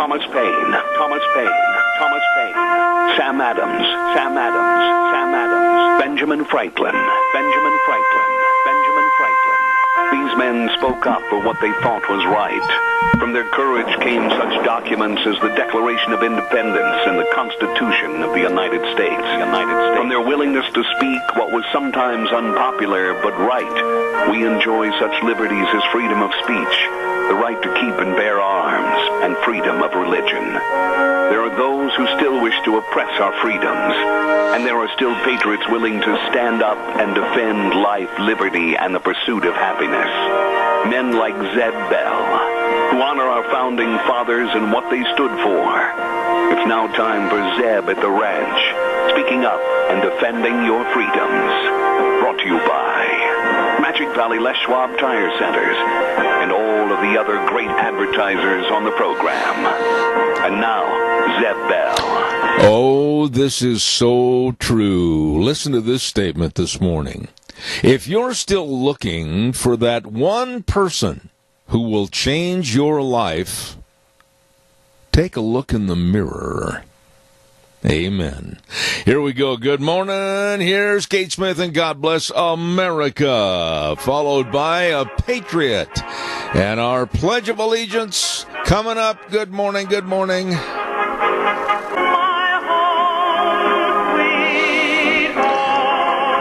Thomas Paine, Thomas Paine, Thomas Paine, Sam Adams, Sam Adams, Sam Adams, Benjamin Franklin, Benjamin Franklin, Benjamin Franklin. These men spoke up for what they thought was right. From their courage came such documents as the Declaration of Independence and the Constitution of the United States. From their willingness to speak what was sometimes unpopular but right, we enjoy such liberties as freedom of speech, the right to keep and bear arms, and freedom of religion. There are those who still wish to oppress our freedoms, and there are still patriots willing to stand up and defend life, liberty, and the pursuit of happiness. Men like Zeb Bell, who honor our founding fathers and what they stood for. It's now time for Zeb at the ranch, speaking up and defending your freedoms. Brought to you by Magic Valley Les Schwab Tire Centers and all of the other great advertisers on the program. And now, Zeb Bell. Oh, this is so true. Listen to this statement this morning. If you're still looking for that one person who will change your life, take a look in the mirror. Amen. Here we go. Good morning. Here's Kate Smith and God Bless America, followed by a Patriot. And our Pledge of Allegiance coming up. Good morning. Good morning.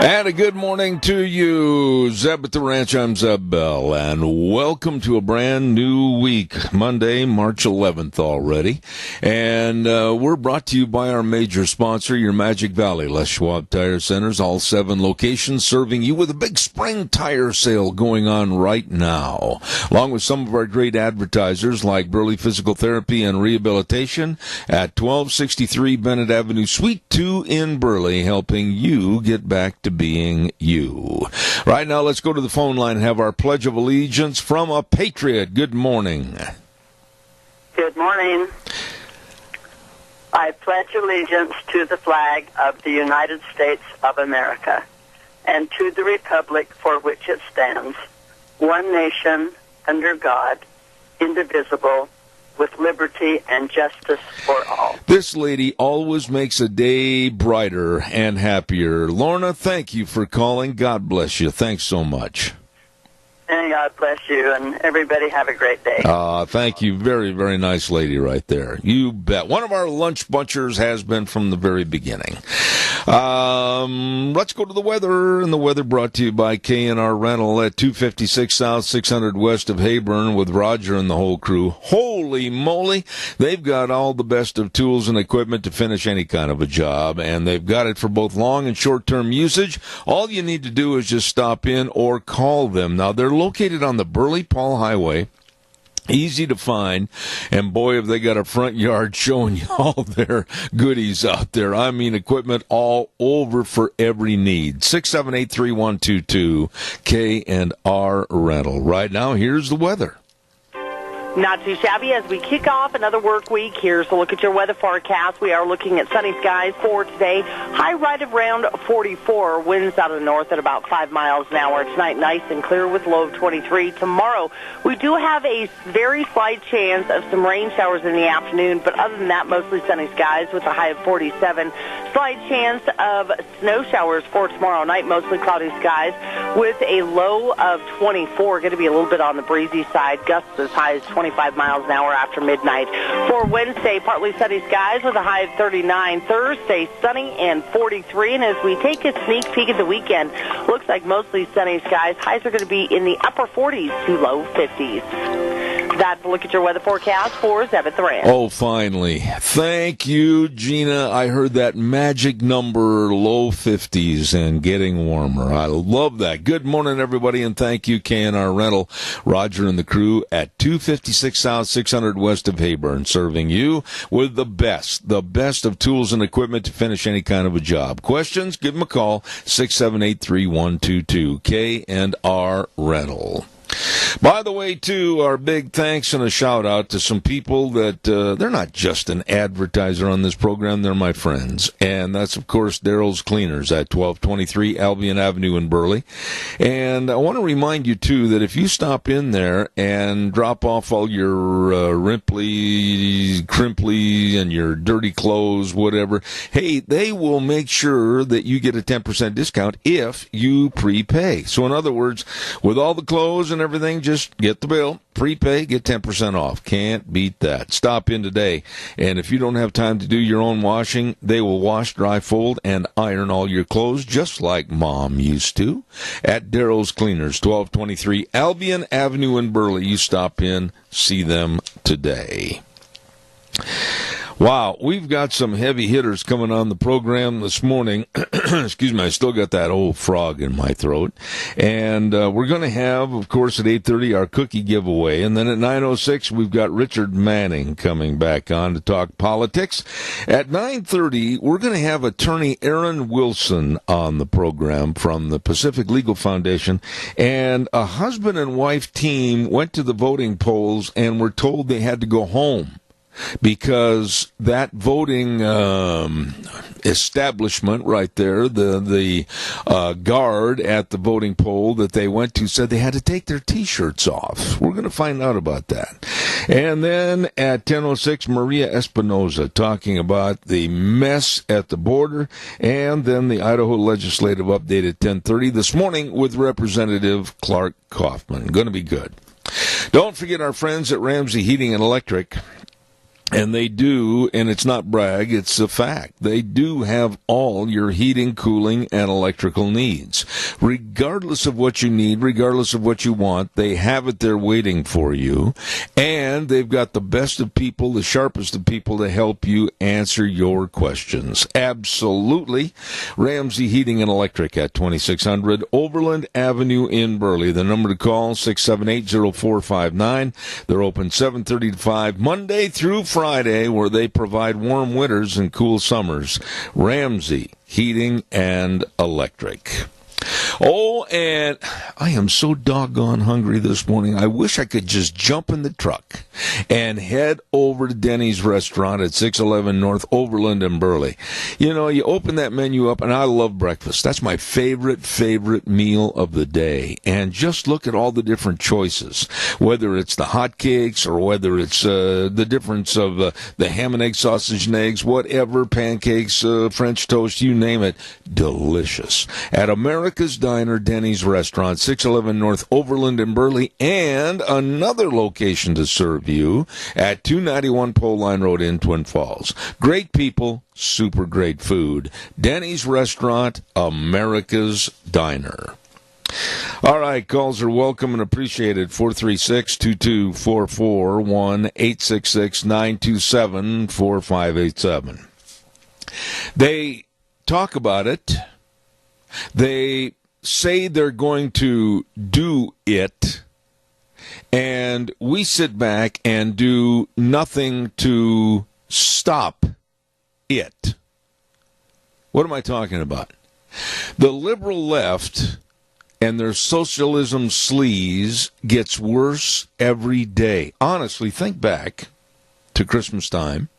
And a good morning to you, Zeb at the Ranch. I'm Zeb Bell, and welcome to a brand new week, Monday, March 11th already. And we're brought to you by our major sponsor, your Magic Valley Les Schwab Tire Centers, all 7 locations serving you with a big spring tire sale going on right now, along with some of our great advertisers like Burley Physical Therapy and Rehabilitation at 1263 Bennett Avenue, Suite 2 in Burley, helping you get back to being you. Right now, let's go to the phone line and have our Pledge of Allegiance from a Patriot. Good morning. Good morning. I pledge allegiance to the flag of the United States of America and to the republic for which it stands, one nation, under God, indivisible, with liberty and justice for all. This lady always makes a day brighter and happier. Lorna, thank you for calling. God bless you. Thanks so much. And God bless you, and everybody have a great day. Thank you. Very, very nice lady right there. You bet. One of our lunch bunchers has been from the very beginning. Let's go to the weather, and the weather brought to you by K&R Rental at 256 South, 600 West of Hayburn with Roger and the whole crew. Holy moly, they've got all the best of tools and equipment to finish any kind of a job, and they've got it for both long and short-term usage. All you need to do is just stop in or call them. Now, they're located on the Burley-Paul Highway. Easy to find, and boy, have they got a front yard showing you all their goodies out there. I mean, equipment all over for every need. 678-3122, K&R Rental. Right now, here's the weather. Not too shabby as we kick off another work week. Here's a look at your weather forecast. We are looking at sunny skies for today. High right around 44. Winds out of the north at about 5 miles an hour. Tonight, nice and clear with low of 23. Tomorrow, we do have a very slight chance of some rain showers in the afternoon, but other than that, mostly sunny skies with a high of 47. Slight chance of snow showers for tomorrow night, mostly cloudy skies with a low of 24. Going to be a little bit on the breezy side. Gusts as high as 25 miles an hour after midnight. For Wednesday, partly sunny skies with a high of 39. Thursday, sunny and 43. And as we take a sneak peek at the weekend, looks like mostly sunny skies. Highs are going to be in the upper 40s to low 50s. That's a look at your weather forecast for Zeb at the Ranch. Oh, finally. Thank you, Gina. I heard that magic number, low 50s and getting warmer. I love that. Good morning, everybody, and thank you, K&R Rental. Roger and the crew at 256 South, 600 West of Hayburn, serving you with the best of tools and equipment to finish any kind of a job. Questions? Give them a call, 678-3122, K&R Rental. By the way, too, our big thanks and a shout-out to some people that they're not just an advertiser on this program, they're my friends. And that's, of course, Daryl's Cleaners at 1223 Albion Avenue in Burley. And I want to remind you, too, that if you stop in there and drop off all your rimply, crimply, and your dirty clothes, whatever, hey, they will make sure that you get a 10% discount if you prepay. So, in other words, with all the clothes and everything, just get the bill, prepay, get 10% off. Can't beat that. Stop in today. And if you don't have time to do your own washing, they will wash, dry, fold, and iron all your clothes just like Mom used to at Daryl's Cleaners, 1223 Albion Avenue in Burley. You stop in, see them today. Wow, we've got some heavy hitters coming on the program this morning. Excuse me, I still got that old frog in my throat. And we're going to have, of course, at 8:30 our cookie giveaway. And then at 9:06 we've got Richard Manning coming back on to talk politics. At 9:30 we're going to have attorney Aaron Wilson on the program from the Pacific Legal Foundation. And a husband and wife team went to the voting polls and were told they had to go home, because that voting establishment right there, the guard at the voting poll that they went to, said they had to take their T-shirts off. We're going to find out about that. And then at 10:06, Maria Espinoza talking about the mess at the border, and then the Idaho Legislative Update at 10:30 this morning with Representative Clark Kaufman. Going to be good. Don't forget our friends at Ramsey Heating and Electric. And they do, and it's not brag, it's a fact. They do have all your heating, cooling, and electrical needs. Regardless of what you need, regardless of what you want, they have it there waiting for you. And they've got the best of people, the sharpest of people to help you answer your questions. Absolutely. Ramsey Heating and Electric at 2600 Overland Avenue in Burley. The number to call, 678-0459. They're open 7:30 to 5, Monday through Friday, where they provide warm winters and cool summers. Ramsey Heating and Electric. Oh, and I am so doggone hungry this morning. I wish I could just jump in the truck and head over to Denny's restaurant at 611 North Overland in Burley. You know, you open that menu up, and I love breakfast. That's my favorite meal of the day. And just look at all the different choices, whether it's the hotcakes or whether it's the difference of the ham and egg, sausage and eggs, whatever, pancakes, French toast, you name it, delicious. At America's Diner, Denny's Restaurant, 611 North Overland in Burley, and another location to serve you at 291 Pole Line Road in Twin Falls. Great people, super great food. Denny's Restaurant, America's Diner. All right, calls are welcome and appreciated. 436-2244, 1-866-927-4587. They talk about it. They say they're going to do it, and we sit back and do nothing to stop it. What am I talking about? The liberal left and their socialism sleaze gets worse every day. Honestly, think back to Christmas time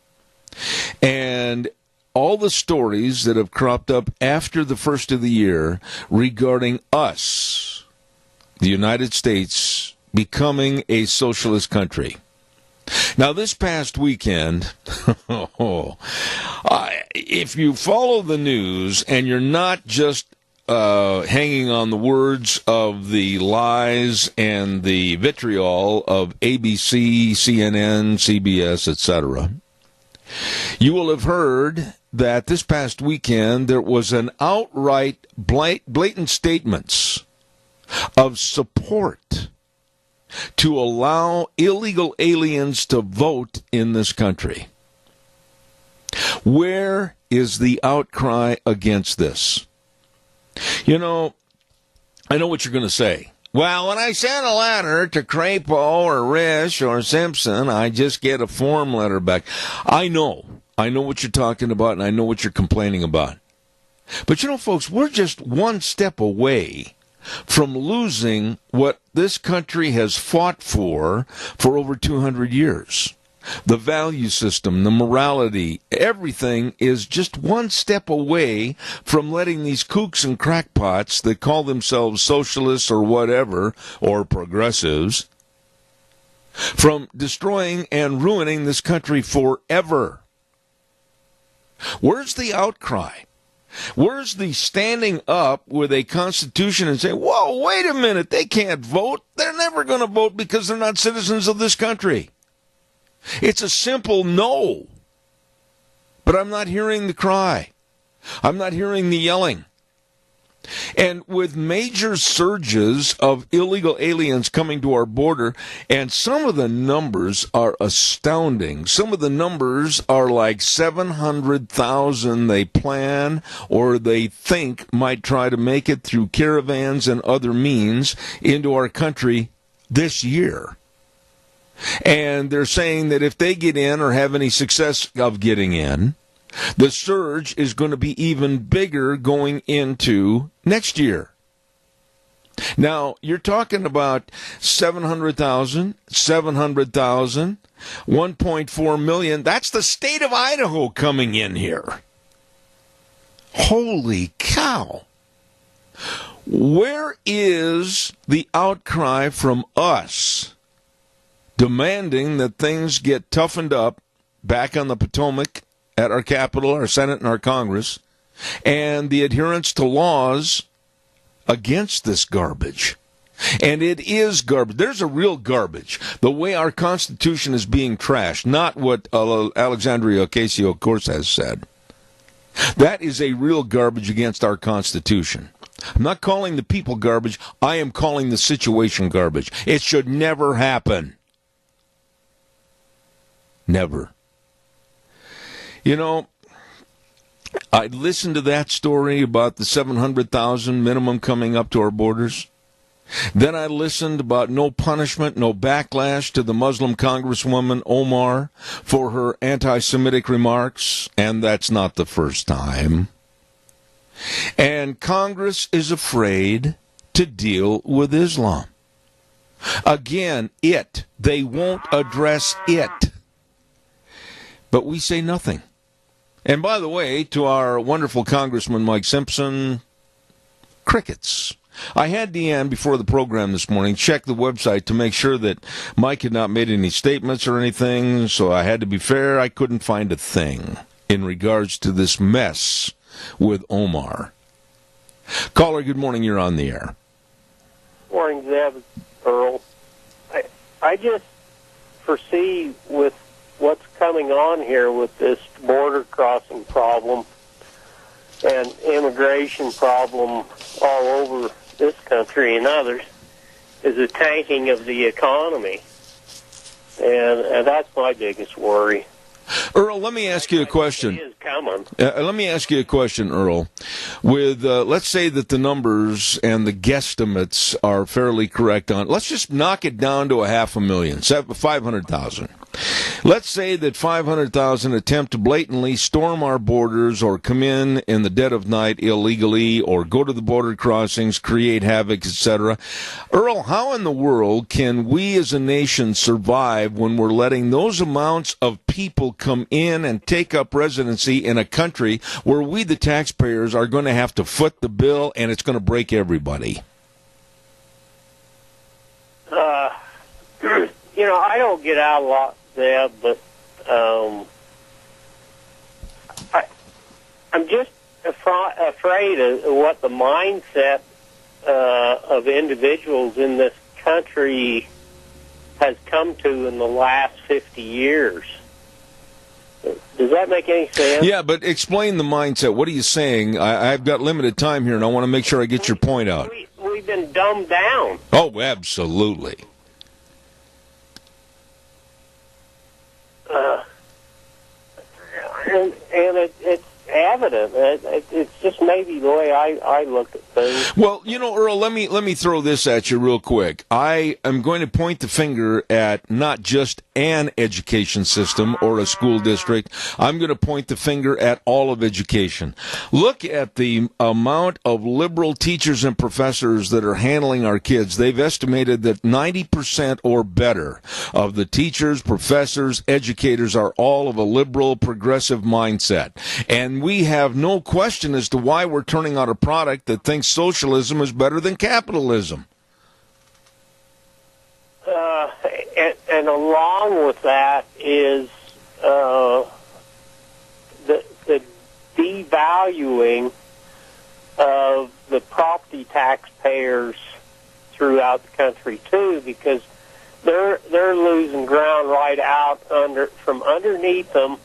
and all the stories that have cropped up after the first of the year regarding us, the United States, becoming a socialist country. Now, this past weekend, if you follow the news and you're not just hanging on the words of the lies and the vitriol of ABC, CNN, CBS, etc., you will have heard that this past weekend there was an outright blatant statements of support to allow illegal aliens to vote in this country. Where is the outcry against this? You know, I know what you're going to say. Well, when I send a letter to Crapo or Risch or Simpson, I just get a form letter back. I know what you're talking about, and I know what you're complaining about. But, you know, folks, we're just one step away from losing what this country has fought for over 200 years. The value system, the morality, everything is just one step away from letting these kooks and crackpots that call themselves socialists or whatever, or progressives, from destroying and ruining this country forever. Where's the outcry? Where's the standing up with a constitution and saying, whoa, wait a minute, they can't vote. They're never going to vote because they're not citizens of this country. It's a simple no. But I'm not hearing the cry. I'm not hearing the yelling. And with major surges of illegal aliens coming to our border, and some of the numbers are astounding. Some of the numbers are like 700,000 they plan or they think might try to make it through caravans and other means into our country this year. And they're saying that if they get in or have any success of getting in, the surge is going to be even bigger going into next year. Now, you're talking about 700,000, 1.4 million. That's the state of Idaho coming in here. Holy cow. Where is the outcry from us demanding that things get toughened up back on the Potomac at our Capitol, our Senate, and our Congress, and the adherence to laws against this garbage? And it is garbage. There's a real garbage. The way our Constitution is being trashed, not what Alexandria Ocasio-Cortez has said. That is a real garbage against our Constitution. I'm not calling the people garbage. I am calling the situation garbage. It should never happen. Never. You know, I listened to that story about the 700,000 minimum coming up to our borders. Then I listened about no punishment, no backlash to the Muslim Congresswoman Omar for her anti-Semitic remarks, and that's not the first time. And Congress is afraid to deal with Islam. Again, they won't address it. But we say nothing. And by the way, to our wonderful Congressman Mike Simpson, crickets. I had Deanne before the program this morning check the website to make sure that Mike had not made any statements or anything, so I had to be fair. I couldn't find a thing in regards to this mess with Omar. Caller, good morning. You're on the air. Morning, Zeb, Earl. I just foresee with what's coming on here with this border crossing problem and immigration problem all over this country and others is a tanking of the economy. And that's my biggest worry. Earl, let me ask you a question. It is coming. Let me ask you a question, Earl. With let's say that the numbers and the guesstimates are fairly correct on. Let's just knock it down to 500,000, 500,000. Let's say that 500,000 attempt to blatantly storm our borders or come in the dead of night illegally or go to the border crossings, create havoc, etc. Earl, how in the world can we as a nation survive when we're letting those amounts of people come in and take up residency in a country where we, the taxpayers, are going to have to foot the bill and it's going to break everybody? I don't get out a lot, Deb, but I'm just afraid of what the mindset of individuals in this country has come to in the last 50 years. Does that make any sense? Yeah, but explain the mindset. What are you saying? I've got limited time here, and I want to make sure I get your point out. We've been dumbed down. Oh, absolutely. And it's evident. It's just maybe the way I look at things. Well, Earl, let me throw this at you real quick. I am going to point the finger at not just an education system or a school district. I'm going to point the finger at all of education. Look at the amount of liberal teachers and professors that are handling our kids. They've estimated that 90% or better of the teachers, professors, educators are all of a liberal, progressive mindset. And we have no question as to why we're turning out a product that thinks socialism is better than capitalism. And along with that is the devaluing of the property taxpayers throughout the country too, because they're losing ground right out from underneath them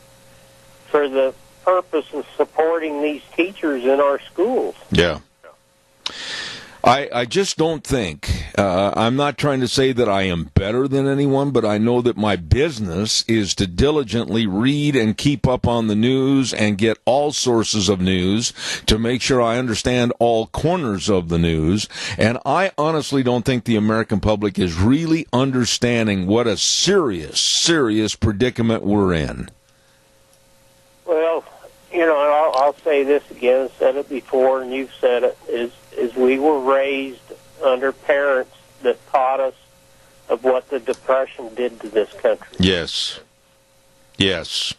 for the purpose of supporting these teachers in our schools. Yeah. I just don't think, I'm not trying to say that I am better than anyone, but I know that my business is to diligently read and keep up on the news and get all sources of news to make sure I understand all corners of the news. And I honestly don't think the American public is really understanding what a serious, serious predicament we're in. Well, and I'll say this again, I've said it before, and you've said it, is we were raised under parents that taught us of what the Depression did to this country. Yes. Yes.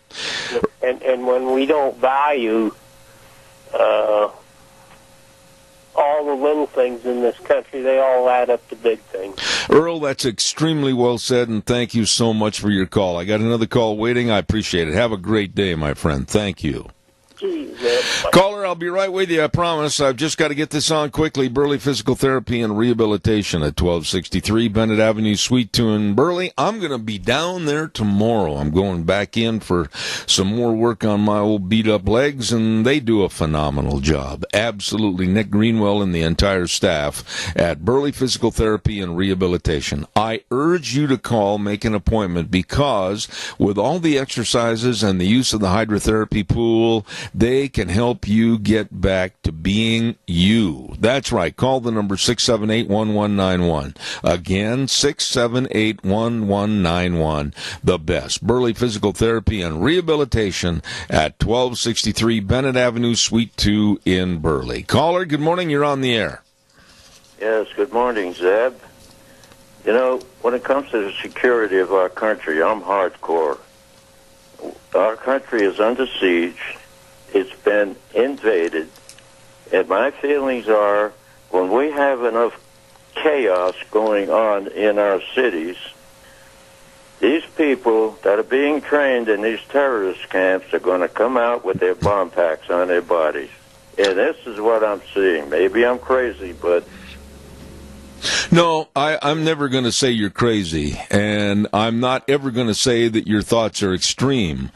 And when we don't value all the little things in this country, they all add up to big things. Earl, that's extremely well said, and thank you so much for your call. I got another call waiting. I appreciate it. Have a great day, my friend. Thank you. Caller, I'll be right with you, I promise. I've just got to get this on quickly. Burley Physical Therapy and Rehabilitation at 1263 Bennett Avenue, Suite 2 in Burley. I'm going to be down there tomorrow. I'm going back in for some more work on my old beat-up legs, and they do a phenomenal job. Absolutely. Nick Greenwell and the entire staff at Burley Physical Therapy and Rehabilitation. I urge you to call, make an appointment, because with all the exercises and the use of the hydrotherapy pool, they can help you get back to being you. That's right. Call the number 678-1191. Again, 678-1191. The best. Burley Physical Therapy and Rehabilitation at 1263 Bennett Avenue, Suite 2 in Burley. Caller, good morning. You're on the air. Yes, good morning, Zeb. When it comes to the security of our country, I'm hardcore. Our country is under siege. It's been invaded, and my feelings are when we have enough chaos going on in our cities, these people that are being trained in these terrorist camps are going to come out with their bomb packs on their bodies. And this is what I'm seeing. Maybe I'm crazy, but... No, I'm never going to say you're crazy, and I'm not ever going to say that your thoughts are extreme.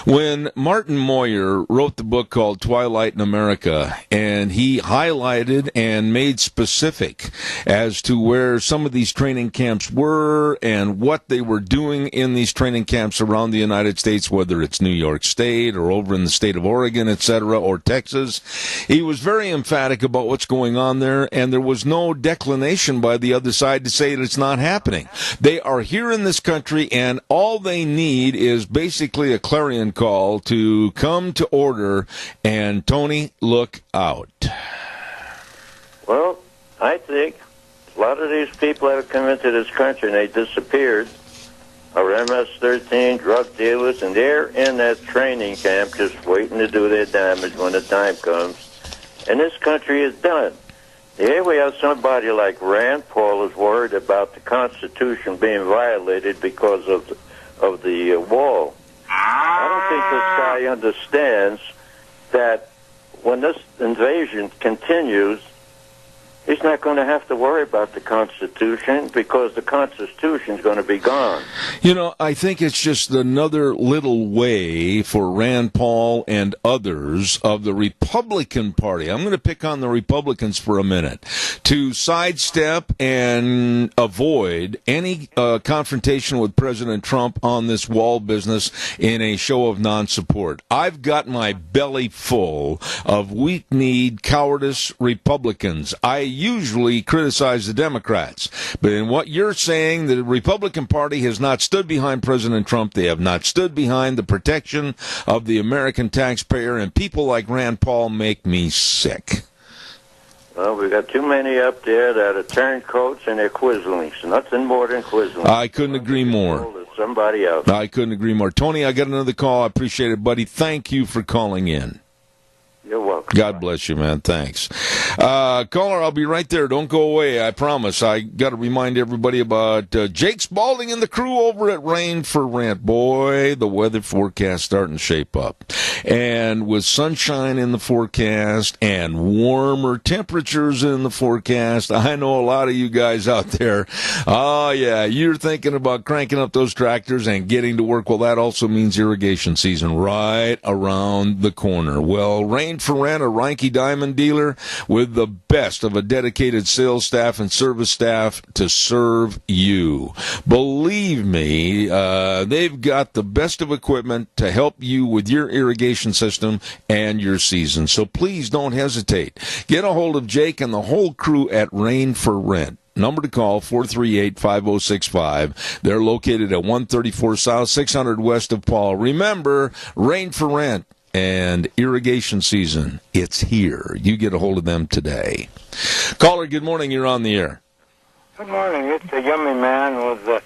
When Martin Moyer wrote the book called Twilight in America, and he highlighted and made specific as to where some of these training camps were and what they were doing in these training camps around the United States, whether it's New York State or over in the state of Oregon, etc., or Texas, he was very emphatic about what's going on there, and there was no declination by the other side to say that it's not happening. They are here in this country, and all they need is basically a clarion call to come to order, and Tony, look out. Well, I think a lot of these people that have come into this country and they disappeared are MS-13 drug dealers, and they're in that training camp just waiting to do their damage when the time comes. And this country is done. Here we have somebody like Rand Paul is worried about the Constitution being violated because of the wall. I don't think this guy understands that when this invasion continues, He's not going to have to worry about the Constitution because the Constitution's going to be gone. You know, I think it's just another little way for Rand Paul and others of the Republican Party, I'm going to pick on the Republicans for a minute, to sidestep and avoid any confrontation with President Trump on this wall business in a show of non-support. I've got my belly full of weak-kneed, cowardice Republicans. I usually criticize the Democrats, but in what you're saying, the Republican Party has not stood behind President Trump. They have not stood behind the protection of the American taxpayer, and people like Rand Paul make me sick. Well, we've got too many up there that are turncoats and they're quislings. Nothing more than quislings. I couldn't agree more. Somebody else. I couldn't agree more. Tony, I got another call. I appreciate it, buddy. Thank you for calling in. You're welcome. God bless you, man. Thanks. Caller, I'll be right there. Don't go away. I promise. I got to remind everybody about Jake Spalding and the crew over at Rain for Rent. Boy, the weather forecast starting to shape up. And with sunshine in the forecast and warmer temperatures in the forecast, I know a lot of you guys out there, oh, yeah, you're thinking about cranking up those tractors and getting to work. Well, that also means irrigation season right around the corner. Well, Rain for Rent, a Reinke Diamond dealer with the best of a dedicated sales staff and service staff to serve you. Believe me, they've got the best of equipment to help you with your irrigation system and your season. So please don't hesitate. Get a hold of Jake and the whole crew at Rain for Rent. Number to call, 438-5065. They're located at 134 South, 600 West of Paul. Remember, Rain for Rent. And irrigation season, it's here. You get a hold of them today. Caller, good morning. You're on the air. Good morning. It's the Yummy Man with the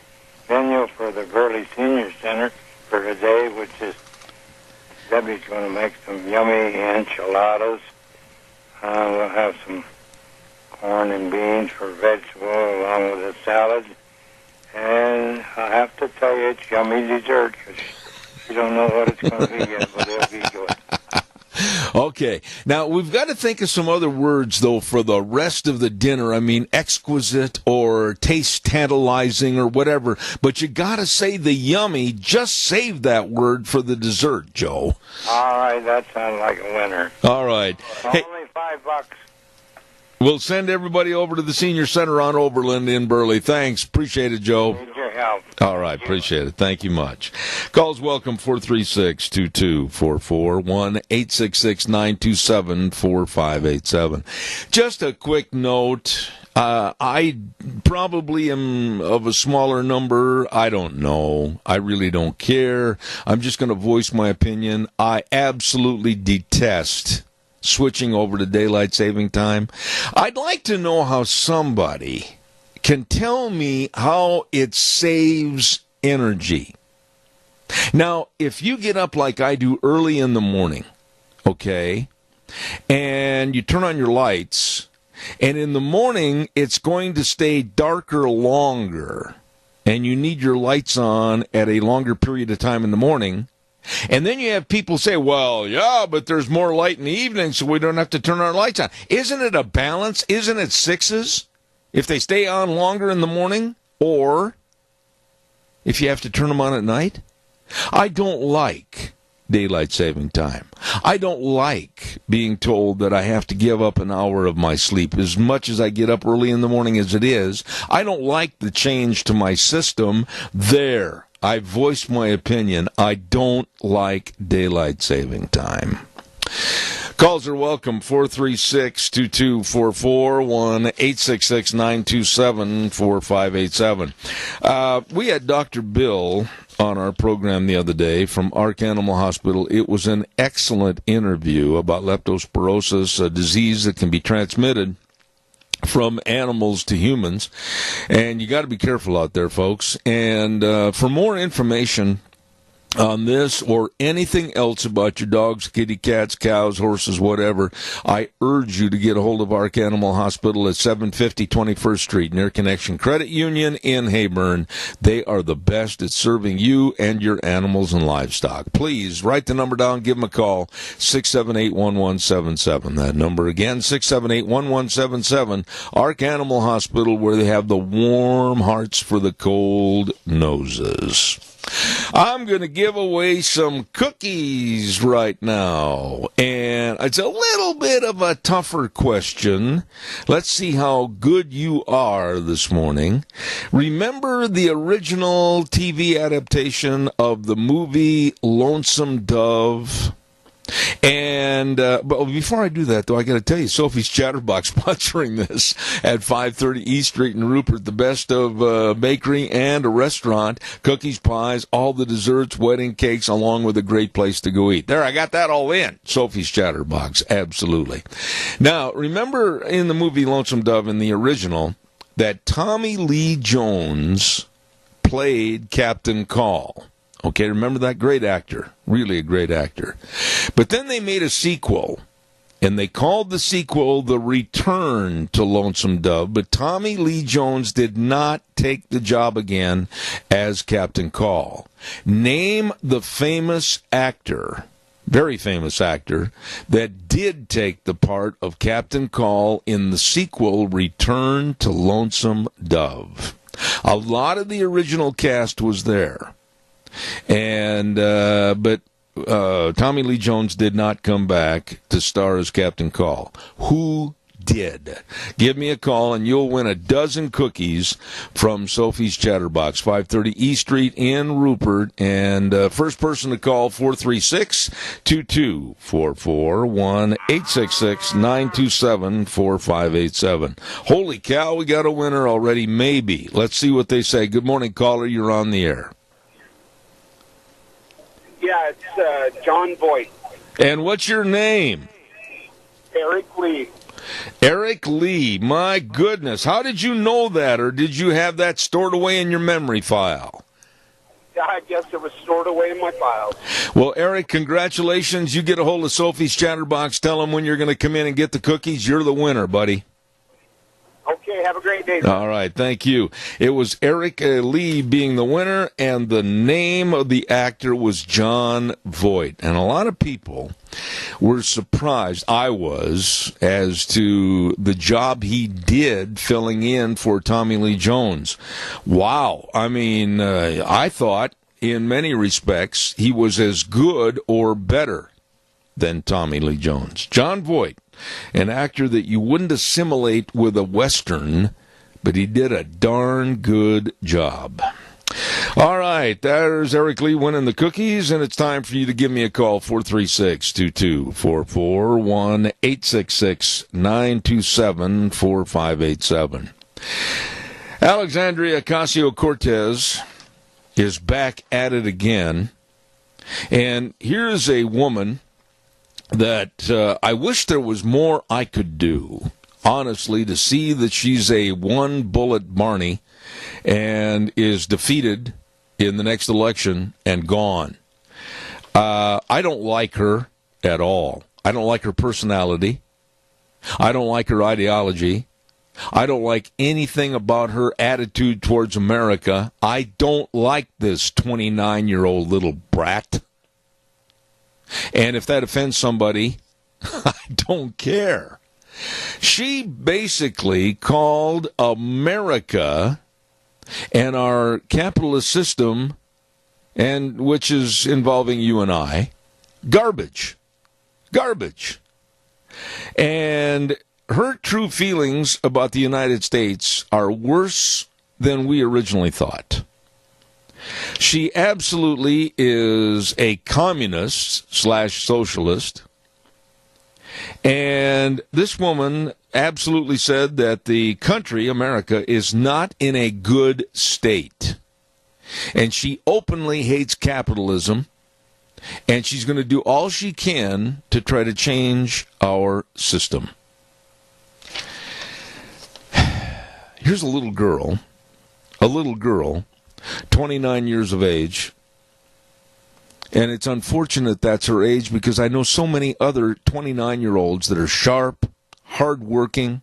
venue for the Burley Senior Center for today, which is Debbie's going to make some yummy enchiladas. We'll have some corn and beans for vegetable along with a salad. And I have to tell you, it's yummy dessert because you don't know what it's going to be yet, but it'll be good. Okay. Now, we've got to think of some other words, though, for the rest of the dinner. I mean, exquisite or taste tantalizing or whatever. But you got to say the yummy. Just save that word for the dessert, Joe. All right. That sounds like a winner. All right. Hey, only $5. we'll send everybody over to the Senior Center on Overland in Burley. Thanks. Appreciate it, Joe. Need your help. All right, appreciate it. Thank you much. Calls welcome, 436-2244, 1-866-927-4587. Just a quick note. I probably am of a smaller number. I don't know. I really don't care. I'm just going to voice my opinion. I absolutely detest switching over to daylight saving time. I'd like to know how somebody can tell me how it saves energy. Now, if you get up like I do early in the morning, okay, and you turn on your lights, and in the morning it's going to stay darker longer, and you need your lights on at a longer period of time in the morning, and then you have people say, well, yeah, but there's more light in the evening, so we don't have to turn our lights on. Isn't it a balance? Isn't it sixes if they stay on longer in the morning, or if you have to turn them on at night? I don't like daylight saving time. I don't like being told that I have to give up an hour of my sleep. As much as I get up early in the morning as it is, I don't like the change to my system. There, I voiced my opinion. I don't like daylight saving time. Calls are welcome, 436-2244, 1-866-927-4587. We had Dr. Bill on our program the other day from Ark Animal Hospital. It was an excellent interview about leptospirosis, a disease that can be transmitted from animals to humans. And you got to be careful out there, folks. And for more information on this or anything else about your dogs, kitty cats, cows, horses, whatever, I urge you to get a hold of Ark Animal Hospital at 750 21st Street, near Connection Credit Union in Hayburn. They are the best at serving you and your animals and livestock. Please write the number down, give them a call, 678-1177. That number again, 678-1177. Ark Animal Hospital, where they have the warm hearts for the cold noses. I'm going to give away some cookies right now, and it's a little bit of a tougher question. Let's see how good you are this morning. Remember the original TV adaptation of the movie Lonesome Dove? And but before I do that, though, I got to tell you, Sophie's Chatterbox sponsoring this at 530 East Street in Rupert. The best of bakery and a restaurant, cookies, pies, all the desserts, wedding cakes, along with a great place to go eat. There, I got that all in. Sophie's Chatterbox, absolutely. Now, remember in the movie Lonesome Dove, in the original, that Tommy Lee Jones played Captain Call. Okay, remember that? Great actor. Really a great actor. But then they made a sequel, and they called the sequel The Return to Lonesome Dove, but Tommy Lee Jones did not take the job again as Captain Call. Name the famous actor, very famous actor, that did take the part of Captain Call in the sequel Return to Lonesome Dove. A lot of the original cast was there. And but Tommy Lee Jones did not come back to star as Captain Call. Who did? Give me a call and you'll win a dozen cookies from Sophie's Chatterbox, 530 East Street in Rupert. And first person to call, 436-2244, 1-866-927-4587. Holy cow, we got a winner already, maybe. Let's see what they say. Good morning, caller. You're on the air. Yeah, it's John Voight. And what's your name? Eric Lee. Eric Lee. My goodness. How did you know that, or did you have that stored away in your memory file? Yeah, I guess it was stored away in my files. Well, Eric, congratulations. You get a hold of Sophie's Chatterbox. Tell them when you're going to come in and get the cookies. You're the winner, buddy. Okay, have a great day. All right, thank you. It was Eric Lee being the winner, and the name of the actor was John Voight. And a lot of people were surprised, I was, as to the job he did filling in for Tommy Lee Jones. Wow. I mean, I thought, in many respects, he was as good or better than Tommy Lee Jones. John Voight, an actor that you wouldn't assimilate with a Western, but he did a darn good job. All right, there's Eric Lee winning the cookies, and it's time for you to give me a call, 436-2244, 1-866-927-4587. Alexandria Ocasio-Cortez is back at it again, and here's a woman that I wish there was more I could do, honestly, to see that she's a one-bullet Barney and is defeated in the next election and gone. I don't like her at all. I don't like her personality. I don't like her ideology. I don't like anything about her attitude towards America. I don't like this 29-year-old little brat. And if that offends somebody, I don't care. She basically called America and our capitalist system, and which is involving you and I, garbage. Garbage. And her true feelings about the United States are worse than we originally thought. She absolutely is a communist/socialist. And this woman absolutely said that the country, America, is not in a good state. And she openly hates capitalism. And she's going to do all she can to try to change our system. Here's a little girl, 29 years of age, And it's unfortunate that's her age, because I know so many other 29-year-olds that are sharp, hardworking,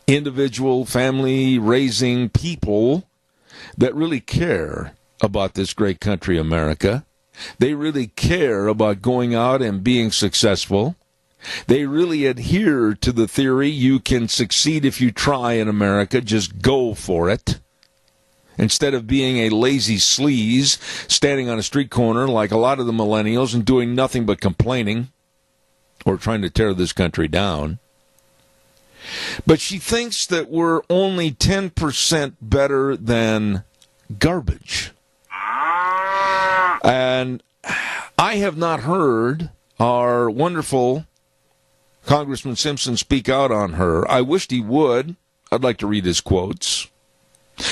individual, family-raising people that really care about this great country, America. They really care about going out and being successful. They really adhere to the theory you can succeed if you try in America. Just go for it. Instead of being a lazy sleaze standing on a street corner like a lot of the millennials and doing nothing but complaining or trying to tear this country down. But she thinks that we're only 10% better than garbage. And I have not heard our wonderful Congressman Simpson speak out on her. I wished he would. I'd like to read his quotes.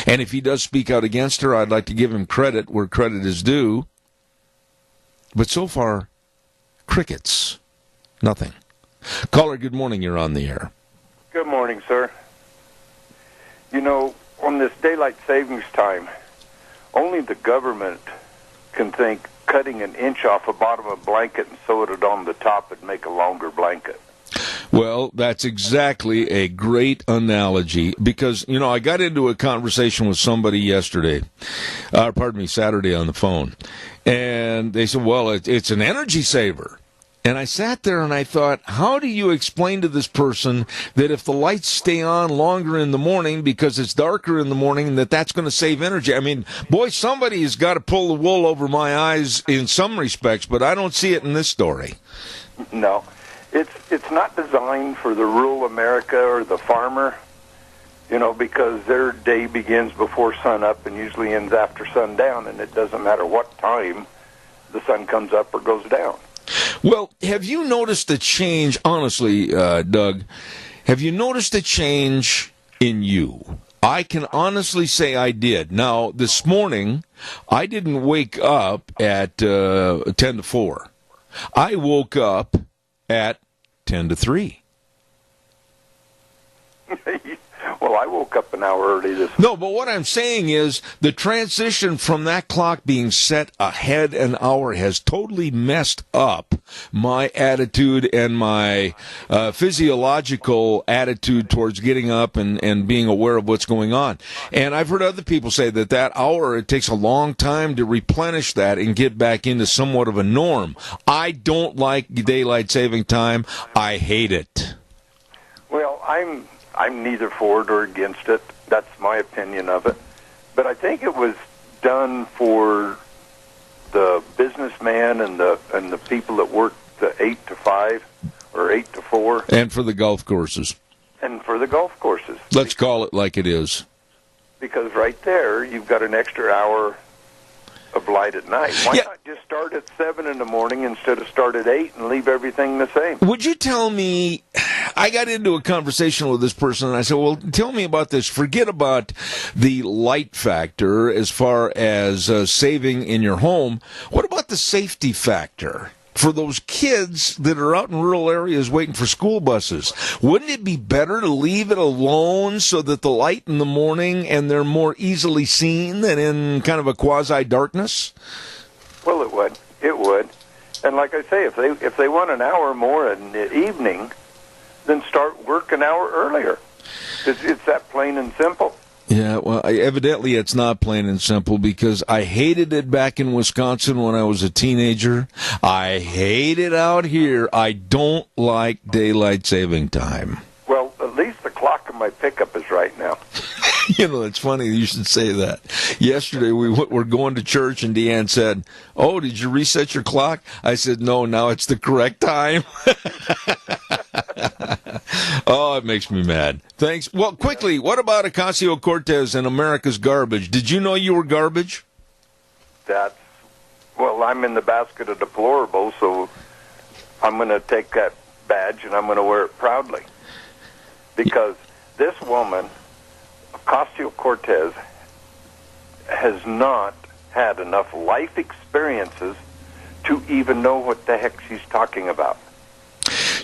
And if he does speak out against her, I'd like to give him credit where credit is due. But so far, crickets. Nothing. Caller, good morning. You're on the air. Good morning, sir. You know, on this daylight savings time, only the government can think cutting an inch off the bottom of a blanket and sew it on the top would make a longer blanket. Well, that's exactly a great analogy, because, you know, I got into a conversation with somebody Saturday on the phone, and they said, well, it's an energy saver. And I sat there and I thought, how do you explain to this person that if the lights stay on longer in the morning because it's darker in the morning, that's going to save energy? I mean, boy, somebody has got to pull the wool over my eyes in some respects, but I don't see it in this story. No. It's not designed for the rural America or the farmer, you know, because their day begins before sunup and usually ends after sundown, and it doesn't matter what time the sun comes up or goes down. Well, have you noticed a change, honestly, Doug, have you noticed a change in you? I can honestly say I did. Now, this morning, I didn't wake up at 10 to 4. I woke up at 10 to 3. Well, I woke up an hour early this morning. No, but what I'm saying is the transition from that clock being set ahead an hour has totally messed up my attitude and my physiological attitude towards getting up and being aware of what's going on. And I've heard other people say that hour, it takes a long time to replenish that and get back into somewhat of a norm. I don't like daylight saving time. I hate it. Well, I'm neither for it or against it. That's my opinion of it. But I think it was done for the businessman and the people that work the 8 to 5 or 8 to 4. And for the golf courses. And for the golf courses. Let's call it like it is. Because right there, you've got an extra hour of light at night. Why not just start at 7 in the morning instead of start at 8 and leave everything the same? Would you tell me, I got into a conversation with this person and I said, well, tell me about this. Forget about the light factor as far as saving in your home. What about the safety factor? For those kids that are out in rural areas waiting for school buses, wouldn't it be better to leave it alone so that the light in the morning and they're more easily seen than in kind of a quasi-darkness? Well, it would. It would. And like I say, if they want an hour more in the evening, then start work an hour earlier. It's that plain and simple. Yeah, well, evidently it's not plain and simple, because I hated it back in Wisconsin when I was a teenager. I hate it out here. I don't like daylight saving time. Well, at least the clock on my pickup is right now. You know, it's funny you should say that. Yesterday we were going to church and Deanne said, "Oh, did you reset your clock?" I said, "No, now it's the correct time." Oh, it makes me mad. Thanks. Well, quickly, what about Ocasio-Cortez and America's garbage? Did you know you were garbage? Well, I'm in the basket of deplorables, so I'm going to take that badge and I'm going to wear it proudly. Because this woman, Ocasio-Cortez, has not had enough life experiences to even know what the heck she's talking about.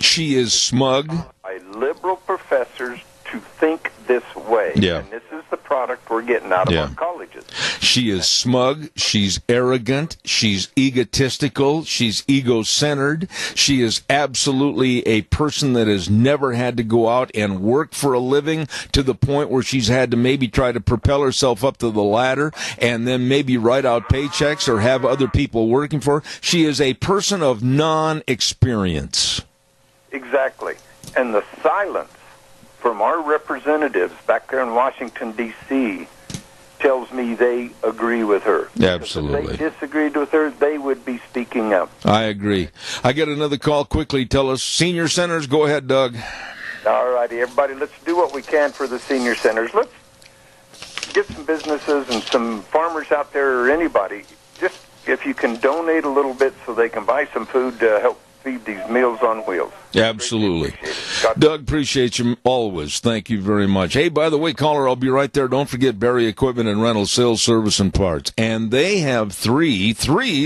She is smug. By liberal professors to think this way. Yeah. And this is the product we're getting out of Yeah. our colleges. She is smug, she's arrogant, she's egotistical, she's ego-centered, she is absolutely a person that has never had to go out and work for a living to the point where she's had to maybe try to propel herself up to the ladder and then maybe write out paychecks or have other people working for her. She is a person of non-experience. Exactly. And the silence from our representatives back there in Washington, D.C., tells me they agree with her. Absolutely. If they disagreed with her, they would be speaking up. I agree. I get another call quickly. Tell us, senior centers. Go ahead, Doug. All righty, everybody, let's do what we can for the senior centers. Let's get some businesses and some farmers out there, or anybody, just if you can donate a little bit so they can buy some food to help feed these Meals on Wheels. Absolutely. Doug, appreciate you always. Thank you very much. Hey, by the way, caller, I'll be right there. Don't forget Barry Equipment and Rental, Sales, Service, and Parts. And they have three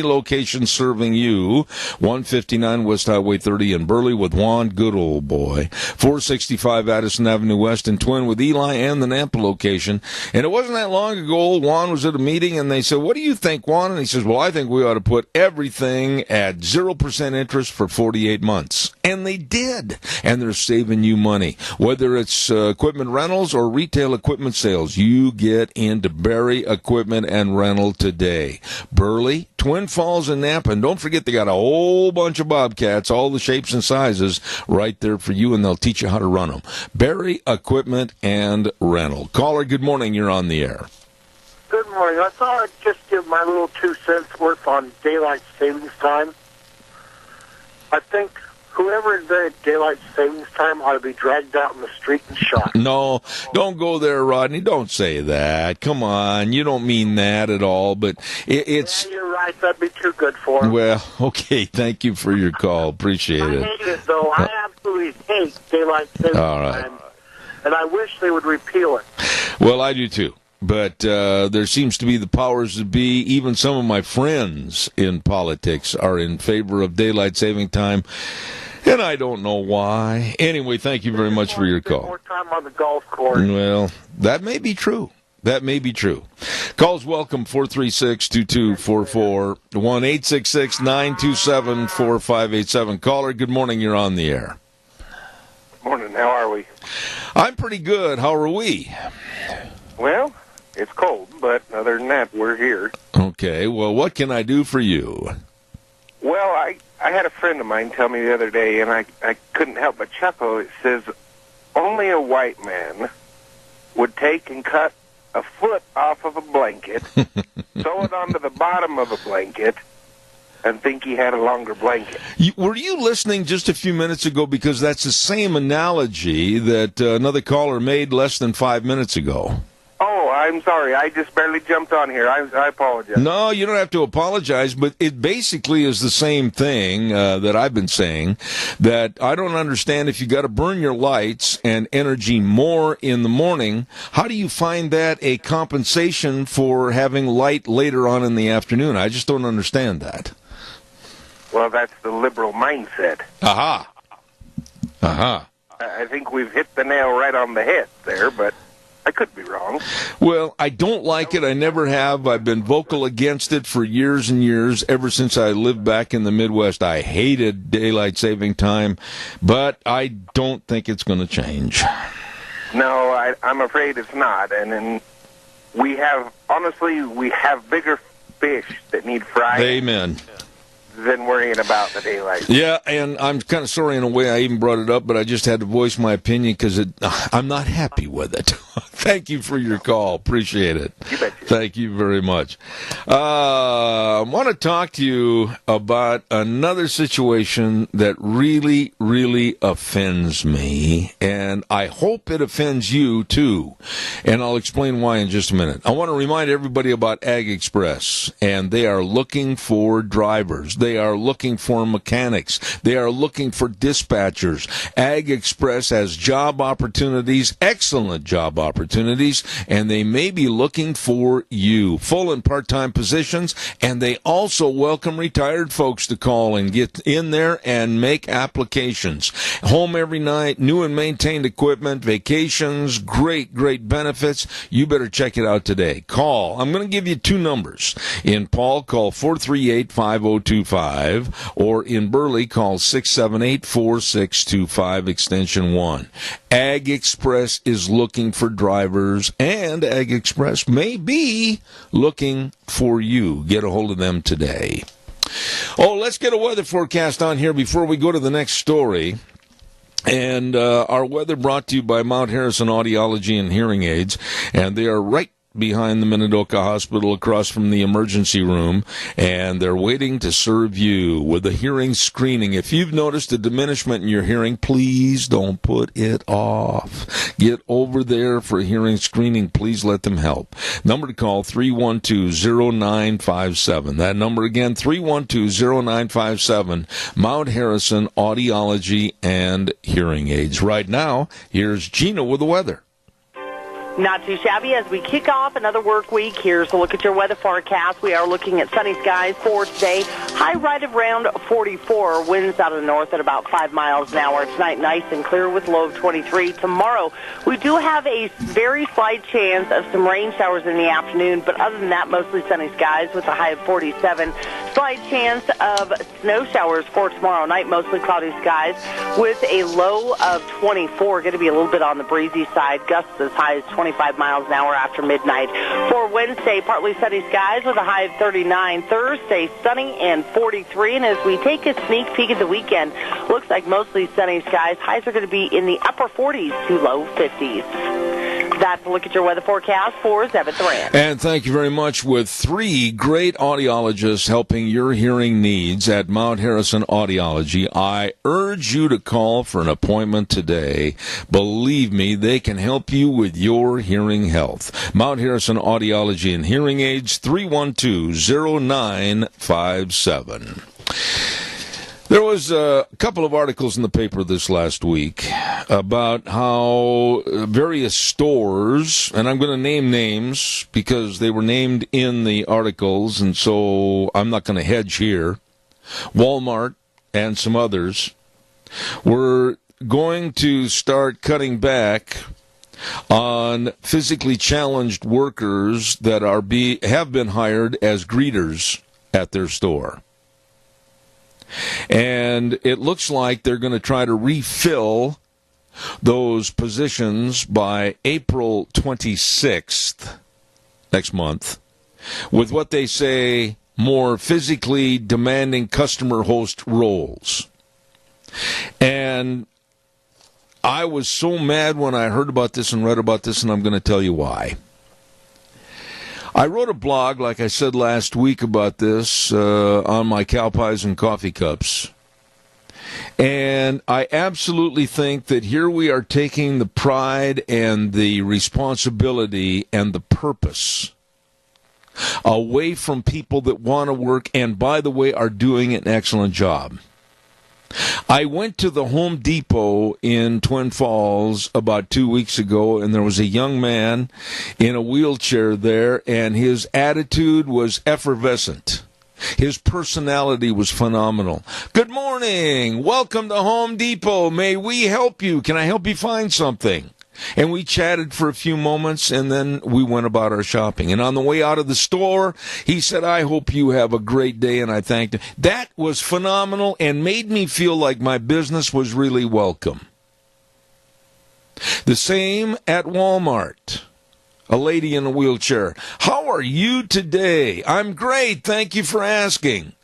locations serving you. 159 West Highway 30 in Burley with Juan, good old boy. 465 Addison Avenue West in Twin with Eli and the Nampa location. And it wasn't that long ago, old Juan was at a meeting, and they said, what do you think, Juan? And he says, well, I think we ought to put everything at 0% interest for 48 months. And they did. And they're saving you money. Whether it's equipment rentals or retail equipment sales, you get into Barry Equipment and Rental today. Burley, Twin Falls, and Nampa. And don't forget, they got a whole bunch of Bobcats, all the shapes and sizes, right there for you, and they'll teach you how to run them. Barry Equipment and Rental. Caller, good morning. You're on the air. Good morning. I thought I'd just give my little 2 cents worth on daylight savings time. I think whoever invented daylight savings time ought to be dragged out in the street and shot. No, don't go there, Rodney. Don't say that. Come on. You don't mean that at all, but it's... Yeah, you're right. That'd be too good for him. Well, okay. Thank you for your call. Appreciate it. I hate it, though. I absolutely hate daylight savings All right. time, and I wish they would repeal it. Well, I do too. But there seems to be the powers that be. Even some of my friends in politics are in favor of daylight saving time, and I don't know why. Anyway, thank you very much for your call. More time on the golf course. Well, that may be true. That may be true. Calls welcome, 436-2244, 1-866-927-4587. Caller, good morning. You're on the air. Morning. How are we? I'm pretty good. How are we? Well, it's cold, but other than that, we're here. Okay. Well, what can I do for you? Well, I had a friend of mine tell me the other day, and I couldn't help but chuckle. It says, only a white man would take and cut a foot off of a blanket, sew it onto the bottom of a blanket, and think he had a longer blanket. Were you listening just a few minutes ago? Because that's the same analogy that another caller made less than 5 minutes ago. Oh, I'm sorry. I just barely jumped on here. I apologize. No, you don't have to apologize, but it basically is the same thing that I've been saying, that I don't understand if you got to burn your lights and energy more in the morning, how do you find that a compensation for having light later on in the afternoon? I just don't understand that. Well, that's the liberal mindset. Aha. Aha. I think we've hit the nail right on the head there, but I could be wrong. Well, I don't like it. I never have. I've been vocal against it for years and years, ever since I lived back in the Midwest. I hated daylight saving but I don't think it's going to change. No, I'm afraid it's not. And we have bigger fish that need frying. Amen. Than worrying about the daylight. Yeah, and I'm kind of sorry in a way I even brought it up, but I just had to voice my opinion because I'm not happy with it. Thank you for your call. Appreciate it. You betcha. Thank you very much. I want to talk to you about another situation that really, really offends me, and I hope it offends you too. And I'll explain why in just a minute. I want to remind everybody about Ag Express, and they are looking for drivers. They are looking for mechanics. They are looking for dispatchers. Ag Express has job opportunities, excellent job opportunities, and they may be looking for you. Full and part-time positions, and they also welcome retired folks to call and get in there and make applications. Home every night, new and maintained equipment, vacations, great benefits. You better check it out today. Call. I'm going to give you two numbers. In Paul, call 438-5025, or in Burley, call 678-4625, extension 1. Ag Express is looking for drivers, and Ag Express may be looking for you. Get a hold of them today. Oh, let's get a weather forecast on here before we go to the next story. And our weather brought to you by Mount Harrison Audiology and Hearing Aids, and they are right behind the Minidoka Hospital across from the emergency room, and they're waiting to serve you with a hearing screening. If you've noticed a diminishment in your hearing, please don't put it off. Get over there for a hearing screening. Please let them help. Number to call, 312-0957. That number again, 312-0957. Mount Harrison Audiology and Hearing Aids. Right now, here's Gina with the weather. Not too shabby as we kick off another work week. Here's a look at your weather forecast. We are looking at sunny skies for today. High right around 44. Winds out of the north at about 5 miles an hour. Tonight, nice and clear with low of 23. Tomorrow, we do have a very slight chance of some rain showers in the afternoon, but other than that, mostly sunny skies with a high of 47. Slight chance of snow showers for tomorrow night, mostly cloudy skies with a low of 24. Going to be a little bit on the breezy side. Gusts as high as 25 miles an hour after midnight. For Wednesday, partly sunny skies with a high of 39. Thursday, sunny and 43. And as we take a sneak peek at the weekend, looks like mostly sunny skies. Highs are going to be in the upper 40s to low 50s. That's a look at your weather forecast for Zeb at the Ranch. And thank you very much. With 3 great audiologists helping your hearing needs at Mount Harrison Audiology, I urge you to call for an appointment today. Believe me, they can help you with your hearing health. Mount Harrison Audiology and Hearing Aids, 312-0957. There was a couple of articles in the paper this last week about how various stores, and I'm going to name names because they were named in the articles, and so I'm not going to hedge here, Walmart and some others, were going to start cutting back on physically challenged workers that have been hired as greeters at their store. And it looks like they're going to try to refill those positions by April 26th, next month, with what they say more physically demanding customer host roles. And I was so mad when I heard about this and read about this, and I'm going to tell you why. I wrote a blog, like I said last week, about this on my Cow Pies and Coffee Cups. And I absolutely think that here we are taking the pride and the responsibility and the purpose away from people that want to work and, by the way, are doing an excellent job. I went to the Home Depot in Twin Falls about 2 weeks ago, and there was a young man in a wheelchair there, and his attitude was effervescent. His personality was phenomenal. Good morning. Welcome to Home Depot. May we help you? Can I help you find something? And we chatted for a few moments, and then we went about our shopping. And on the way out of the store, he said, I hope you have a great day, and I thanked him. That was phenomenal and made me feel like my business was really welcome. The same at Walmart. A lady in a wheelchair. How are you today? I'm great. Thank you for asking.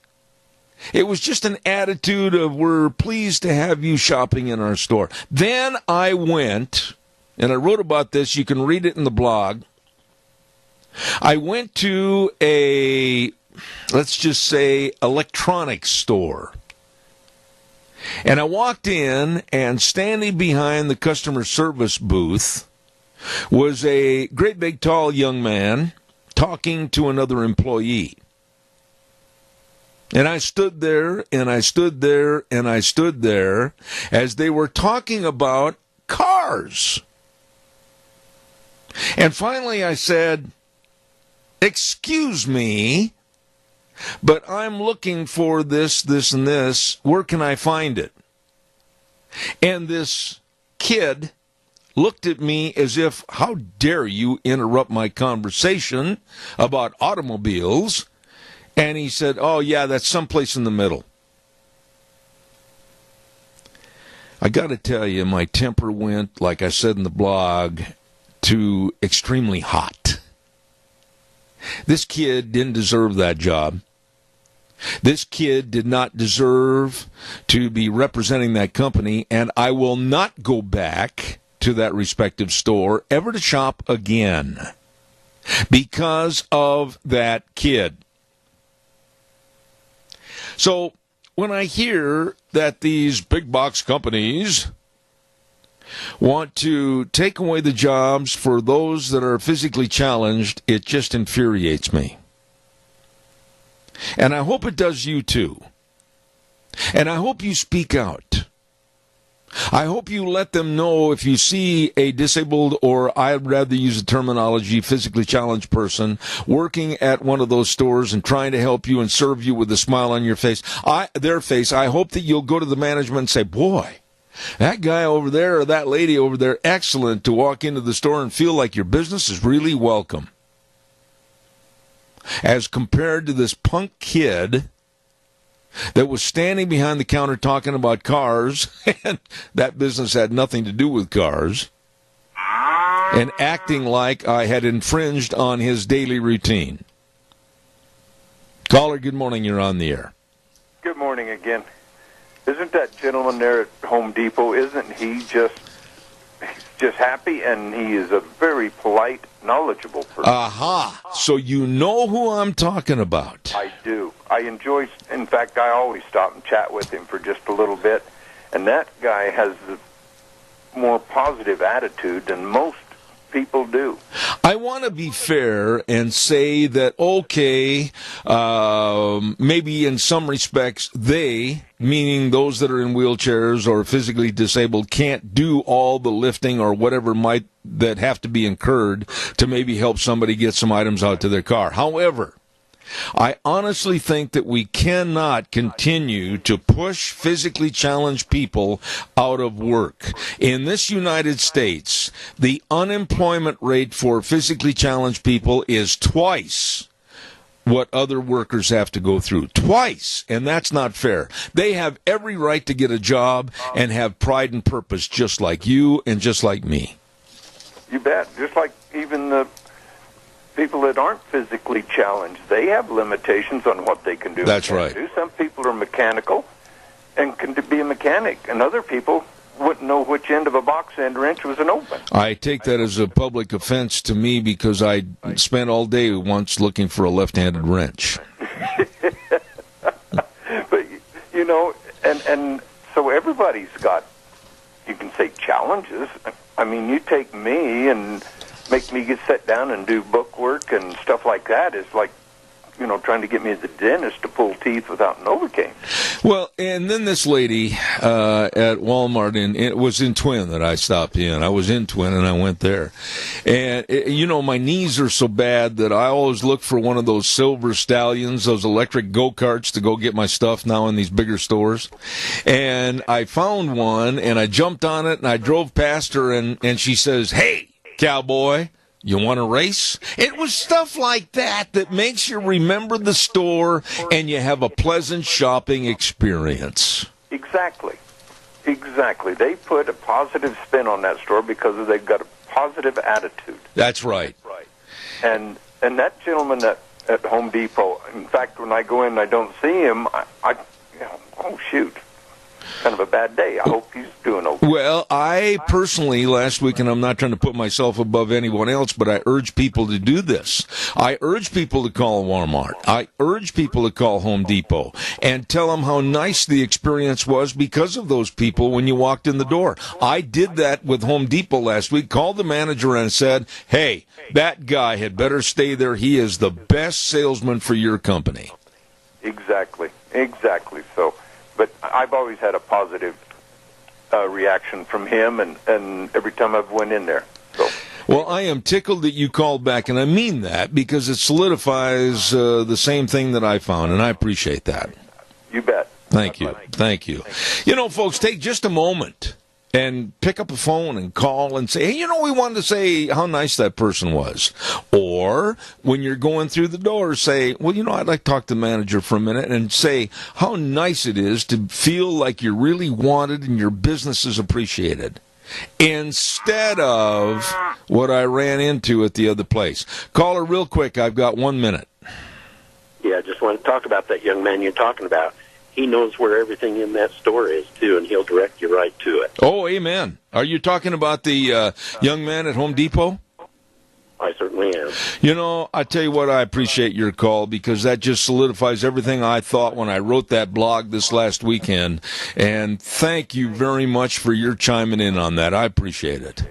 It was just an attitude of, we're pleased to have you shopping in our store. Then I went, and I wrote about this. You can read it in the blog. I went to a, let's just say, electronics store. And I walked in, and standing behind the customer service booth was a great big tall young man talking to another employee. And I stood there, and I stood there, and I stood there as they were talking about cars. And finally I said, "Excuse me, but I'm looking for this, this, and this. Where can I find it?" And this kid looked at me as if, "How dare you interrupt my conversation about automobiles?" And he said, "Oh, yeah, that's someplace in the middle." I got to tell you, my temper went, like I said in the blog, to extremely hot. This kid didn't deserve that job. This kid did not deserve to be representing that company, and I will not go back to that respective store ever to shop again because of that kid. So when I hear that these big box companies want to take away the jobs for those that are physically challenged, it just infuriates me. And I hope it does you too. And I hope you speak out. I hope you let them know if you see a disabled, or I'd rather use the terminology, physically challenged person working at one of those stores and trying to help you and serve you with a smile on your face, their face. I hope that you'll go to the management and say, "Boy, that guy over there or that lady over there, excellent," to walk into the store and feel like your business is really welcome. As compared to this punk kid that was standing behind the counter talking about cars, and that business had nothing to do with cars, and acting like I had infringed on his daily routine. Caller, good morning. You're on the air. Good morning again. Isn't that gentleman there at Home Depot, isn't he just happy? And he is a very polite, knowledgeable person. Aha. So you know who I'm talking about. I do. I enjoy, in fact, I always stop and chat with him for just a little bit. And that guy has a more positive attitude than most people do. I want to be fair and say that, okay, maybe in some respects they, meaning those that are in wheelchairs or physically disabled, can't do all the lifting or whatever might that have to be incurred to maybe help somebody get some items out to their car. However, I honestly think that we cannot continue to push physically challenged people out of work. In this United States, the unemployment rate for physically challenged people is twice what other workers have to go through. Twice. And that's not fair. They have every right to get a job and have pride and purpose, just like you and just like me. You bet. Just like even the people that aren't physically challenged, they have limitations on what they can do. That's right. Some people are mechanical and can be a mechanic, and other people wouldn't know which end of a box end wrench was an open. I take that as a public offense to me because I spent all day once looking for a left-handed wrench. But, you know, and so everybody's got, you can say, challenges. I mean, you take me and make me sit down and do book work and stuff like that is like, you know, trying to get me as a dentist to pull teeth without Novocaine. Well, and then this lady at Walmart, it was in Twin that I stopped in. I was in Twin and I went there. And, you know, my knees are so bad that I always look for one of those silver stallions, those electric go-karts to go get my stuff now in these bigger stores. And I found one and I jumped on it and I drove past her and she says, "Hey, cowboy, you want to race?" It was stuff like that that makes you remember the store and you have a pleasant shopping experience. Exactly. They put a positive spin on that store because they've got a positive attitude. That's right. And that gentleman at Home Depot, in fact, when I go in and I don't see him, I you know, oh, shoot. Kind of a bad day. I hope he's doing okay. Well, I personally, last week, and I'm not trying to put myself above anyone else, but I urge people to do this. I urge people to call Walmart. I urge people to call Home Depot and tell them how nice the experience was because of those people when you walked in the door. I did that with Home Depot last week, called the manager and said, "Hey, that guy had better stay there. He is the best salesman for your company." Exactly. Exactly. So, but I've always had a positive reaction from him, and every time I've went in there. So. Well, I am tickled that you called back, and I mean that because it solidifies the same thing that I found, and I appreciate that. You bet. Thank you. Thank you. You know, folks, take just a moment and pick up a phone and call and say, hey, you know, we wanted to say how nice that person was. Or when you're going through the door, say, well, you know, I'd like to talk to the manager for a minute, and say how nice it is to feel like you're really wanted and your business is appreciated, instead of what I ran into at the other place. Caller, real quick, I've got 1 minute. Yeah, I just want to talk about that young man you're talking about. He knows where everything in that store is, too, and he'll direct you right to it. Oh, amen. Are you talking about the young man at Home Depot? I certainly am. You know, I tell you what, I appreciate your call because that just solidifies everything I thought when I wrote that blog this last weekend. And thank you very much for your chiming in on that. I appreciate it.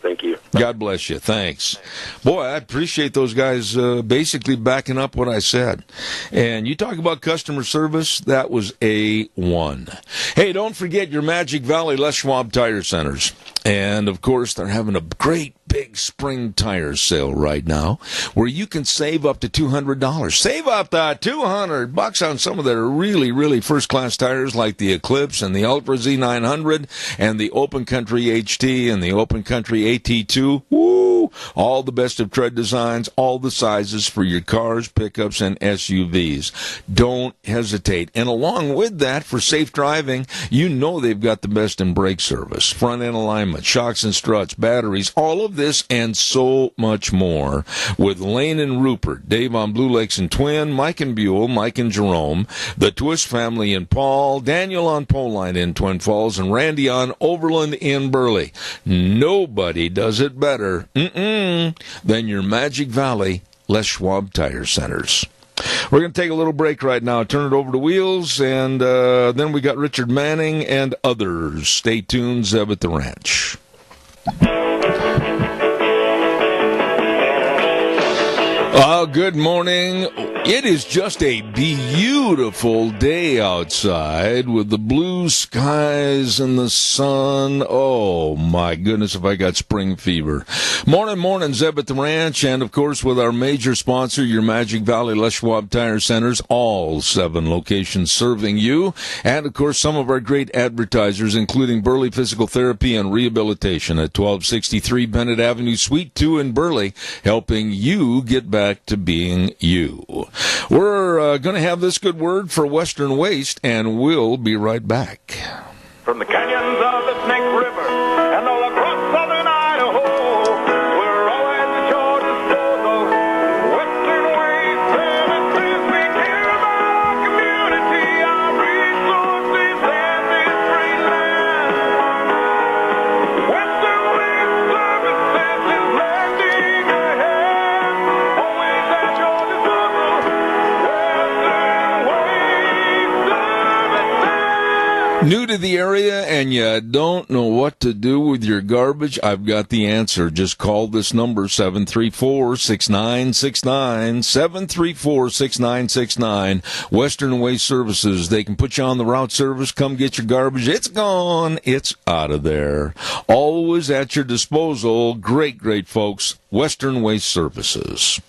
Thank you. God bless you. Thanks. Boy, I appreciate those guys basically backing up what I said. And you talk about customer service, that was A1. Hey, don't forget your Magic Valley Les Schwab Tire Centers. And, of course, they're having a great big spring tire sale right now where you can save up to $200. Save up to $200 on some of their really, really first-class tires like the Eclipse and the Ultra Z900 and the Open Country HT and the Open Country AT2. Woo! All the best of tread designs, all the sizes for your cars, pickups, and SUVs. Don't hesitate. And along with that, for safe driving, you know they've got the best in brake service, front-end alignment, shocks and struts, batteries, all of this and so much more with Lane and Rupert, Dave on Blue Lakes and Twin, Mike and Buell, Mike and Jerome, the Twist family in Paul, Daniel on Poline in Twin Falls, and Randy on Overland in Burley. Nobody does it better than your Magic Valley Les Schwab Tire Centers. We're going to take a little break right now, turn it over to Wheels, and then we got Richard Manning and others. Stay tuned, Zeb at the Ranch. Good morning. It is just a beautiful day outside with the blue skies and the sun. Oh, my goodness, if I got spring fever. Morning, Zeb at the Ranch, and, of course, with our major sponsor, your Magic Valley Les Schwab Tire Centers, all 7 locations serving you, and, of course, some of our great advertisers, including Burley Physical Therapy and Rehabilitation at 1263 Bennett Avenue, Suite 2 in Burley, helping you get back to being you. We're going to have this good word for Western Waste, and we'll be right back. From the canyons of the Snake River and all across southern Idaho, we're always at your disposal. Western Waste Services, we care about our community, our resources, and this great land. Western Waste Services is lending a hand, always at your disposal. Western Waste Services. New to the area and you don't know what to do with your garbage? I've got the answer. Just call this number, 734-6969, 734-6969, Western Waste Services. They can put you on the route service. Come get your garbage. It's gone. It's out of there. Always at your disposal. Great folks. Western Waste Services.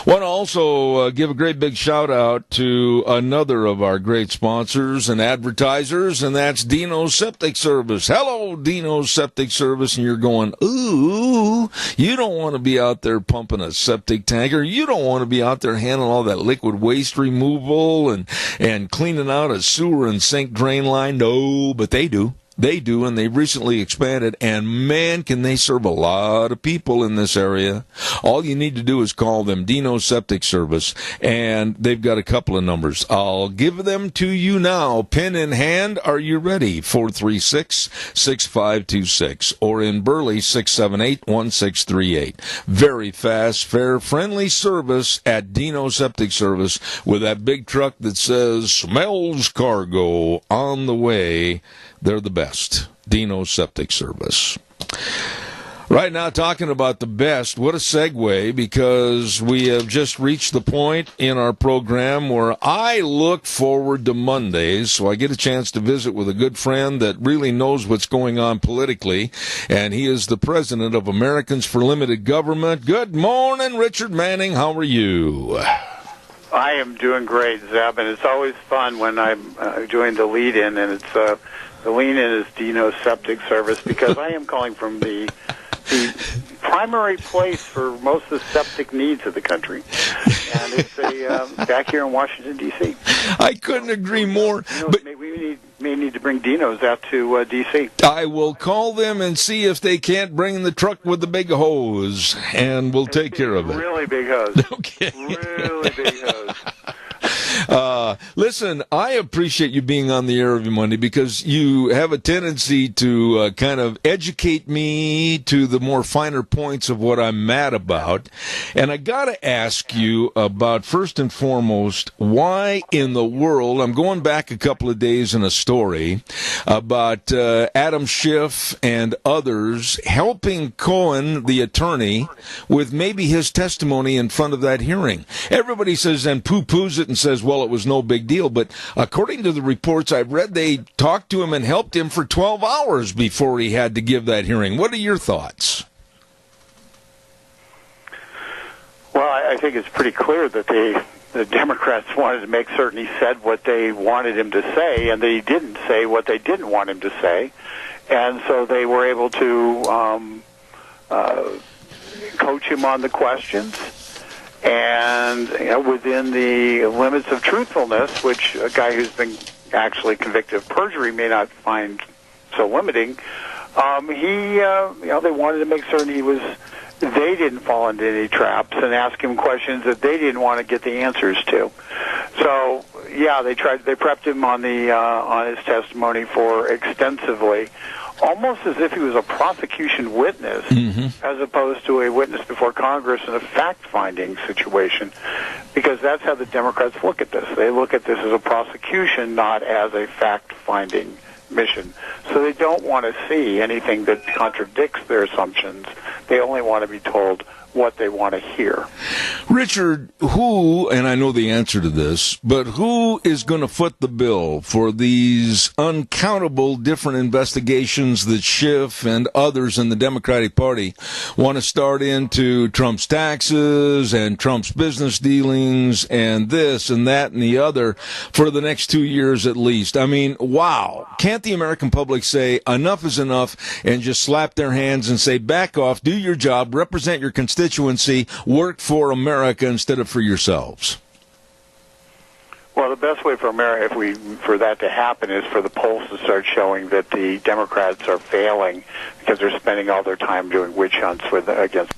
Want to also give a great big shout-out to another of our great sponsors and advertisers, and that's Dino's Septic Service. Hello, Dino's Septic Service, and you're going, ooh, you don't want to be out there pumping a septic tank, or you don't want to be out there handling all that liquid waste removal and cleaning out a sewer and sink drain line. No, but they do. They do, and they've recently expanded, and man, can they serve a lot of people in this area. All you need to do is call them, Dino's Septic Service, and they've got a couple of numbers. I'll give them to you now. Pen in hand, are you ready? 436-6526, or in Burley, 678-1638. Very fast, fair, friendly service at Dino's Septic Service with that big truck that says, smells cargo on the way. They're the best. Dino's Septic Service. Right now, talking about the best, what a segue, because we have just reached the point in our program where I look forward to Mondays, so I get a chance to visit with a good friend that really knows what's going on politically, and he is the president of Americans for Limited Government. Good morning, Richard Manning. How are you? I am doing great, Zeb, and it's always fun when I'm doing the lead-in, and it's the lead-in is Dino's Septic Service, because I am calling from the primary place for most of the septic needs of the country, and it's back here in Washington, D.C. I couldn't agree more. But we may need to bring Dino's out to D.C. I will call them and see if they can't bring the truck with the big hose, and we'll take care of it. Really big hose. Okay. Really big hose. Listen, I appreciate you being on the air every Monday because you have a tendency to kind of educate me to the more finer points of what I'm mad about. And I got to ask you about, first and foremost, why in the world, I'm going back a couple of days in a story about Adam Schiff and others helping Cohen, the attorney, with maybe his testimony in front of that hearing. Everybody says and poo-poos it and says, well, it was no big deal. But according to the reports I've read, they talked to him and helped him for 12 hours before he had to give that hearing. What are your thoughts? Well, I think it's pretty clear that the Democrats wanted to make certain he said what they wanted him to say, and that he didn't say what they didn't want him to say. And so they were able to coach him on the questions, and within the limits of truthfulness, which a guy who's been actually convicted of perjury may not find so limiting. They wanted to make certain they didn't fall into any traps and ask him questions that they didn't want to get the answers to. So, yeah, they prepped him on his testimony for extensively, almost as if he was a prosecution witness, as opposed to a witness before Congress in a fact-finding situation, because that's how the Democrats look at this. They look at this as a prosecution, not as a fact-finding mission. So they don't want to see anything that contradicts their assumptions. They only want to be told what they want to hear. Richard, who, and I know the answer to this, but who is going to foot the bill for these uncountable different investigations that Schiff and others in the Democratic Party want to start into Trump's taxes and Trump's business dealings and this and that and the other for the next 2 years at least? I mean, wow. Can't the American public say enough is enough and just slap their hands and say, back off, do your job, represent your constituency, work for America instead of for yourselves? Well, the best way for America, for that to happen, is for the polls to start showing that the Democrats are failing because they're spending all their time doing witch hunts against.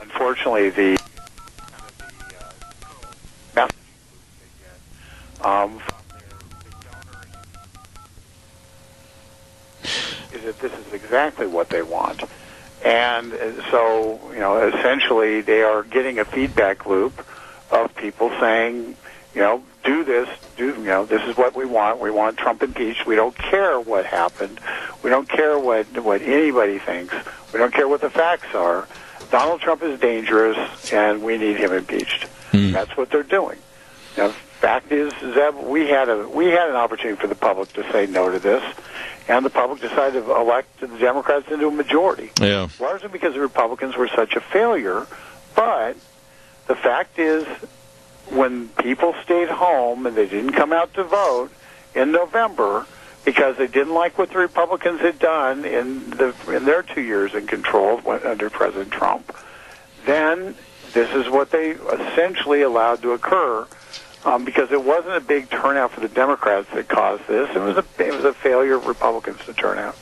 Unfortunately, the message is that this is exactly what they want. And so, essentially they are getting a feedback loop of people saying, do this, this is what we want. We want Trump impeached. We don't care what happened. We don't care what anybody thinks. We don't care what the facts are. Donald Trump is dangerous, and we need him impeached. That's what they're doing. Now, fact is, Zeb, we had an opportunity for the public to say no to this, and the public decided to elect the Democrats into a majority. Yeah. Largely because the Republicans were such a failure. But the fact is, when people stayed home and they didn't come out to vote in November because they didn't like what the Republicans had done in their 2 years in control under President Trump, then this is what they essentially allowed to occur. Because it wasn't a big turnout for the Democrats that caused this. It was a failure of Republicans to turn out.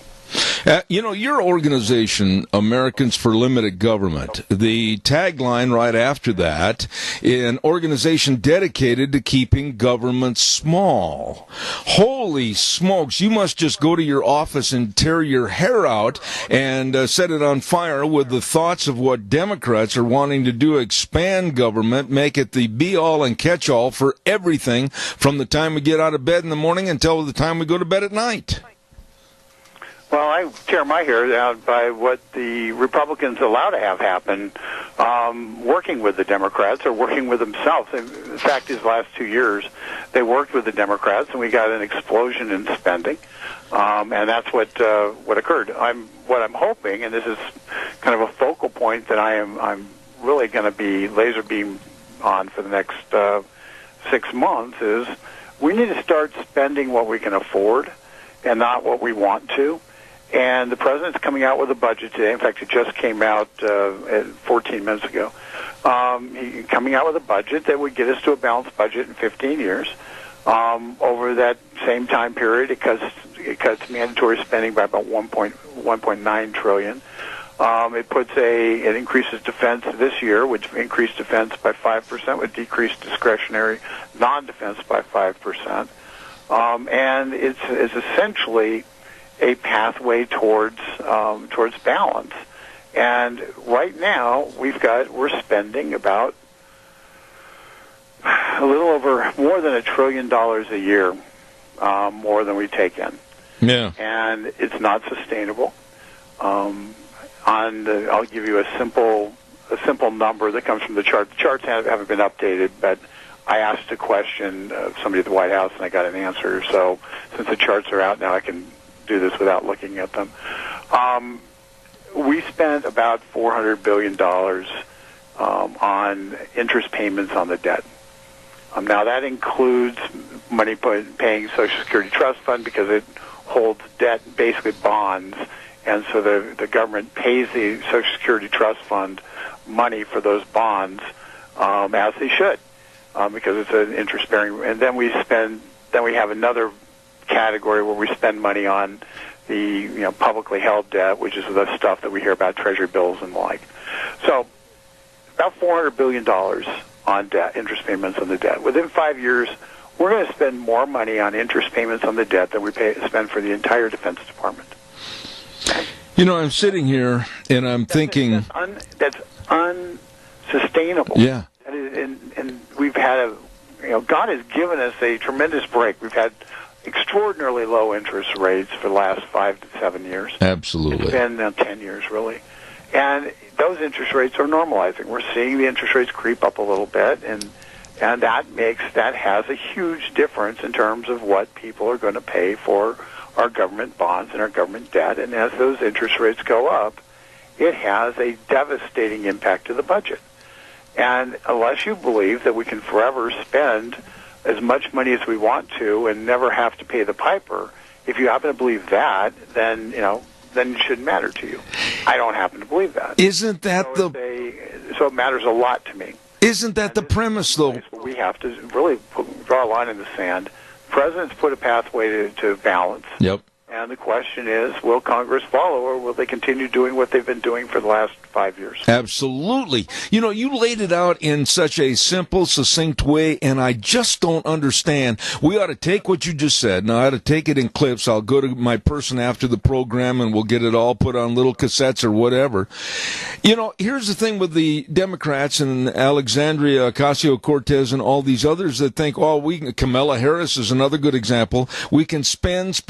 Your organization, Americans for Limited Government, the tagline right after that, an organization dedicated to keeping government small. Holy smokes, you must just go to your office and tear your hair out and set it on fire with the thoughts of what Democrats are wanting to do, expand government, make it the be-all and catch-all for everything from the time we get out of bed in the morning until the time we go to bed at night. Well, I tear my hair out by what the Republicans allow to have happen, working with the Democrats or working with themselves. In fact, these last 2 years, they worked with the Democrats, and we got an explosion in spending, and that's what occurred. What I'm hoping, and this is kind of a focal point that I'm really going to be laser beam on for the next 6 months, is we need to start spending what we can afford and not what we want to. And the president's coming out with a budget today. In fact, it just came out 14 minutes ago. He's coming out with a budget that would get us to a balanced budget in 15 years. Over that same time period, it cuts mandatory spending by about 1.9 trillion. It increases defense this year, which increased defense by 5%, would decrease discretionary non-defense by 5%. And it's essentially a pathway towards balance. And right now we're spending about a little over more than $1 trillion a year, more than we take in. Yeah. And it's not sustainable. I'll give you a simple number that comes from the chart. The charts haven't been updated, but I asked a question of somebody at the White House, and I got an answer. So since the charts are out now, I can do this without looking at them. We spent about $400 billion on interest payments on the debt. Now, that includes money paying Social Security Trust Fund because it holds debt, basically bonds, and so the government pays the Social Security Trust Fund money for those bonds, as they should, because it's an interest-bearing. And then we have another category where we spend money on the publicly held debt, which is the stuff that we hear about, Treasury bills and the like. So about $400 billion on debt, interest payments on the debt. Within 5 years, we're going to spend more money on interest payments on the debt than we spend for the entire Defense Department. I'm sitting here and I'm thinking that's unsustainable. Yeah. And we've had God has given us a tremendous break. We've had extraordinarily low interest rates for the last 5 to 7 years. Absolutely. It's been 10 years, really. And those interest rates are normalizing. We're seeing the interest rates creep up a little bit, and that has a huge difference in terms of what people are going to pay for our government bonds and our government debt. And as those interest rates go up, it has a devastating impact to the budget. And unless you believe that we can forever spend as much money as we want to and never have to pay the piper, if you happen to believe that, then it shouldn't matter to you. I don't happen to believe that. Isn't that so it matters a lot to me. Isn't that the premise, though? We have to really draw a line in the sand. The president's put a pathway to balance. Yep. And the question is, will Congress follow, or will they continue doing what they've been doing for the last 5 years? Absolutely. You laid it out in such a simple, succinct way, and I just don't understand. We ought to take what you just said. Now, I ought to take it in clips. I'll go to my person after the program, and we'll get it all put on little cassettes or whatever. Here's the thing with the Democrats and Alexandria Ocasio-Cortez and all these others that think, Kamala Harris is another good example. We can spend.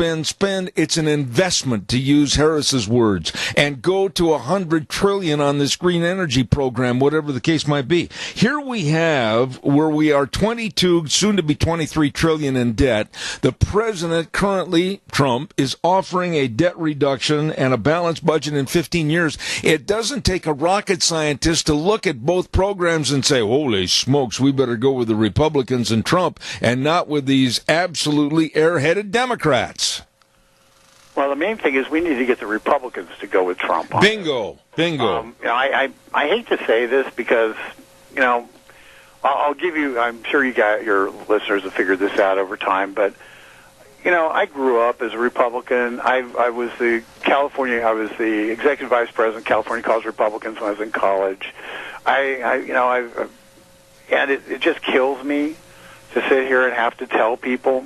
It's an investment, to use Harris's words, and go to $100 trillion on this green energy program, whatever the case might be. Here we have where we are 22, soon to be 23 trillion in debt. The president currently, Trump, is offering a debt reduction and a balanced budget in 15 years. It doesn't take a rocket scientist to look at both programs and say, holy smokes, we better go with the Republicans and Trump and not with these absolutely airheaded Democrats. Well, the main thing is we need to get the Republicans to go with Trump. Bingo. I hate to say this because, I'll give you, I'm sure your listeners have figured this out over time, but, I grew up as a Republican. I was the executive vice president of California College Republicans when I was in college. And it just kills me to sit here and have to tell people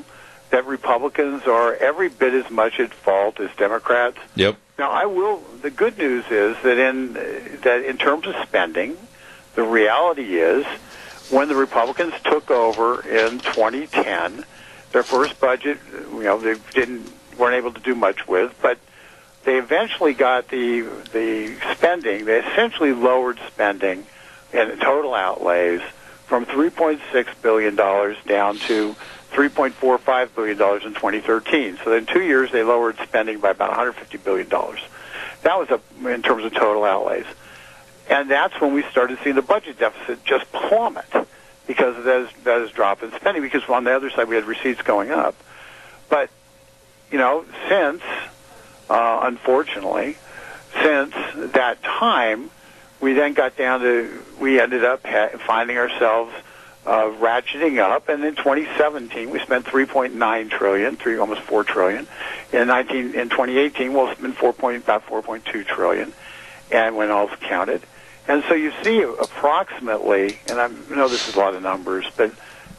that Republicans are every bit as much at fault as Democrats. Yep. Now, the good news is that in terms of spending, the reality is when the Republicans took over in 2010, their first budget, they weren't able to do much with, but they eventually got the spending. They essentially lowered spending and total outlays from $3.6 billion down to $3.45 billion in 2013. So in 2 years, they lowered spending by about $150 billion. That was in terms of total outlays. And that's when we started seeing the budget deficit just plummet because of that drop in spending, because on the other side we had receipts going up. But, since, unfortunately, since that time, we then got down to, we ended up finding ourselves ratcheting up, and in 2017 we spent $3.9 trillion, almost $4 trillion. In 2018 we'll spend about $4.2 trillion, and when all's counted. And so you see approximately, and I know this is a lot of numbers, but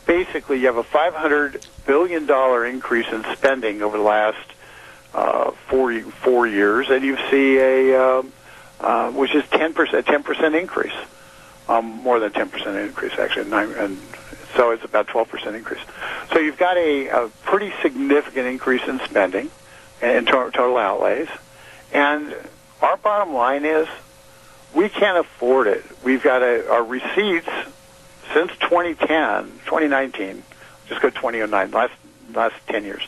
basically you have a $500 billion increase in spending over the last 4 years, and you see which is 10% increase. More than 10% increase, actually, and so it's about 12% increase. So you've got a pretty significant increase in spending and total outlays, and our bottom line is we can't afford it. We've got our receipts since 2019, just go 2009, last 10 years.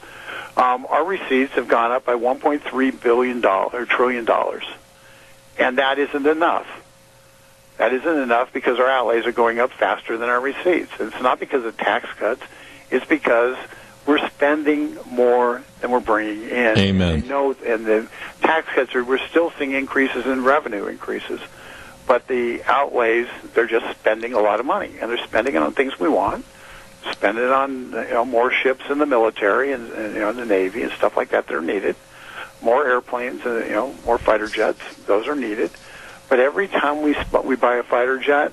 Our receipts have gone up by $1.3 trillion, and that isn't enough. That isn't enough because our outlays are going up faster than our receipts. It's not because of tax cuts. It's because we're spending more than we're bringing in. Amen. And the tax cuts we're still seeing increases in revenue increases. But the outlays, they're just spending a lot of money, and they're spending it on things we want, spending it on more ships in the military and the Navy and stuff like that that are needed, more airplanes, more fighter jets. Those are needed. But every time we buy a fighter jet,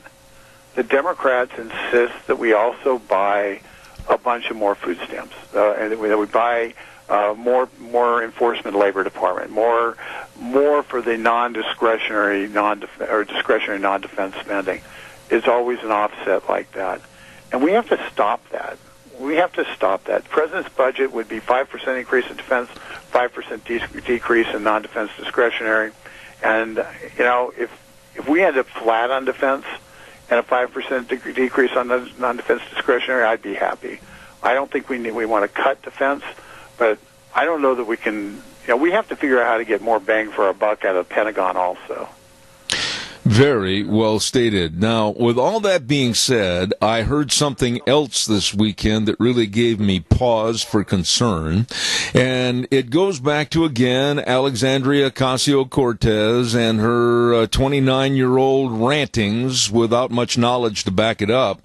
the Democrats insist that we also buy a bunch of more food stamps, and that we buy more enforcement labor department, more for the discretionary non-defense spending. It's always an offset like that, and we have to stop that. We have to stop that. The president's budget would be 5% increase in defense, 5% decrease in non-defense discretionary. And, if we end up flat on defense and a 5% decrease on the non-defense discretionary, I'd be happy. I don't think we want to cut defense, but I don't know that we can, we have to figure out how to get more bang for our buck out of the Pentagon also. Very well stated. Now, with all that being said, I heard something else this weekend that really gave me pause for concern, and it goes back to, again, Alexandria Ocasio-Cortez and her 29-year-old rantings without much knowledge to back it up.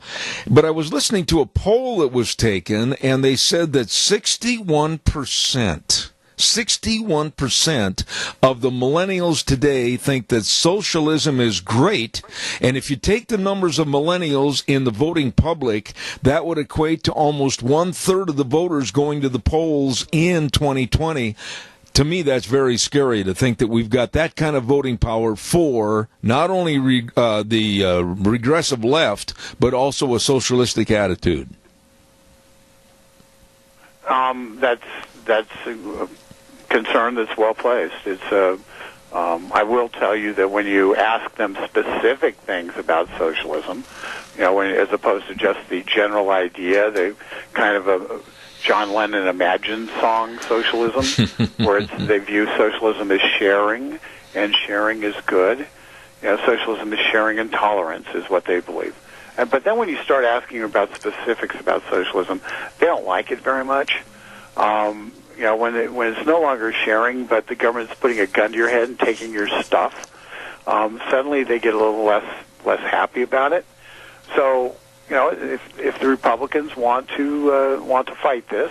But I was listening to a poll that was taken, and they said that 61% of the millennials today think that socialism is great, and if you take the numbers of millennials in the voting public, that would equate to almost 1/3 of the voters going to the polls in 2020. To me, that's very scary to think that we've got that kind of voting power for not only the regressive left, but also a socialistic attitude. That's a concern that's well placed. It's I will tell you that when you ask them specific things about socialism, as opposed to just the general idea, the kind of a John Lennon Imagine song socialism, where they view socialism as sharing, and sharing is good. Socialism is sharing and tolerance is what they believe. But then when you start asking about specifics about socialism, they don't like it very much. When it's no longer sharing, but the government's putting a gun to your head and taking your stuff, suddenly they get a little less happy about it. So, if the Republicans want to fight this,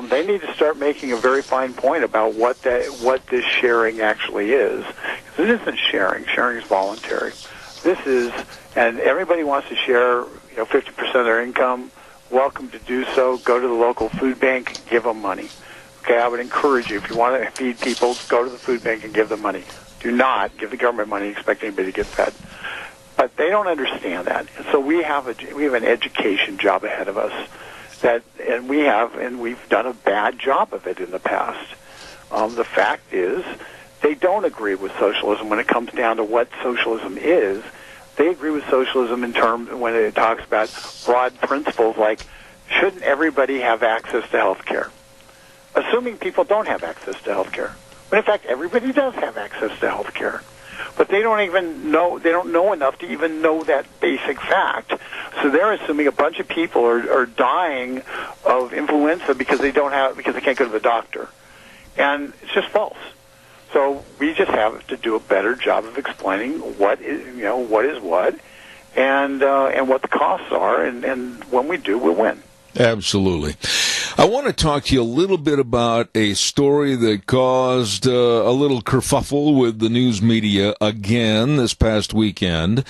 they need to start making a very fine point about what this sharing actually is. Because it isn't sharing. Sharing is voluntary. This is, and everybody wants to share 50% of their income. Welcome to do so. Go to the local food bank, give them money. Okay, I would encourage you, if you want to feed people, go to the food bank and give them money. Do not give the government money and expect anybody to get fed. But they don't understand that. And so we have an education job ahead of us and we've done a bad job of it in the past. The fact is they don't agree with socialism when it comes down to what socialism is. They agree with socialism in terms when it talks about broad principles like, shouldn't everybody have access to health care? Assuming people don't have access to health care. But in fact, everybody does have access to health care. But they don't know enough to even know that basic fact. So they're assuming a bunch of people are dying of influenza because they can't go to the doctor. And it's just false. So we just have to do a better job of explaining what is what, and what the costs are, and when we do, we'll win. Absolutely. I want to talk to you a little bit about a story that caused a little kerfuffle with the news media again this past weekend.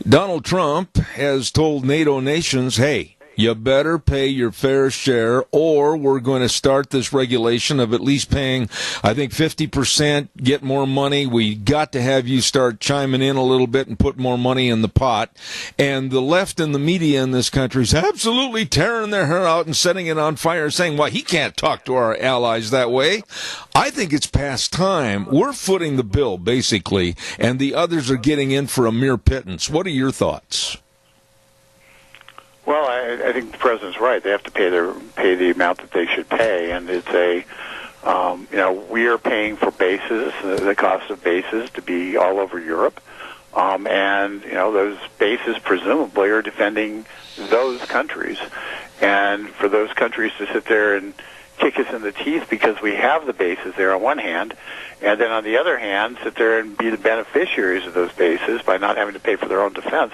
Donald Trump has told NATO nations, hey, you better pay your fair share, or we're going to start this regulation of at least paying, I think, 50%, get more money. We got to have you start chiming in a little bit and put more money in the pot. And the left and the media in this country is absolutely tearing their hair out and setting it on fire, saying, well, he can't talk to our allies that way. I think it's past time. We're footing the bill, basically, and the others are getting in for a mere pittance. What are your thoughts? Well, I think the president's right. They have to pay the amount that they should pay, and it's we are paying for bases, the cost of bases to be all over Europe, and those bases presumably are defending those countries, and for those countries to sit there and kick us in the teeth because we have the bases there on one hand, and then on the other hand sit there and be the beneficiaries of those bases by not having to pay for their own defense.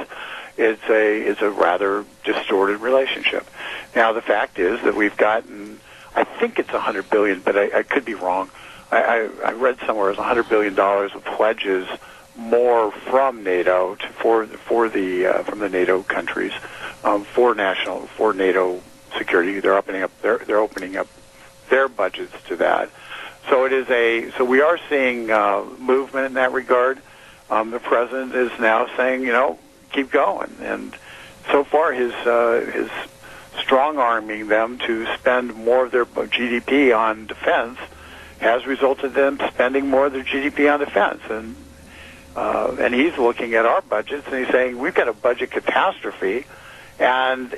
It's a rather distorted relationship. Now, the fact is that we've gotten, I think it's $100 billion, but I could be wrong. I read somewhere it was $100 billion of pledges more from NATO from the NATO countries for NATO security. They're opening up their budgets to that. So we are seeing movement in that regard. The president is now saying, keep going, and so far his strong-arming them to spend more of their GDP on defense has resulted in them spending more of their GDP on defense, and he's looking at our budgets and he's saying we've got a budget catastrophe, and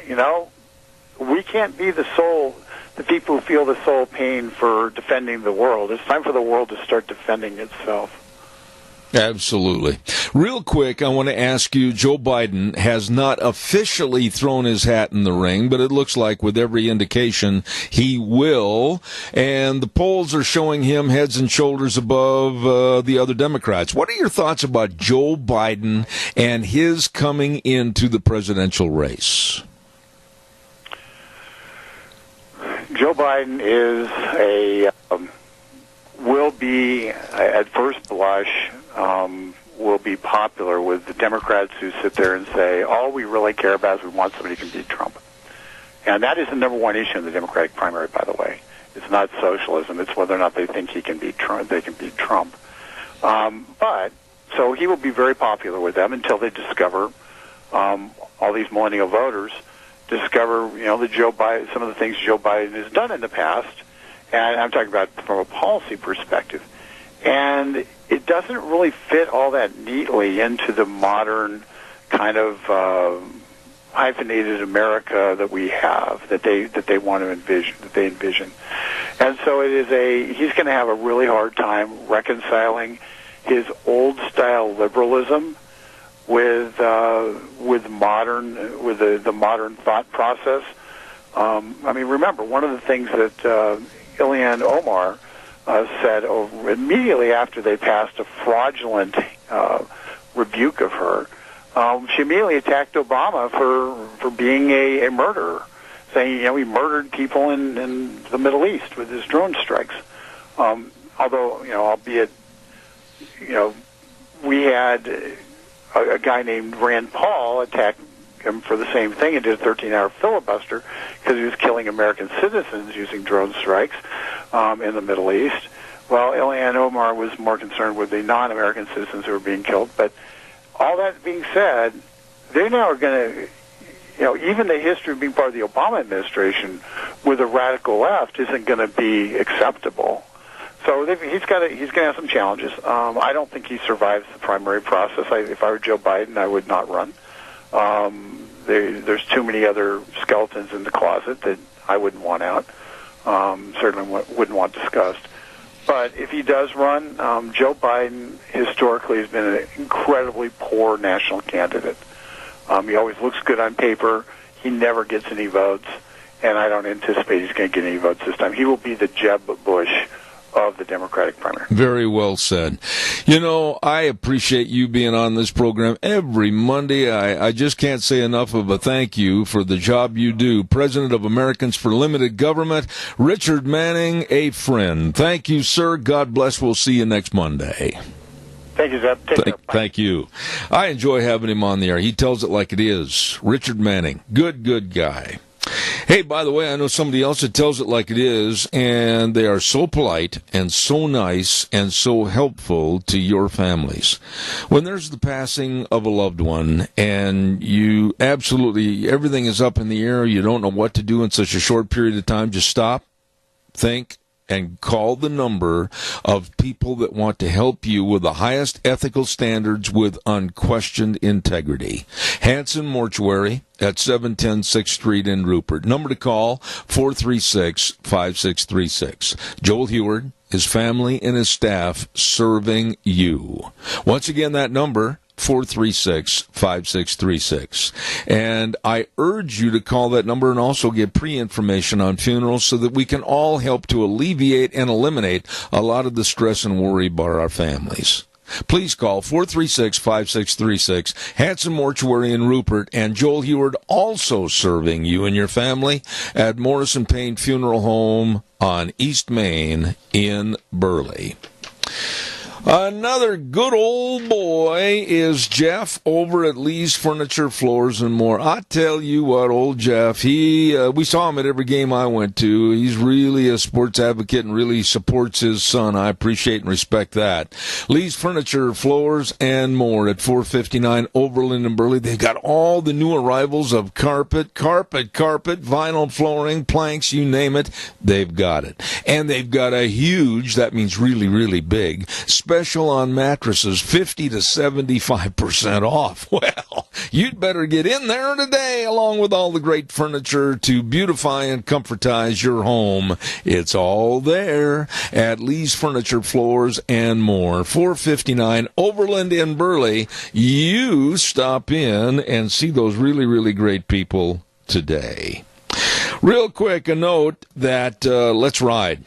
we can't be the people who feel the sole pain for defending the world. It's time for the world to start defending itself. Absolutely. Real quick, I want to ask you, Joe Biden has not officially thrown his hat in the ring, but it looks like with every indication he will, and the polls are showing him heads and shoulders above the other Democrats. What are your thoughts about Joe Biden and his coming into the presidential race? Joe Biden will be, at first blush, will be popular with the Democrats who sit there and say, all we really care about is we want somebody who can beat Trump. And that is the number one issue in the Democratic primary, by the way. It's not socialism. It's whether or not they think they can beat Trump. So he will be very popular with them until they discover, all these millennial voters discover, some of the things Joe Biden has done in the past. And I'm talking about from a policy perspective. And it doesn't really fit all that neatly into the modern kind of hyphenated America that we have, that they want to envision. And so he's going to have a really hard time reconciling his old style liberalism with the modern thought process. Remember, one of the things that Ilhan Omar said immediately after they passed a fraudulent rebuke of her, she immediately attacked Obama for being a murderer, saying he murdered people in the Middle East with his drone strikes. Although albeit we had a guy named Rand Paul attack him for the same thing and did a 13-hour filibuster because he was killing American citizens using drone strikes in the Middle East. Well, Ilhan Omar was more concerned with the non-American citizens who were being killed. But all that being said, they now are going to, even the history of being part of the Obama administration with the radical left isn't going to be acceptable. So he's going to have some challenges. I don't think he survives the primary process. If I were Joe Biden, I would not run. There's too many other skeletons in the closet that I wouldn't want out. Certainly wouldn't want discussed. But if he does run, Joe Biden historically has been an incredibly poor national candidate. He always looks good on paper. He never gets any votes, and I don't anticipate he's going to get any votes this time. He will be the Jeb Bush of the Democratic primary. Very well said. You know, I appreciate you being on this program every Monday. I just can't say enough of a thank you for the job you do. President of Americans for Limited Government, Richard Manning, a friend. Thank you, sir. God bless. We'll see you next Monday. Thank you, Zeb. Take care. Bye. Thank you. I enjoy having him on the air. He tells it like it is. Richard Manning. Good guy. Hey, by the way, I know somebody else that tells it like it is, and they are so polite and so nice and so helpful to your families. When there's the passing of a loved one and you absolutely, everything is up in the air, you don't know what to do in such a short period of time, just stop, think, and call the number of people that want to help you with the highest ethical standards with unquestioned integrity. Hanson Mortuary at 710 6th Street in Rupert. Number to call, 436-5636. Joel Heward, his family, and his staff serving you. Once again, that number, 436-5636. And I urge you to call that number and also get pre-information on funerals so that we can all help to alleviate and eliminate a lot of the stress and worry by our families. Please call 436-5636, Hanson Mortuary in Rupert, and Joel Heward also serving you and your family at Morrison Payne Funeral Home on East Main in Burley. Another good old boy is Jeff over at Lee's Furniture, Floors, and More. I tell you what, old Jeff, we saw him at every game I went to. He's really a sports advocate and really supports his son. I appreciate and respect that. Lee's Furniture, Floors, and More at 459 Overland and Burley. They've got all the new arrivals of carpet, vinyl flooring, planks, you name it. They've got it. And they've got a huge, that means really, really big, special on mattresses, 50 to 75% off. Well, you'd better get in there today, along with all the great furniture to beautify and comfortize your home. It's all there at Lee's Furniture, Floors, and More. 459 Overland in Burley. You stop in and see those really, really great people today. Real quick, a note that Let's Ride.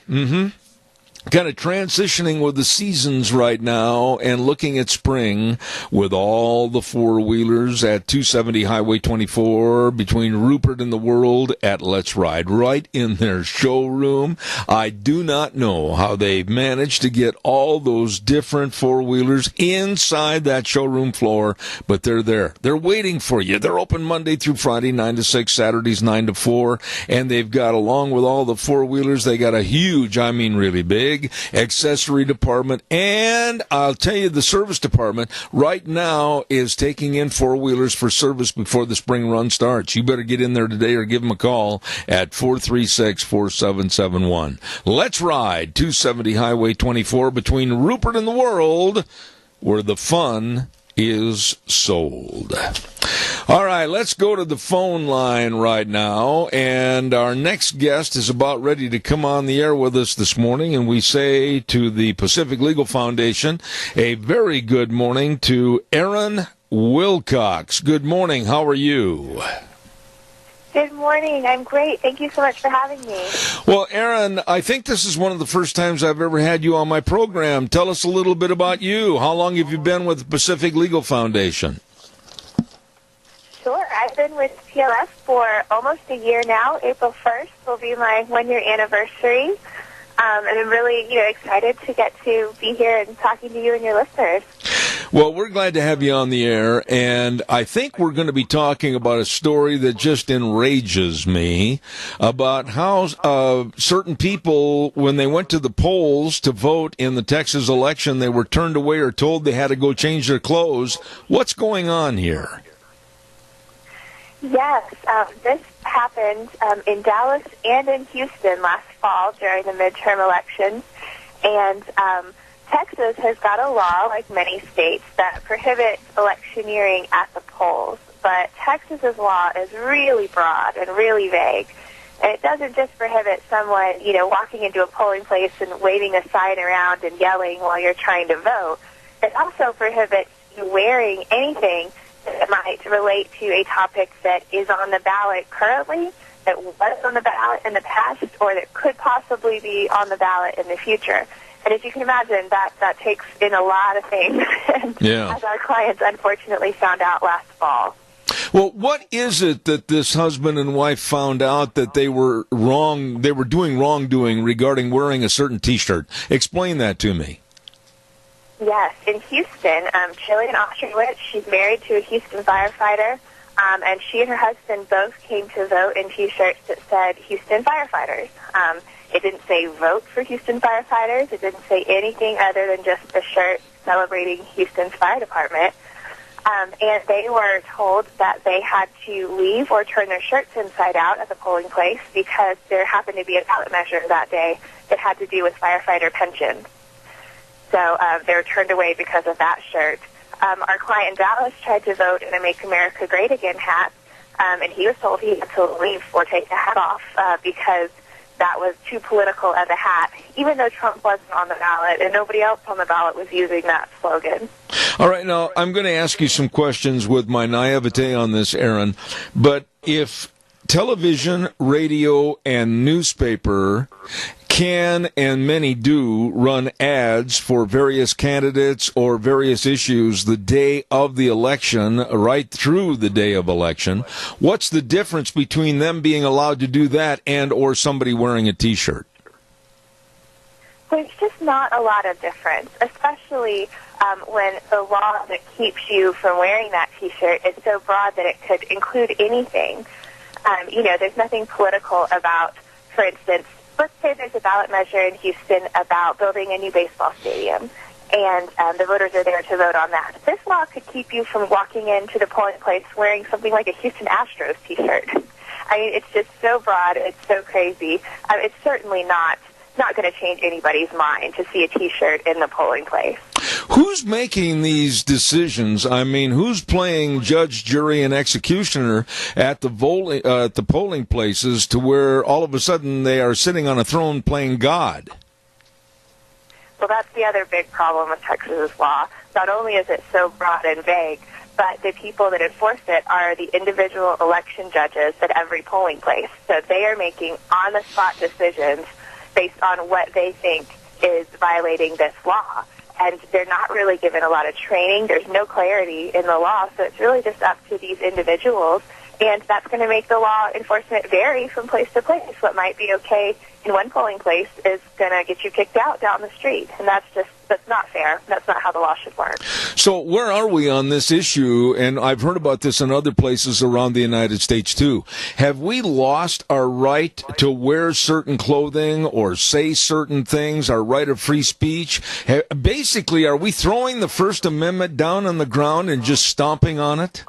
Kind of transitioning with the seasons right now and looking at spring with all the four-wheelers at 270 Highway 24 between Rupert and the World at Let's Ride, right in their showroom. I do not know how they've managed to get all those different four-wheelers inside that showroom floor, but they're there. They're waiting for you. They're open Monday through Friday, 9 to 6, Saturdays, 9 to 4, and they've got, along with all the four-wheelers, they got a huge, I mean really big, accessory department, and I'll tell you, the service department right now is taking in four-wheelers for service before the spring run starts. You better get in there today or give them a call at 436-4771. Let's Ride, 270 Highway 24 between Rupert and the World, where the fun is sold. All right, let's go to the phone line right now, and our next guest is about ready to come on the air with us this morning, and we say to the Pacific Legal Foundation, a very good morning to Aaron Wilcox. Good morning. How are you? Good morning. I'm great. Thank you so much for having me. Well, Aaron, I think this is one of the first times I've ever had you on my program. Tell us a little bit about you. How long have you been with the Pacific Legal Foundation? Sure. I've been with PLF for almost a year now. April 1st will be my one-year anniversary. And I'm really excited to get to be here and talking to you and your listeners. Well, we're glad to have you on the air, and I think we're going to be talking about a story that just enrages me about how certain people, when they went to the polls to vote in the Texas election, they were turned away or told they had to go change their clothes. What's going on here? Yes, this happened in Dallas and in Houston last fall during the midterm elections. And Texas has got a law, like many states, that prohibits electioneering at the polls. But Texas's law is really broad and really vague. And it doesn't just prohibit someone, walking into a polling place and waving a sign around and yelling while you're trying to vote. It also prohibits you wearing anything that might relate to a topic that is on the ballot currently, that was on the ballot in the past, or that could possibly be on the ballot in the future. And as you can imagine, that takes in a lot of things, as our clients unfortunately found out last fall. Well, what is it that this husband and wife found out that they were wrong, they were doing wrongdoing regarding wearing a certain T-shirt? Explain that to me. Yes, in Houston, Jillian Osterwitz, she's married to a Houston firefighter, and she and her husband both came to vote in T-shirts that said Houston firefighters. It didn't say vote for Houston firefighters. It didn't say anything other than just a shirt celebrating Houston's fire department. And they were told that they had to leave or turn their shirts inside out at the polling place because there happened to be a ballot measure that day that had to do with firefighter pensions. So they were turned away because of that shirt. Our client in Dallas tried to vote in a Make America Great Again hat, and he was told he had to leave or take the hat off because that was too political as a hat, even though Trump wasn't on the ballot and nobody else on the ballot was using that slogan. All right, now I'm going to ask you some questions with my naivete on this, Aaron, but if television, radio, and newspaper can, and many do, run ads for various candidates or various issues the day of the election, right through the day of election, what's the difference between them being allowed to do that and or somebody wearing a T-shirt? There's just not a lot of difference, especially when the law that keeps you from wearing that T-shirt is so broad that it could include anything. There's nothing political about, for instance, let's say there's a ballot measure in Houston about building a new baseball stadium, and the voters are there to vote on that. This law could keep you from walking into the polling place wearing something like a Houston Astros T-shirt. I mean, it's just so broad, it's so crazy. It's certainly not going to change anybody's mind to see a T-shirt in the polling place. Who's making these decisions? I mean, who's playing judge, jury, and executioner at the polling places to where all of a sudden they are sitting on a throne playing God? Well, that's the other big problem with Texas's law. Not only is it so broad and vague, but the people that enforce it are the individual election judges at every polling place. So they are making on-the-spot decisions based on what they think is violating this law. And they're not really given a lot of training. There's no clarity in the law, so it's really just up to these individuals. And that's going to make the law enforcement vary from place to place. What might be okay in one polling place is going to get you kicked out down the street. And that's not fair. That's not how the law should work. So where are we on this issue? And I've heard about this in other places around the United States, too. Have we lost our right to wear certain clothing or say certain things, our right of free speech? Basically, are we throwing the First Amendment down on the ground and just stomping on it?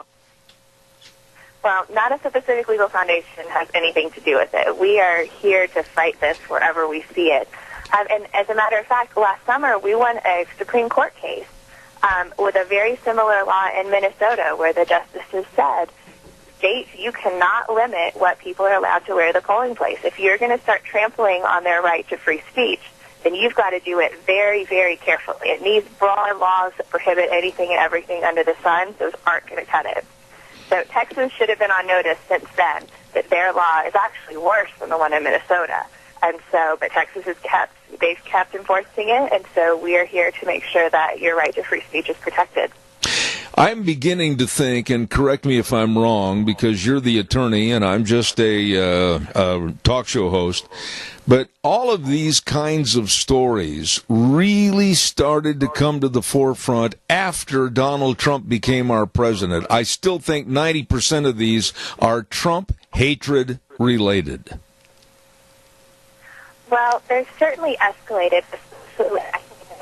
Well, not if the Pacific Legal Foundation has anything to do with it. We are here to fight this wherever we see it. And as a matter of fact, last summer we won a Supreme Court case with a very similar law in Minnesota where the justices said, states, you cannot limit what people are allowed to wear at the polling place. If you're going to start trampling on their right to free speech, then you've got to do it very, very carefully. It needs broad laws that prohibit anything and everything under the sun. Those aren't going to cut it. So Texas should have been on notice since then that their law is actually worse than the one in Minnesota. And so, but Texas they've kept enforcing it, and so we are here to make sure that your right to free speech is protected. I'm beginning to think, and correct me if I'm wrong, because you're the attorney and I'm just a talk show host, but all of these kinds of stories really started to come to the forefront after Donald Trump became our president. I still think 90% of these are Trump hatred related. Well, there's certainly escalated. The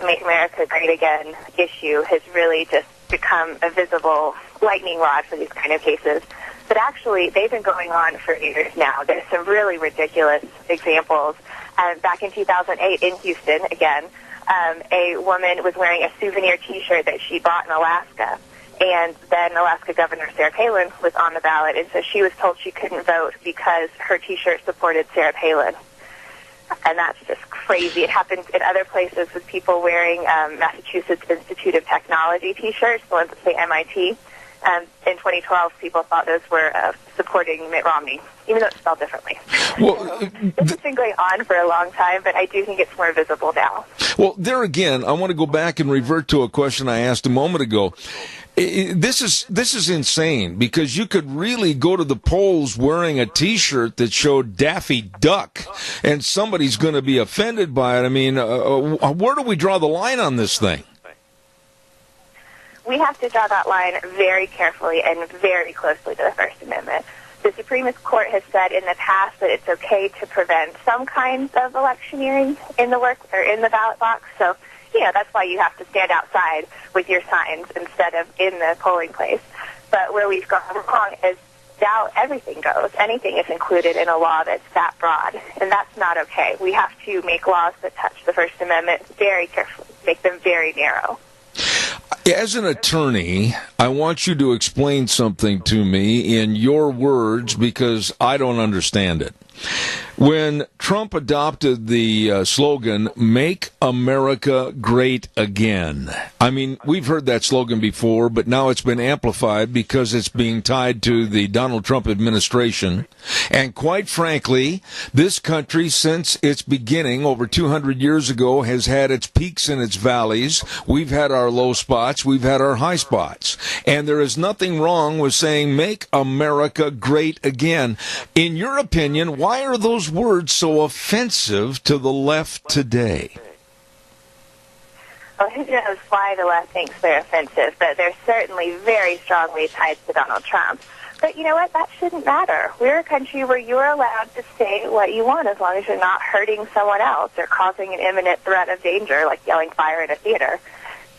Make America Great Again issue has really just become a visible lightning rod for these kind of cases. But actually, they've been going on for years now. There's some really ridiculous examples. Back in 2008 in Houston, again, a woman was wearing a souvenir T-shirt that she bought in Alaska. And then Alaska Governor Sarah Palin was on the ballot, and so she was told she couldn't vote because her T-shirt supported Sarah Palin. And that's just crazy. It happens in other places with people wearing Massachusetts Institute of Technology T-shirts, the ones that say MIT. In 2012, people thought those were supporting Mitt Romney, even though it's spelled differently. Well, this has been going on for a long time, but I do think it's more visible now. Well, there again, I want to go back and revert to a question I asked a moment ago. This is insane, because you could really go to the polls wearing a T-shirt that showed Daffy Duck, and somebody's going to be offended by it. I mean, where do we draw the line on this thing? We have to draw that line very carefully and very closely to the First Amendment. The Supreme Court has said in the past that it's okay to prevent some kinds of electioneering in the in the ballot box. So, that's why you have to stand outside with your signs instead of in the polling place. But where we've gone wrong is now everything goes. Anything is included in a law that's that broad, and that's not okay. We have to make laws that touch the First Amendment very carefully, make them very narrow. As an attorney, I want you to explain something to me in your words, because I don't understand it. When Trump adopted the slogan, "Make America Great Again," I mean, we've heard that slogan before, but now it's been amplified because it's being tied to the Donald Trump administration. And quite frankly, this country, since its beginning over 200 years ago, has had its peaks and its valleys. We've had our low spots. We've had our high spots. And there is nothing wrong with saying, "Make America Great Again." In your opinion, why are those words so offensive to the left today? Well, who knows why the left thinks they're offensive, but they're certainly very strongly tied to Donald Trump. But you know what? That shouldn't matter. We're a country where you're allowed to say what you want as long as you're not hurting someone else or causing an imminent threat of danger, like yelling fire in a theater.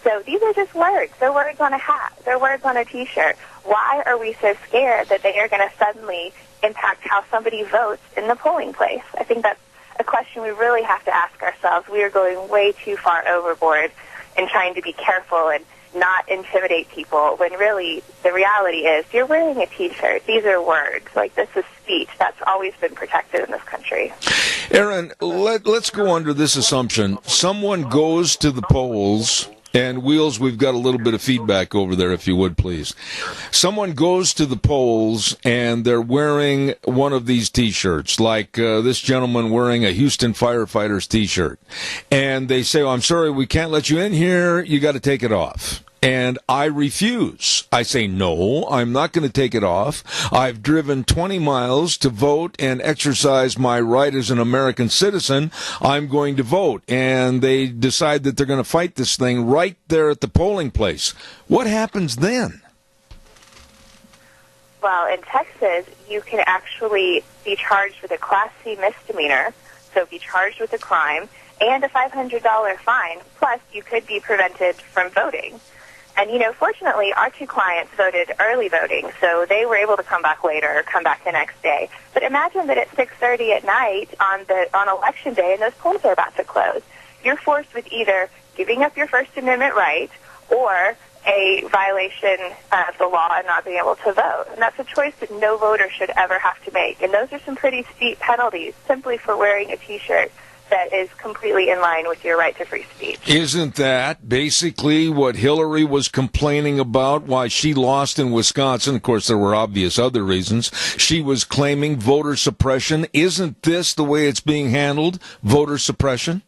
So these are just words. They're words on a hat. They're words on a T-shirt. Why are we so scared that they are going to suddenly impact how somebody votes in the polling place? I think that's a question we really have to ask ourselves. We are going way too far overboard in trying to be careful and not intimidate people, when really the reality is you're wearing a T-shirt. These are words. Like, this is speech. That's always been protected in this country. Aaron, let's go under this assumption. Someone goes to the polls. And Wheels, we've got a little bit of feedback over there, if you would, please. Someone goes to the polls, and they're wearing one of these T-shirts, like this gentleman wearing a Houston Firefighters T-shirt. And they say, "Oh, I'm sorry, we can't let you in here. You got to take it off." And I refuse. I say, no, I'm not going to take it off. I've driven 20 miles to vote and exercise my right as an American citizen. I'm going to vote. And they decide that they're going to fight this thing right there at the polling place. What happens then? Well, in Texas, you can actually be charged with a Class C misdemeanor, so be charged with a crime, and a $500 fine. Plus, you could be prevented from voting. And, fortunately, our two clients voted early voting, so they were able to come back later or come back the next day. But imagine that at 6:30 at night on Election Day and those polls are about to close. You're forced with either giving up your First Amendment right or a violation of the law and not being able to vote. And that's a choice that no voter should ever have to make. And those are some pretty steep penalties simply for wearing a T-shirt that is completely in line with your right to free speech. Isn't that basically what Hillary was complaining about, why she lost in Wisconsin? Of course, there were obvious other reasons. She was claiming voter suppression. Isn't this the way it's being handled, voter suppression?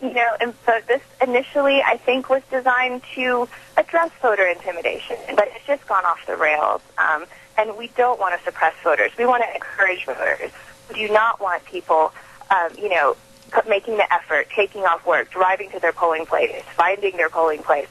And so this initially, I think, was designed to address voter intimidation, but it's just gone off the rails. And we don't want to suppress voters. We want to encourage voters. We do not want people, making the effort, taking off work, driving to their polling place, finding their polling place,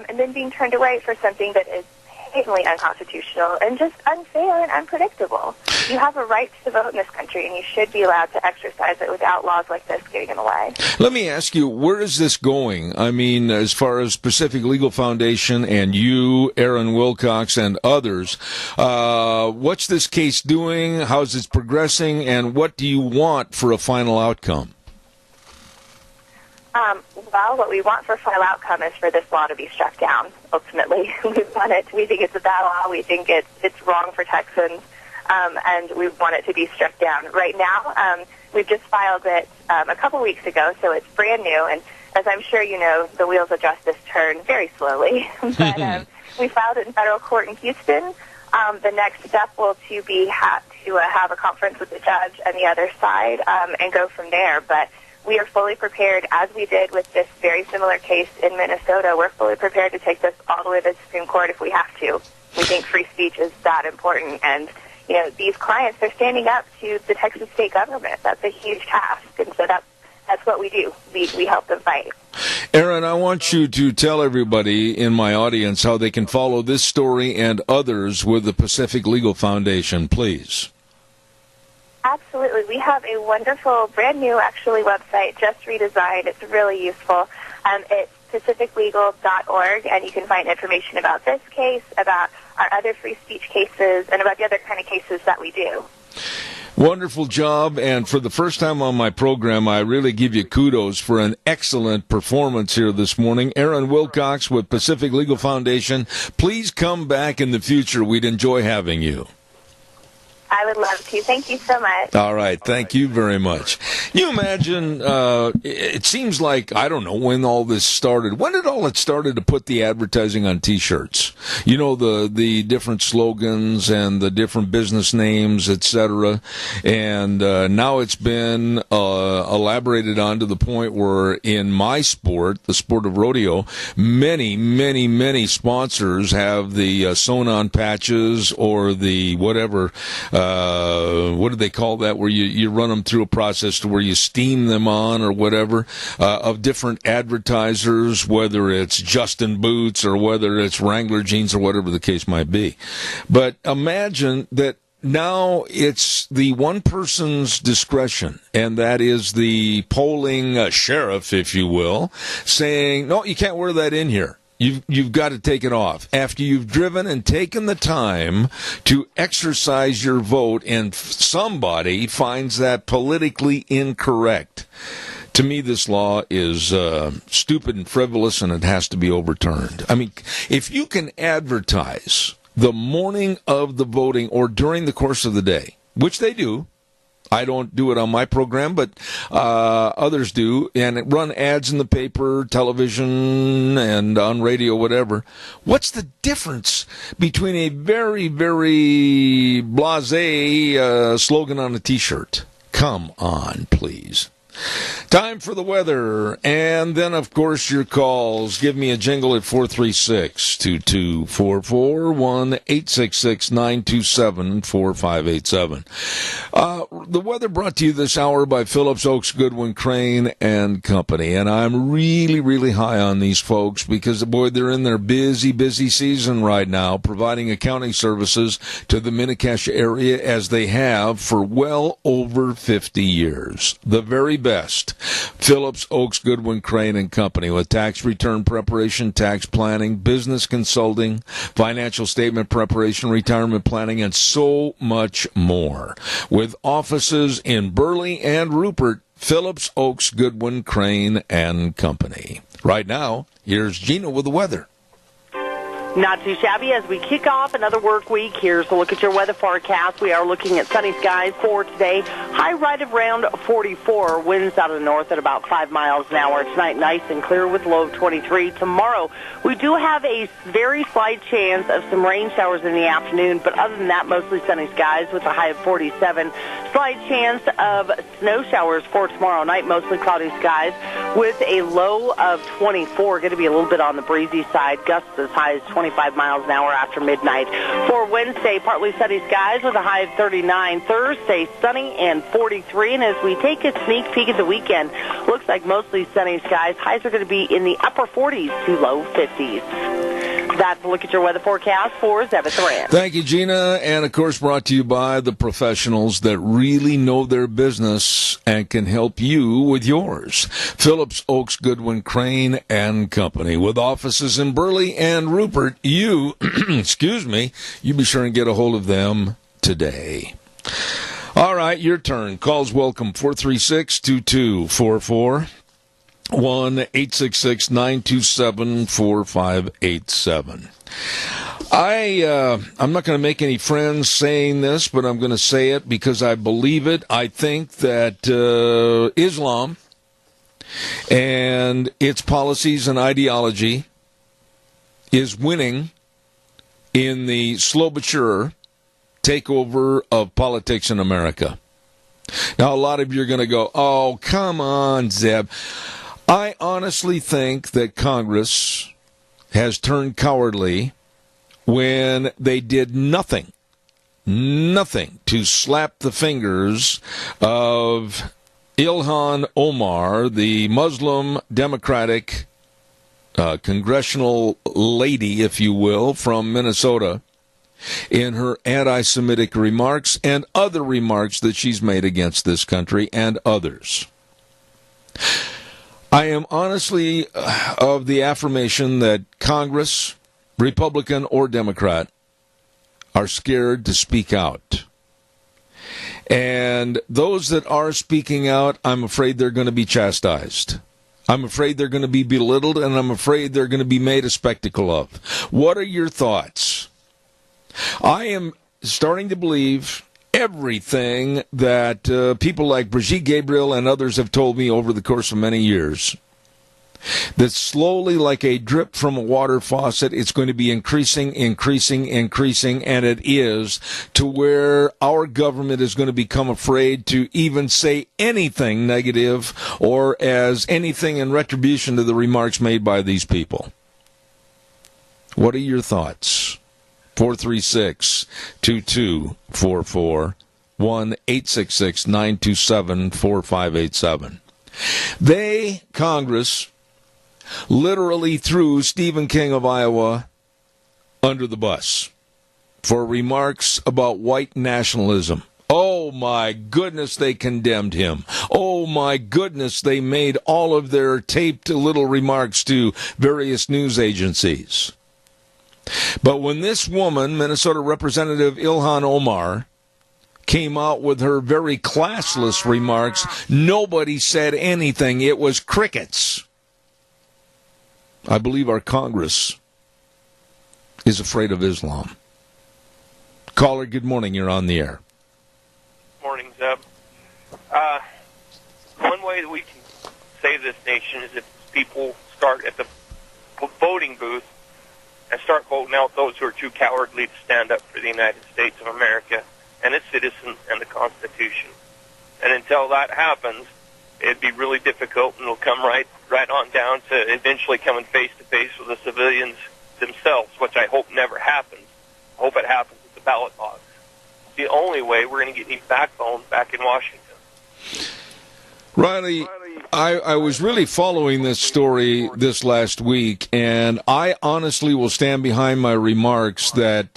and then being turned away for something that is patently unconstitutional and just unfair and unpredictable. You have a right to vote in this country, and you should be allowed to exercise it without laws like this getting in the way. Let me ask you, where is this going? I mean, as far as Pacific Legal Foundation and you, Aaron Wilcox, and others, what's this case doing? How's it progressing? And what do you want for a final outcome? Well, what we want for a final outcome is for this law to be struck down, ultimately. We think it's a bad law. We think it's wrong for Texans, and we want it to be struck down. Right now, we've just filed it a couple weeks ago, so it's brand new, and as I'm sure you know, the wheels of justice turn very slowly. But we filed it in federal court in Houston. The next step will to have a conference with the judge and the other side and go from there. But we are fully prepared, as we did with this very similar case in Minnesota. We're fully prepared to take this all the way to the Supreme Court if we have to. We think free speech is that important. And, you know, these clients, they're standing up to the Texas state government. That's a huge task. And so that's what we do. We help them fight. Aaron, I want you to tell everybody in my audience how they can follow this story and others with the Pacific Legal Foundation, please. Absolutely. We have a wonderful, brand new, actually, website, just redesigned. It's really useful. It's pacificlegal.org, and you can find information about this case, about our other free speech cases, and about the other kind of cases that we do. Wonderful job, and for the first time on my program, I really give you kudos for an excellent performance here this morning. Aaron Wilcox with Pacific Legal Foundation, please come back in the future. We'd enjoy having you. I would love to. Thank you so much. All right. Thank you very much. You imagine, it seems like, I don't know when all this started. When did all it started to put the advertising on T-shirts? You know, the different slogans and the different business names, etc. And now it's been elaborated on to the point where in my sport, the sport of rodeo, many sponsors have the sewn-on patches or the whatever, what do they call that, where you run them through a process to where you steam them on or whatever, of different advertisers, whether it's Justin Boots or whether it's Wrangler jeans or whatever the case might be. But imagine that now it's the one person's discretion, and that is the polling sheriff, if you will, saying, no, you can't wear that in here. You've got to take it off after you've driven and taken the time to exercise your vote, and somebody finds that politically incorrect. To me, this law is stupid and frivolous, and it has to be overturned. I mean, if you can advertise the morning of the voting or during the course of the day, which they do, I don't do it on my program, but others do, and run ads in the paper, television, and on radio, whatever. What's the difference between a very, very blasé slogan on a T-shirt? Come on, please. Time for the weather, and then, of course, your calls. Give me a jingle at 436-2244, 1-866-927-4587. The weather brought to you this hour by Phillips Oaks Goodwin Crane and Company, and I'm really, really high on these folks because, boy, they're in their busy season right now, providing accounting services to the Mini-Cash area as they have for well over 50 years. The very best. Phillips Oaks Goodwin Crane and Company with tax return preparation, tax planning, business consulting, financial statement preparation, retirement planning, and so much more. With offices in Burley and Rupert, Phillips Oaks Goodwin Crane and Company. Right now, here's Gina with the weather. Not too shabby as we kick off another work week. Here's a look at your weather forecast. We are looking at sunny skies for today. High right around 44. Winds out of the north at about 5 miles an hour. Tonight, nice and clear with low of 23. Tomorrow, we do have a very slight chance of some rain showers in the afternoon, but other than that, mostly sunny skies with a high of 47. Slight chance of snow showers for tomorrow night, mostly cloudy skies with a low of 24. Going to be a little bit on the breezy side. Gusts as high as 25 miles an hour after midnight. For Wednesday, partly sunny skies with a high of 39. Thursday, sunny and 43. And as we take a sneak peek at the weekend, looks like mostly sunny skies. Highs are going to be in the upper 40s to low 50s. That's a look at your weather forecast for Zeb at the Ranch. Thank you, Gina. And, of course, brought to you by the professionals that really know their business and can help you with yours. Phillips, Oaks, Goodwin, Crane, and Company. With offices in Burley and Rupert, you, excuse me, you be sure and get a hold of them today. All right, your turn. Calls welcome, 436-2244. 1-866-927-4587. I'm not going to make any friends saying this, but I'm going to say it because I believe it. I think that Islam and its policies and ideology is winning in the slow but sure takeover of politics in America. Now, a lot of you are going to go, oh, come on, Zeb. I honestly think that Congress has turned cowardly when they did nothing to slap the fingers of Ilhan Omar, the Muslim Democratic congressional lady, if you will, from Minnesota, in her anti-Semitic remarks and other remarks that she's made against this country and others. I am honestly of the affirmation that Congress, Republican or Democrat, are scared to speak out. And those that are speaking out, I'm afraid they're going to be chastised. I'm afraid they're going to be belittled, and I'm afraid they're going to be made a spectacle of. What are your thoughts? I am starting to believe everything that people like Brigitte Gabriel and others have told me over the course of many years. That slowly, like a drip from a water faucet, it's going to be increasing, and it is, to where our government is going to become afraid to even say anything negative or as anything in retribution to the remarks made by these people. What are your thoughts? 436-2244, 1-866-927-4587. They, Congress, literally threw Stephen King of Iowa under the bus for remarks about white nationalism. Oh, my goodness, they condemned him. Oh, my goodness, they made all of their taped little remarks to various news agencies. But when this woman, Minnesota Representative Ilhan Omar, came out with her very classless remarks, nobody said anything. It was crickets. I believe our Congress is afraid of Islam. Caller, good morning. You're on the air. Morning, Zeb. One way that we can save this nation is if people start at the voting booth and start voting out those who are too cowardly to stand up for the United States of America and its citizens and the Constitution. And until that happens, it'd be really difficult, and it'll come right on down to eventually coming face-to-face with the civilians themselves, which I hope never happens. I hope it happens with the ballot box. It's the only way we're going to get any backbone back in Washington. Riley, I was really following this story this last week, and I honestly will stand behind my remarks that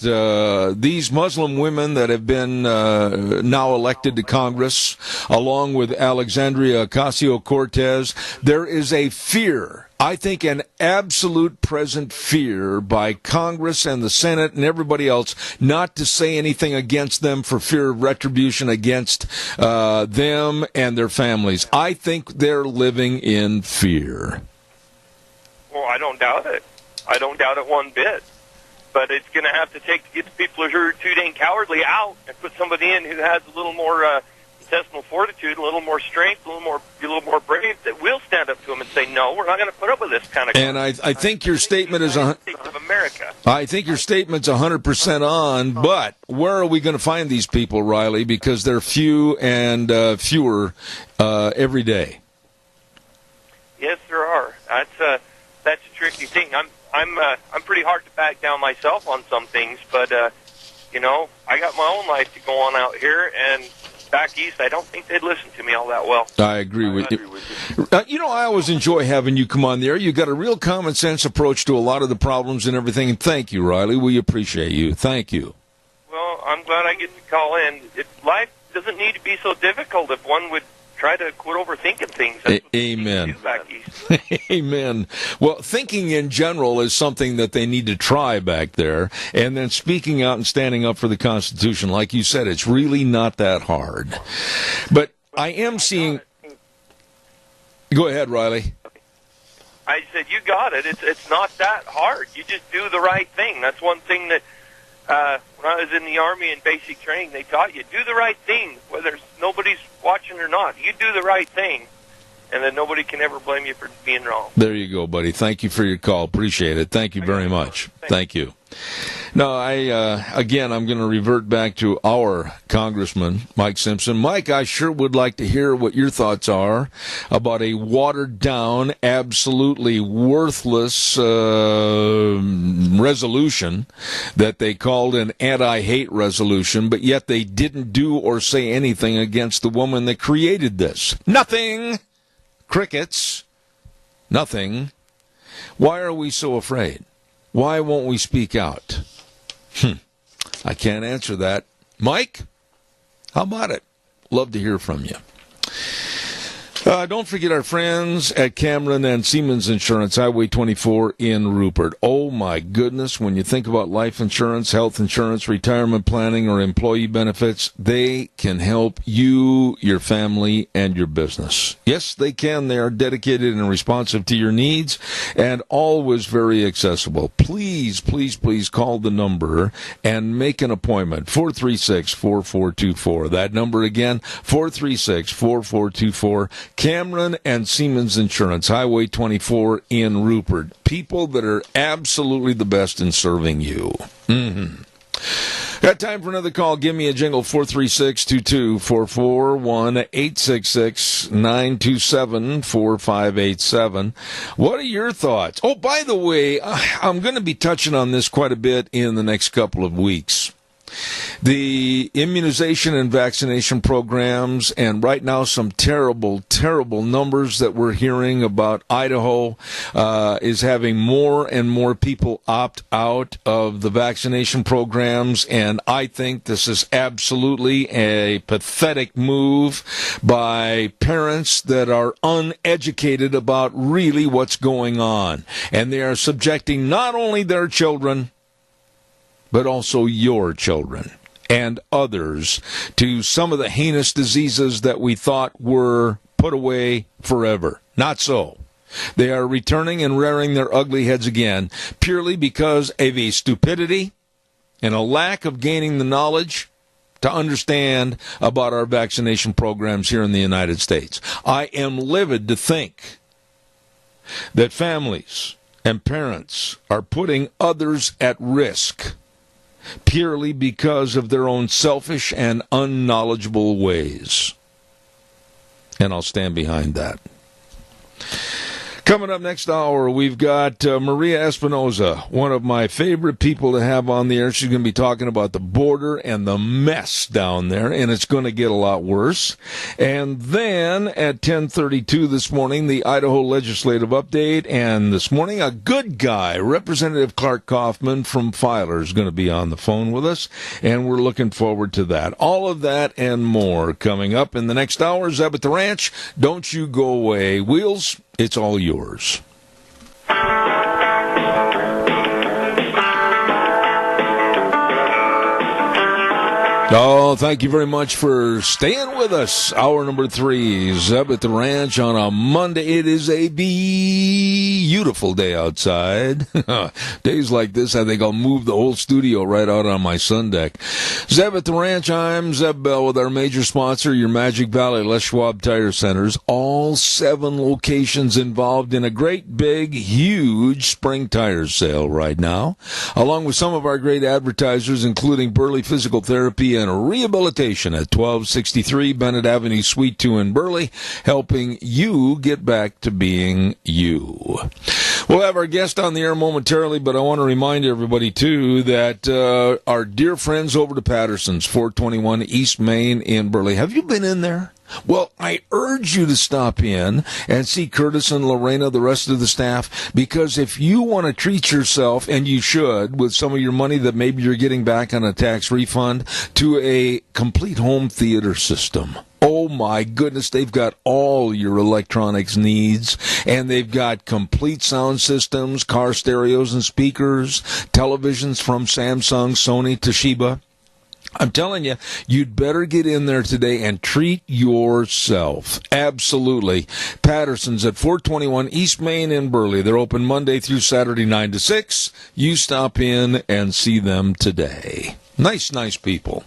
these Muslim women that have been now elected to Congress, along with Alexandria Ocasio-Cortez, there is a fear, I think an absolute present fear by Congress and the Senate and everybody else not to say anything against them for fear of retribution against them and their families. I think they're living in fear. Well, I don't doubt it. I don't doubt it one bit. But it's going to have to take to get the people who are too dang cowardly out and put somebody in who has a little more intestinal fortitude, a little more strength, a little more brave, that will stand up to them and say, no, we're not going to put up with this kind of. And I think your statement is of America. I think your statement's 100% on. But where are we going to find these people, Riley? Because they're few and fewer every day. Yes, there are. That's a tricky thing. I'm pretty hard to back down myself on some things, but I got my own life to go on out here, and back east, I don't think they'd listen to me all that well. I agree with you. I always enjoy having you come on the air. You got a real common sense approach to a lot of the problems and everything. And thank you, Riley. We appreciate you. Thank you. Well, I'm glad I get to call in. Life doesn't need to be so difficult if one would try to quit overthinking things. That's what Amen. they do back east. Amen. Well, thinking in general is something that they need to try back there. And then speaking out and standing up for the Constitution, like you said, it's really not that hard. But I am seeing... Go ahead, Riley. I said, you got it. It's not that hard. You just do the right thing. That's one thing that when I was in the Army in basic training, they taught you, do the right thing, whether nobody's watching or not. You do the right thing, and then nobody can ever blame you for being wrong. There you go, buddy. Thank you for your call. Appreciate it. Thank you very much. Thank you. No, again, I'm going to revert back to our Congressman, Mike Simpson. Mike, I sure would like to hear what your thoughts are about a watered-down, absolutely worthless resolution that they called an anti-hate resolution, but yet they didn't do or say anything against the woman that created this. Nothing. Crickets. Nothing. Why are we so afraid? Why won't we speak out? I can't answer that. Mike, how about it? Love to hear from you. Don't forget our friends at Cameron and Siemens Insurance, Highway 24 in Rupert. Oh, my goodness, when you think about life insurance, health insurance, retirement planning, or employee benefits, they can help you, your family, and your business. Yes, they can. They are dedicated and responsive to your needs and always very accessible. Please, please, please call the number and make an appointment, 436-4424. That number again, 436-4424. Cameron and Siemens Insurance, Highway 24 in Rupert. People that are absolutely the best in serving you. Got time for another call. Give me a jingle, 436-2244, 1-866-927-4587. What are your thoughts? Oh, by the way, I'm going to be touching on this quite a bit in the next couple of weeks. The immunization and vaccination programs, and right now some terrible, terrible numbers that we're hearing about. Idaho is having more and more people opt out of the vaccination programs, and I think this is absolutely a pathetic move by parents that are uneducated about really what's going on. And they are subjecting not only their children, but also your children and others to some of the heinous diseases that we thought were put away forever. Not so. They are returning and rearing their ugly heads again, purely because of a stupidity and a lack of gaining the knowledge to understand about our vaccination programs here in the United States. I am livid to think that families and parents are putting others at risk purely because of their own selfish and unknowledgeable ways. And I'll stand behind that. Coming up next hour, we've got Maria Espinoza, one of my favorite people to have on the air. She's going to be talking about the border and the mess down there, and it's going to get a lot worse. And then at 10:32 this morning, the Idaho Legislative Update, and this morning, a good guy, Representative Clark Kaufman from Filer, is going to be on the phone with us, and we're looking forward to that. All of that and more coming up in the next hour. Zeb at the Ranch, don't you go away. Wheels, it's all yours. Oh, thank you very much for staying with us. Hour number 3, Zeb at the Ranch on a Monday. It is a beautiful day outside. Days like this, I think I'll move the whole studio right out on my sun deck. Zeb at the Ranch, I'm Zeb Bell with our major sponsor, your Magic Valley Les Schwab Tire Centers. All 7 locations involved in a great, big, huge spring tire sale right now, along with some of our great advertisers, including Burley Physical Therapy and Rehabilitation at 1263 Bennett Avenue, Suite 2 in Burley, helping you get back to being you. We'll have our guest on the air momentarily, but I want to remind everybody, too, that our dear friends over to Patterson's, 421 East Main in Burley. Have you been in there? Well, I urge you to stop in and see Curtis and Lorena, the rest of the staff, because if you want to treat yourself, and you should, with some of your money that maybe you're getting back on a tax refund, to a complete home theater system. Oh my goodness, they've got all your electronics needs, and they've got complete sound systems, car stereos and speakers, televisions from Samsung, Sony, Toshiba. I'm telling you, you'd better get in there today and treat yourself. Absolutely. Patterson's at 421 East Main in Burley. They're open Monday through Saturday, 9 to 6. You stop in and see them today. Nice people.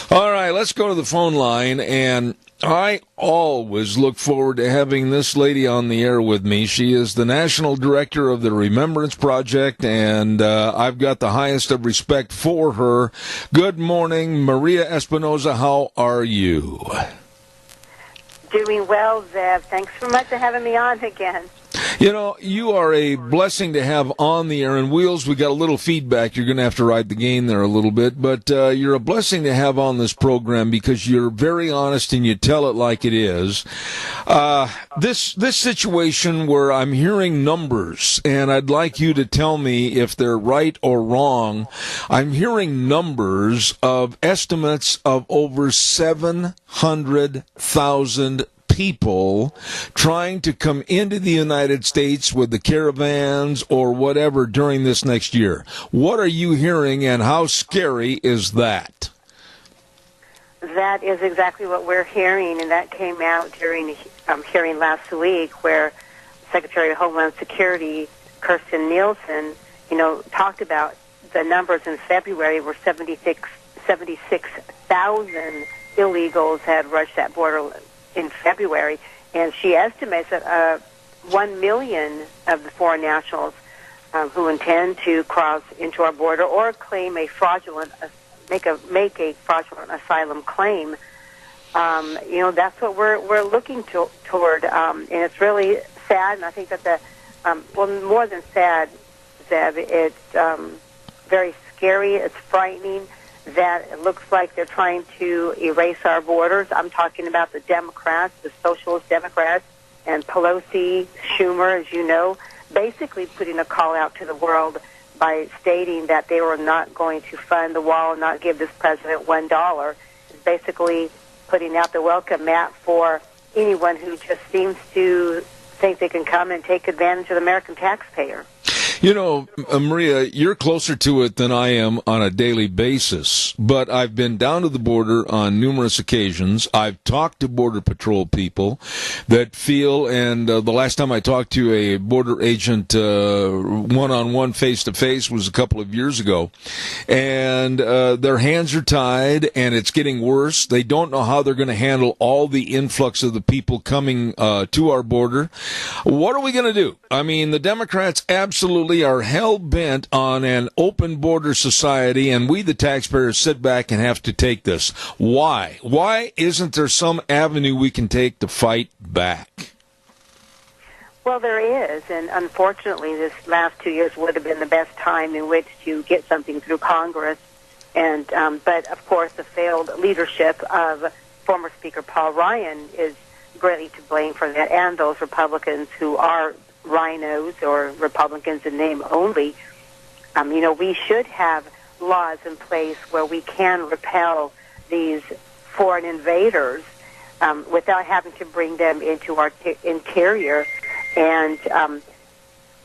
All right, let's go to the phone line, and I always look forward to having this lady on the air with me. She is the National Director of the Remembrance Project, and I've got the highest of respect for her. Good morning, Maria Espinoza. How are you? Doing well, Zev. Thanks so much for having me on again. You know, you are a blessing to have on the air. And Wheels, we got a little feedback. You're going to have to ride the gain there a little bit. But you're a blessing to have on this program because you're very honest and you tell it like it is. This situation where I'm hearing numbers, and I'd like you to tell me if they're right or wrong. I'm hearing numbers of estimates of over 700,000 people trying to come into the United States with the caravans or whatever during this next year. What are you hearing, and how scary is that? That is exactly what we're hearing, and that came out during the hearing last week where Secretary of Homeland Security, Kirstjen Nielsen, talked about the numbers in February were 76,000 illegals had rushed that border in February, and she estimates that 1 million of the foreign nationals who intend to cross into our border or claim a fraudulent, make a fraudulent asylum claim. That's what we're looking toward, and it's really sad. And I think that more than sad, Zeb, it's very scary. It's frightening that it looks like they're trying to erase our borders. I'm talking about the Democrats, the Socialist Democrats, and Pelosi, Schumer, as you know, basically putting a call out to the world by stating that they were not going to fund the wall and not give this president $1. It's basically putting out the welcome mat for anyone who just seems to think they can come and take advantage of the American taxpayer. You know, Maria, you're closer to it than I am on a daily basis, but I've been down to the border on numerous occasions. I've talked to Border Patrol people that feel, and the last time I talked to a border agent one-on-one, face-to-face was a couple of years ago, and their hands are tied, and it's getting worse. They don't know how they're going to handle all the influx of the people coming to our border. What are we going to do? I mean, the Democrats absolutely are hell-bent on an open border society, and we, the taxpayers, sit back and have to take this. Why? Why isn't there some avenue we can take to fight back? Well, there is, and unfortunately, this last 2 years would have been the best time in which to get something through Congress. And but of course, the failed leadership of former Speaker Paul Ryan is greatly to blame for that, and those Republicans who are rhinos or Republicans in name only. We should have laws in place where we can repel these foreign invaders without having to bring them into our interior, and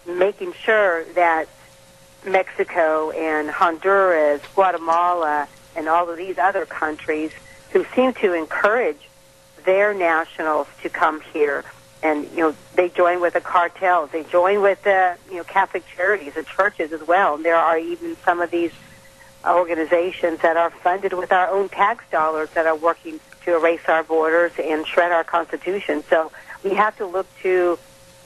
making sure that Mexico and Honduras, Guatemala, and all of these other countries who seem to encourage their nationals to come here, and they join with the cartels, they join with the Catholic charities and churches as well. And there are even some of these organizations that are funded with our own tax dollars that are working to erase our borders and shred our Constitution. So we have to look to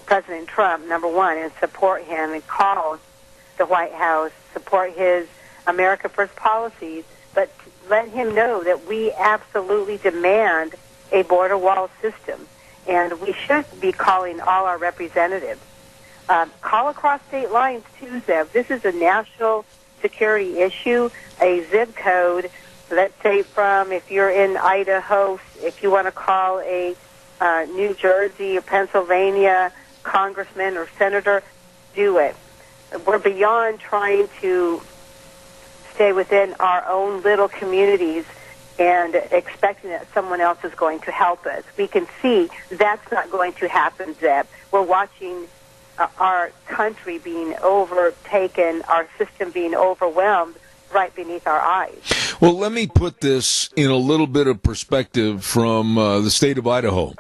President Trump, number one, and support him and call the White House, support his America First policies, but let him know that we absolutely demand a border wall system. And we should be calling all our representatives Call across state lines too, Zeb. This is a national security issue. A zip code, let's say from, if you're in Idaho, if you want to call a New Jersey or Pennsylvania congressman or senator, do it. We're beyond trying to stay within our own little communities and expecting that someone else is going to help us. We can see that's not going to happen, Zeb. We're watching our country being overtaken, our system being overwhelmed right beneath our eyes. Well, let me put this in a little bit of perspective from the state of Idaho.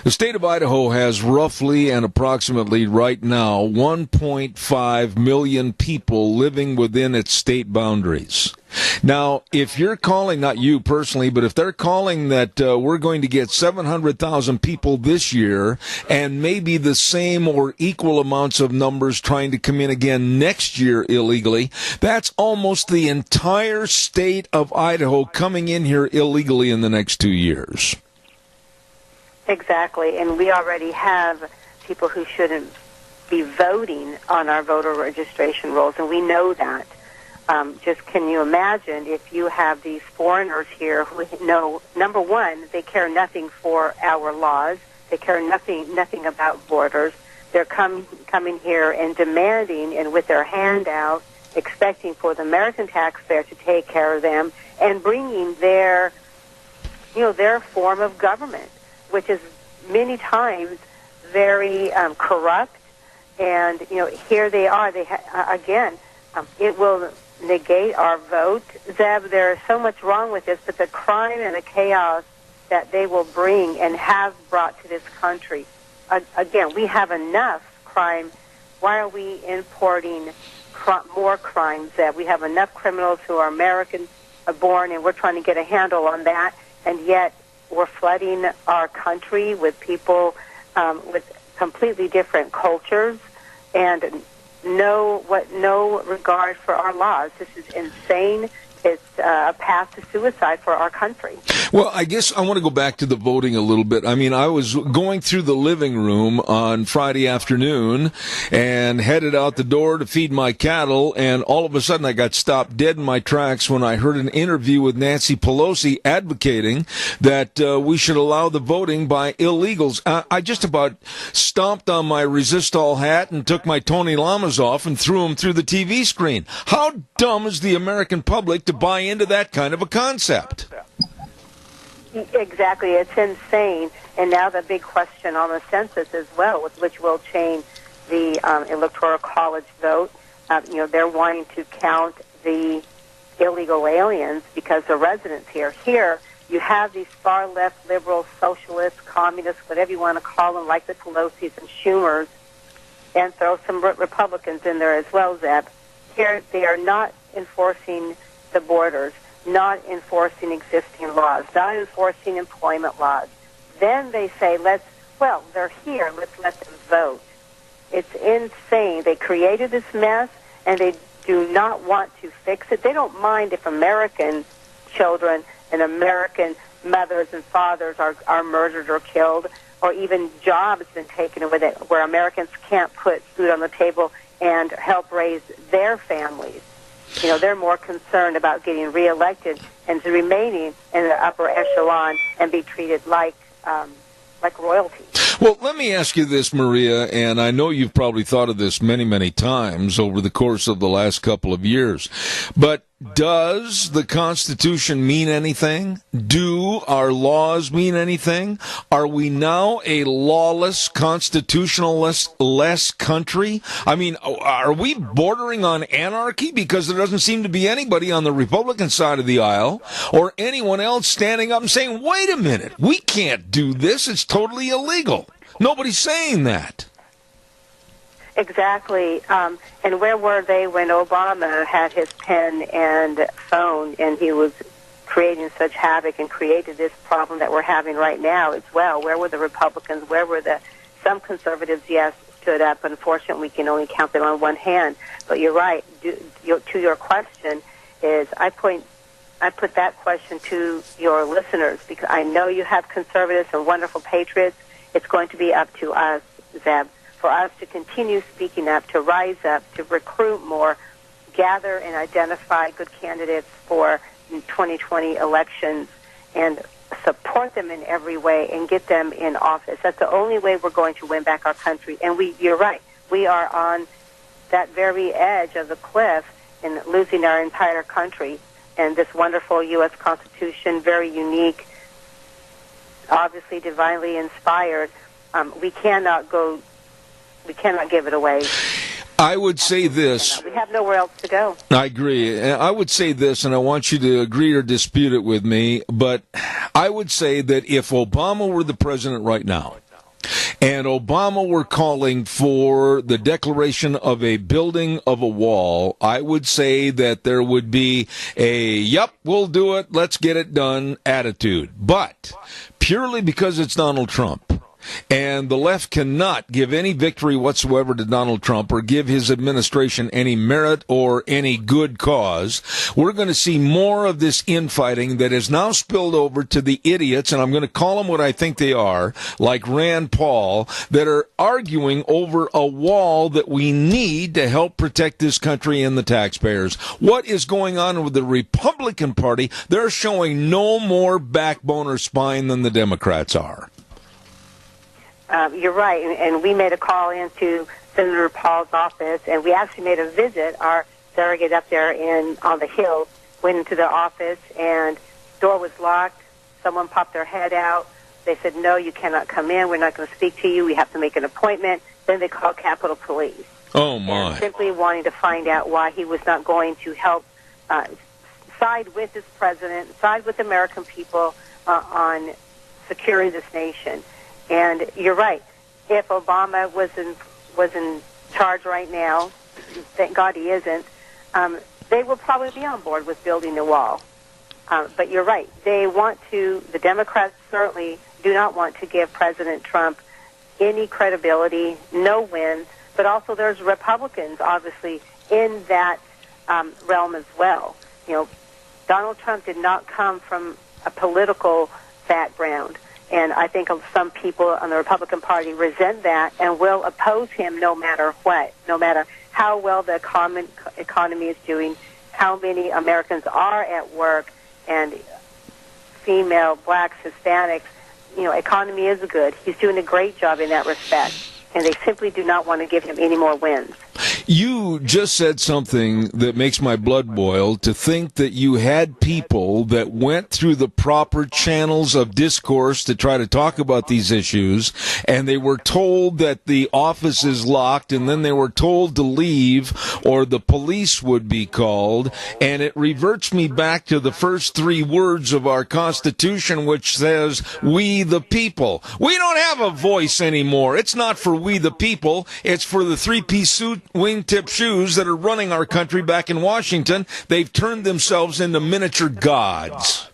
The state of Idaho has roughly and approximately right now 1.5 million people living within its state boundaries. Now, if you're calling, not you personally, but if they're calling that we're going to get 700,000 people this year and maybe the same or equal amounts of numbers trying to come in again next year illegally, that's almost the entire state of Idaho coming in here illegally in the next 2 years. Exactly, and we already have people who shouldn't be voting on our voter registration rolls, and we know that. Just can you imagine if you have these foreigners here who know, number one, they care nothing for our laws, they care nothing about borders. They're coming here and demanding, and with their hand out, expecting for the American taxpayer to take care of them and bringing their form of government, which is many times very corrupt. And here they are. It will negate our vote. Zeb, there's so much wrong with this, but the crime and the chaos that they will bring and have brought to this country. Again, we have enough crime. Why are we importing more crimes? Zeb, we have enough criminals who are American born, and we're trying to get a handle on that, and yet we're flooding our country with people with completely different cultures and no regard for our laws. This is insane. It's a path to suicide for our country. Well, I guess I want to go back to the voting a little bit. I mean, I was going through the living room on Friday afternoon and headed out the door to feed my cattle, and all of a sudden I got stopped dead in my tracks when I heard an interview with Nancy Pelosi advocating that we should allow the voting by illegals. I just about stomped on my Resist All hat and took my Tony Lamas off and threw them through the TV screen. How dumb is the American public to buy into that kind of a concept? Exactly. It's insane. And now the big question on the census as well, which will change the Electoral College vote. They're wanting to count the illegal aliens because they're residents here. Here, you have these far-left liberal, socialists, communists, whatever you want to call them, like the Pelosi's and Schumers, and throw some Republicans in there as well, Zeb. Here, they are not enforcing the borders, not enforcing existing laws, not enforcing employment laws. Then they say, they're here, let's let them vote. It's insane. They created this mess, and they do not want to fix it. They don't mind if American children and American mothers and fathers are murdered or killed, or even jobs been taken away where Americans can't put food on the table and help raise their families. They're more concerned about getting reelected and remaining in the upper echelon and be treated like royalty. Well, let me ask you this, Maria, and I know you've probably thought of this many, many times over the course of the last couple of years, but does the Constitution mean anything? Do our laws mean anything? Are we now a lawless, constitutional-less country? I mean, are we bordering on anarchy because there doesn't seem to be anybody on the Republican side of the aisle or anyone else standing up and saying, wait a minute, we can't do this, it's totally illegal. Nobody's saying that. Exactly. And where were they when Obama had his pen and phone and he was creating such havoc and created this problem that we're having right now as well? Where were the Republicans? Where were some conservatives, yes, stood up. Unfortunately, we can only count them on one hand. But you're right. To your question is I put that question to your listeners because I know you have conservatives and wonderful patriots. It's going to be up to us, Zeb. for us to continue speaking up, to rise up, to recruit more, gather and identify good candidates for 2020 elections, and support them in every way and get them in office. That's the only way we're going to win back our country. And you're right, we are on that very edge of the cliff in losing our entire country. And this wonderful U.S. Constitution, very unique, obviously divinely inspired, we cannot give it away. I would say this. We have nowhere else to go. I agree. I would say this, and I want you to agree or dispute it with me, but I would say that if Obama were the president right now, and Obama were calling for the declaration of a building of a wall, I would say that there would be a, yep, we'll do it, let's get it done attitude. But purely because it's Donald Trump, and the left cannot give any victory whatsoever to Donald Trump or give his administration any merit or any good cause, we're going to see more of this infighting that has now spilled over to the idiots, and I'm going to call them what I think they are, like Rand Paul, that are arguing over a wall that we need to help protect this country and the taxpayers. What is going on with the Republican Party? They're showing no more backbone or spine than the Democrats are. You're right, and we made a call into Senator Paul's office, and we actually made a visit. Our surrogate up there on the Hill went into the office, and the door was locked. Someone popped their head out. They said, no, you cannot come in. We're not going to speak to you. We have to make an appointment. Then they called Capitol Police. Oh, my. And simply wanting to find out why he was not going to help side with his president, side with the American people on securing this nation. And you're right. If Obama was in charge right now, thank God he isn't, they will probably be on board with building the wall. But you're right. The Democrats certainly do not want to give President Trump any credibility, no wins, but also there's Republicans, obviously, in that realm as well. You know, Donald Trump did not come from a political background. And I think some people on the Republican Party resent that and will oppose him no matter what, no matter how well the economy is doing, how many Americans are at work, and female, blacks, Hispanics. You know, economy is good. He's doing a great job in that respect. And they simply do not want to give him any more wins. You just said something that makes my blood boil, to think that you had people that went through the proper channels of discourse to try to talk about these issues, and they were told that the office is locked, and then they were told to leave or the police would be called. And it reverts me back to the first three words of our Constitution, which says, we the people. We don't have a voice anymore. It's not for we the people. It's for the three-piece suit, wingtip shoes that are running our country back in Washington. They've turned themselves into miniature gods.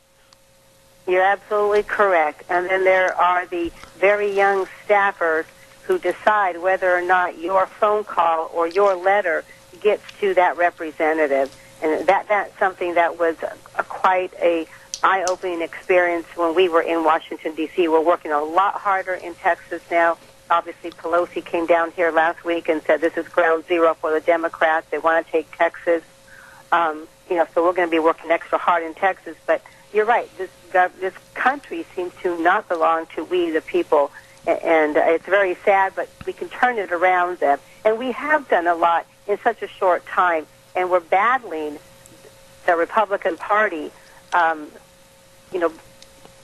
You're absolutely correct. And then there are the very young staffers who decide whether or not your phone call or your letter gets to that representative. And that's something that was quite a eye-opening experience when we were in Washington, D.C. We're working a lot harder in Texas now. Obviously, Pelosi came down here last week and said this is ground zero for the Democrats. They want to take Texas. So we're going to be working extra hard in Texas. But you're right. This country seems to not belong to we, the people. And it's very sad, but we can turn it around then. And we have done a lot in such a short time. And we're battling the Republican Party.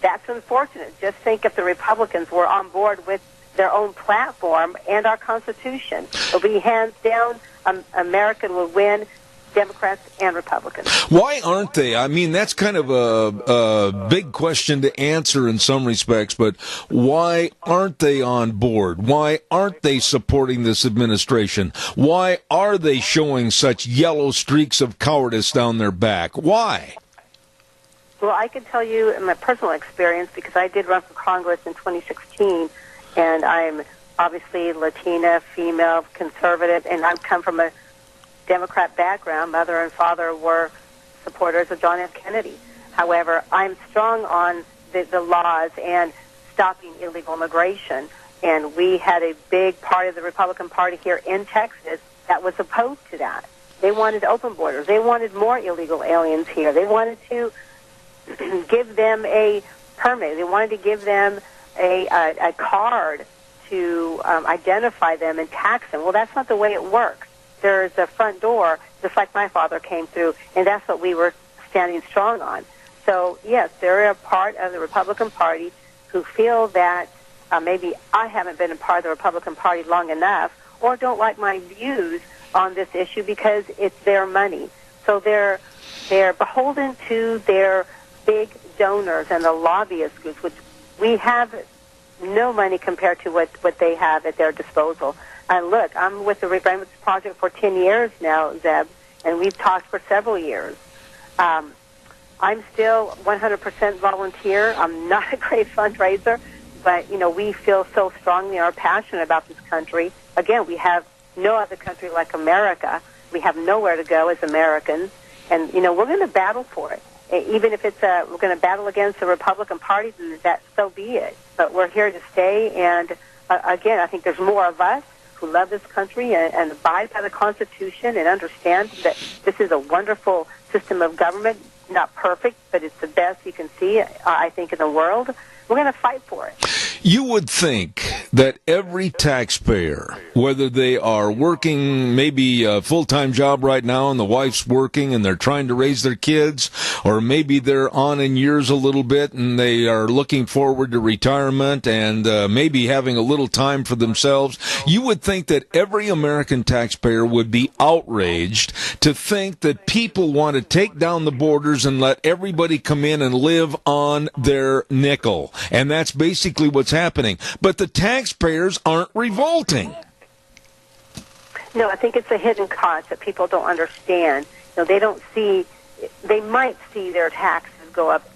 That's unfortunate. Just think if the Republicans were on board with their own platform and our Constitution. It'll be hands down, American will win, Democrats and Republicans. Why aren't they? I mean, that's kind of a big question to answer in some respects, but why aren't they on board? Why aren't they supporting this administration? Why are they showing such yellow streaks of cowardice down their back? Why? Well, I can tell you in my personal experience, because I did run for Congress in 2016, and I'm obviously Latina, female, conservative, and I've come from a Democrat background. Mother and father were supporters of John F. Kennedy. However, I'm strong on the laws and stopping illegal immigration. And we had a big part of the Republican Party here in Texas that was opposed to that. They wanted open borders. They wanted more illegal aliens here. They wanted to give them a permit. They wanted to give them a card to identify them and tax them. Well, that's not the way it works. There's a front door, just like my father came through, and that's what we were standing strong on. So, yes, they're a part of the Republican Party who feel that maybe I haven't been a part of the Republican Party long enough or don't like my views on this issue because it's their money. So they're beholden to their big donors and the lobbyist groups, which we have no money compared to what they have at their disposal. And look, I'm with the Remembrance Project for 10 years now, Zeb, and we've talked for several years. I'm still 100% volunteer. I'm not a great fundraiser, but, we feel so strongly and are passionate about this country. Again, we have no other country like America. We have nowhere to go as Americans, and, we're going to battle for it. Even if it's we're going to battle against the Republican Party, then that so be it. But we're here to stay, and again, I think there's more of us who love this country and abide by the Constitution and understand that this is a wonderful system of government. Not perfect, but it's the best you can see, I think, in the world. We're going to fight for it. You would think that every taxpayer, whether they are working maybe a full-time job right now and the wife's working and they're trying to raise their kids, or maybe they're on in years a little bit and they are looking forward to retirement and maybe having a little time for themselves, you would think that every American taxpayer would be outraged to think that people want to take down the borders and let everybody come in and live on their nickel. And that's basically what's happening. But the taxpayers aren't revolting. No, I think it's a hidden cost that people don't understand. They don't see, they might see their taxes go up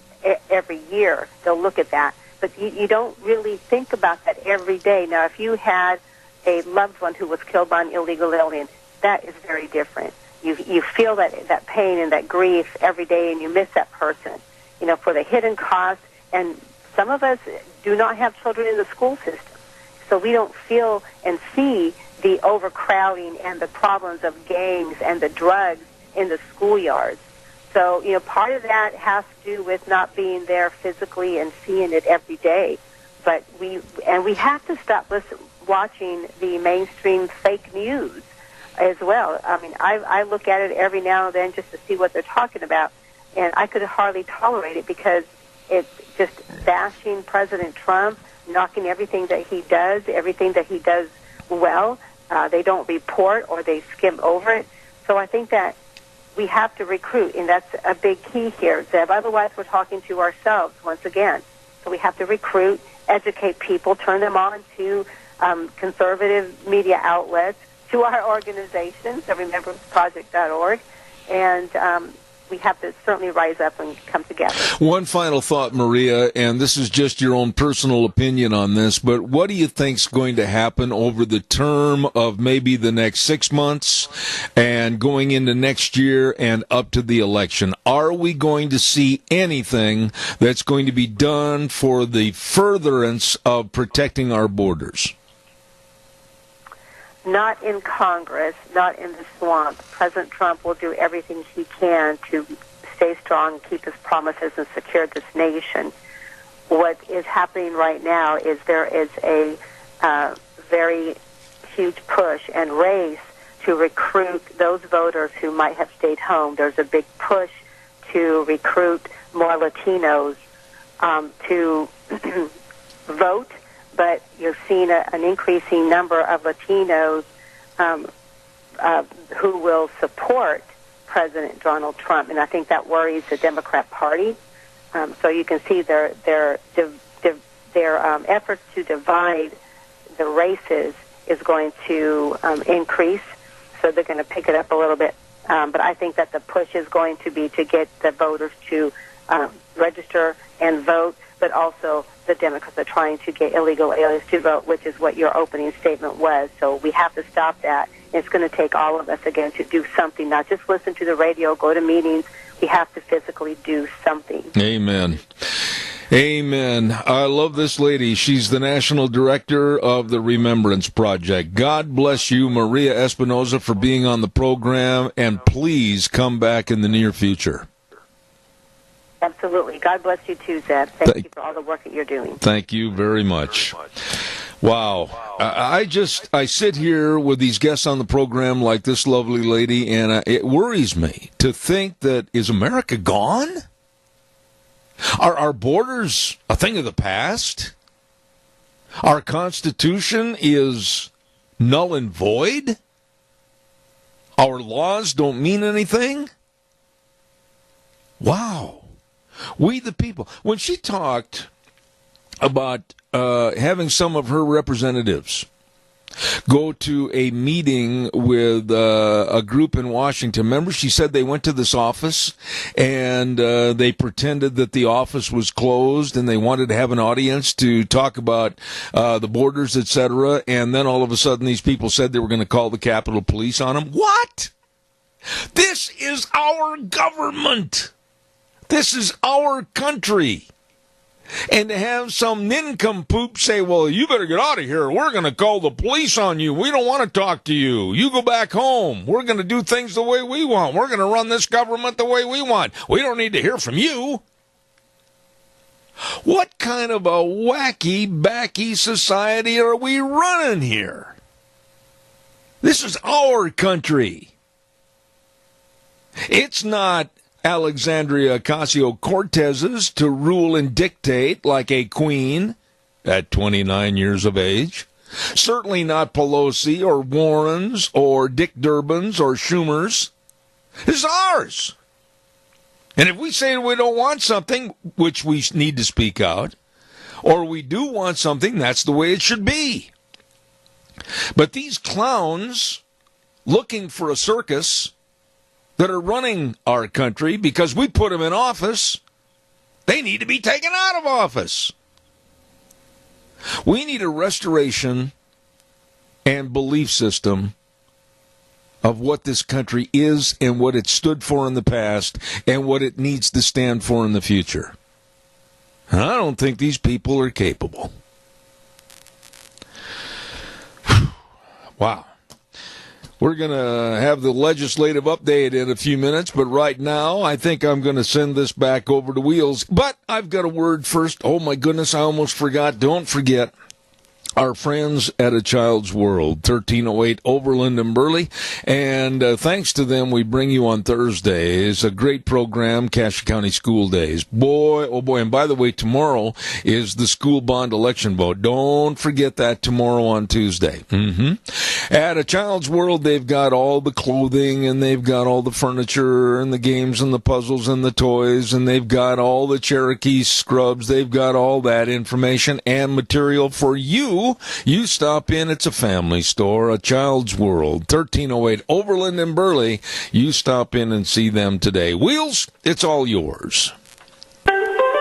every year. They'll look at that. But you don't really think about that every day. Now, if you had a loved one who was killed by an illegal alien, that is very different. You feel that pain and that grief every day, and you miss that person. For the hidden cost, and some of us do not have children in the school system, so we don't feel and see the overcrowding and the problems of gangs and the drugs in the schoolyards. So, part of that has to do with not being there physically and seeing it every day. But we have to stop watching the mainstream fake news as well. I mean, I look at it every now and then just to see what they're talking about, and I could hardly tolerate it because it's just bashing President Trump, knocking everything that he does well. They don't report or they skim over it. So I think that we have to recruit, and that's a big key here, Zeb. Otherwise, we're talking to ourselves once again. So we have to recruit, educate people, turn them on to conservative media outlets, to our organizations, remembersproject.org, and we have to certainly rise up and come together. One final thought, Maria, and this is just your own personal opinion on this, but what do you think's going to happen over the term of maybe the next 6 months and going into next year and up to the election? Are we going to see anything that's going to be done for the furtherance of protecting our borders? Not in Congress, not in the swamp. President Trump will do everything he can to stay strong, keep his promises, and secure this nation. What is happening right now is there is a very huge push and race to recruit those voters who might have stayed home. There's a big push to recruit more Latinos to vote. But you're seeing an increasing number of Latinos who will support President Donald Trump, and I think that worries the Democrat Party. So you can see their efforts to divide the races is going to increase. So they're going to pick it up a little bit. But I think that the push is going to be to get the voters to register and vote, but also the Democrats are trying to get illegal aliens to vote, which is what your opening statement was. So we have to stop that. It's going to take all of us, again, to do something, not just listen to the radio, go to meetings. We have to physically do something. Amen. Amen. I love this lady. She's the national director of the Remembrance Project. God bless you, Maria Espinoza, for being on the program, and please come back in the near future. Absolutely. God bless you too, Zeb. Thank you for all the work that you're doing. Thank you very much. Wow. I sit here with these guests on the program like this lovely lady, and it worries me to think that, is America gone? Are our borders a thing of the past? Our Constitution is null and void? Our laws don't mean anything? Wow. We the people. When she talked about having some of her representatives go to a meeting with a group in Washington. Remember, she said they went to this office and they pretended that the office was closed and they wanted to have an audience to talk about the borders, etc. And then all of a sudden these people said they were going to call the Capitol Police on them. What? This is our government. This is our country. And to have some nincompoop say, well, you better get out of here. We're going to call the police on you. We don't want to talk to you. You go back home. We're going to do things the way we want. We're going to run this government the way we want. We don't need to hear from you. What kind of a wacky-backy society are we running here? This is our country. It's not Alexandria Ocasio-Cortez's to rule and dictate like a queen at 29 years of age. Certainly not Pelosi or Warren's or Dick Durbin's or Schumer's. This is ours. And if we say we don't want something, which we need to speak out, or we do want something, that's the way it should be. But these clowns looking for a circus that are running our country because we put them in office, they need to be taken out of office. We need a restoration and belief system of what this country is and what it stood for in the past and what it needs to stand for in the future. And I don't think these people are capable. Wow. We're going to have the legislative update in a few minutes, but right now I think I'm going to send this back over to Wheels. But I've got a word first. Oh, my goodness, I almost forgot. Don't forget our friends at A Child's World, 1308 Overland and Burley. And thanks to them, we bring you on Thursdays a great program, Cache County School Days. Boy, oh boy. And by the way, tomorrow is the school bond election vote. Don't forget that tomorrow on Tuesday. At A Child's World, they've got all the clothing, and they've got all the furniture, and the games, and the puzzles, and the toys, and they've got all the Cherokee scrubs. They've got all that information and material for you. You stop in, it's a family store, A Child's World, 1308 Overland and Burley. You stop in and see them today. Wheels, it's all yours.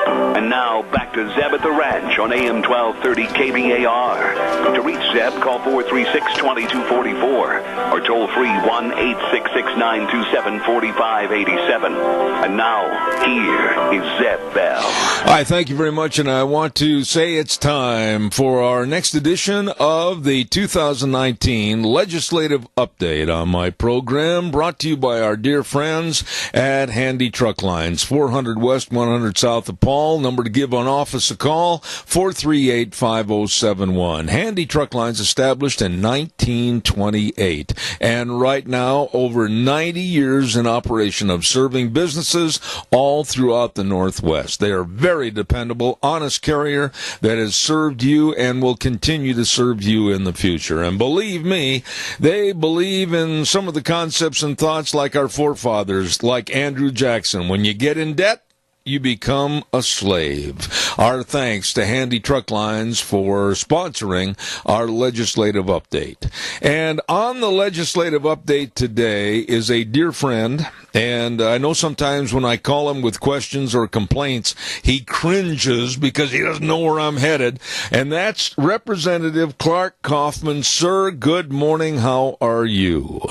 And now, back to Zeb at the Ranch on AM 1230 KBAR. To reach Zeb, call 436-2244 or toll free 1-866-927-4587. And now, here is Zeb Bell. Hi, thank you very much, and I want to say it's time for our next edition of the 2019 Legislative Update on my program, brought to you by our dear friends at Handy Truck Lines, 400 West, 100 South of Paul. Number to give on office a call, 438-5071. Handy Truck Lines established in 1928. And right now, over 90 years in operation of serving businesses all throughout the Northwest. They are very dependable, honest carrier that has served you and will continue to serve you in the future. And believe me, they believe in some of the concepts and thoughts like our forefathers, like Andrew Jackson. When you get in debt, you become a slave. Our thanks to Handy Truck Lines for sponsoring our legislative update. And on the legislative update today is a dear friend, and I know sometimes when I call him with questions or complaints, he cringes because he doesn't know where I'm headed, and that's Representative Clark Kaufman. Sir, good morning. How are you?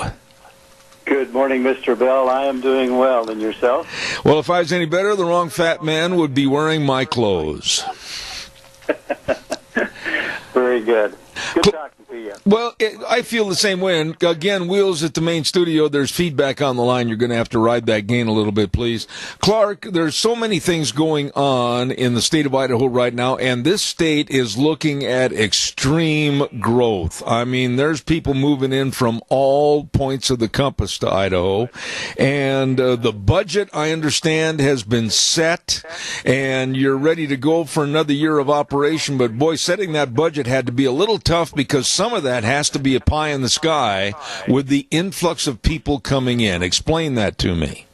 Good morning, Mr. Bell. I am doing well. And yourself? Well, if I was any better, the wrong fat man would be wearing my clothes. Very good. Good talking to you. Well, I feel the same way. And again, Wheels at the main studio, there's feedback on the line. You're going to have to ride that gain a little bit, please. Clark, there's so many things going on in the state of Idaho right now, and this state is looking at extreme growth. I mean, there's people moving in from all points of the compass to Idaho. And the budget, I understand, has been set, and you're ready to go for another year of operation. But, boy, setting that budget had to be a little tough because some of that has to be a pie in the sky with the influx of people coming in. Explain that to me.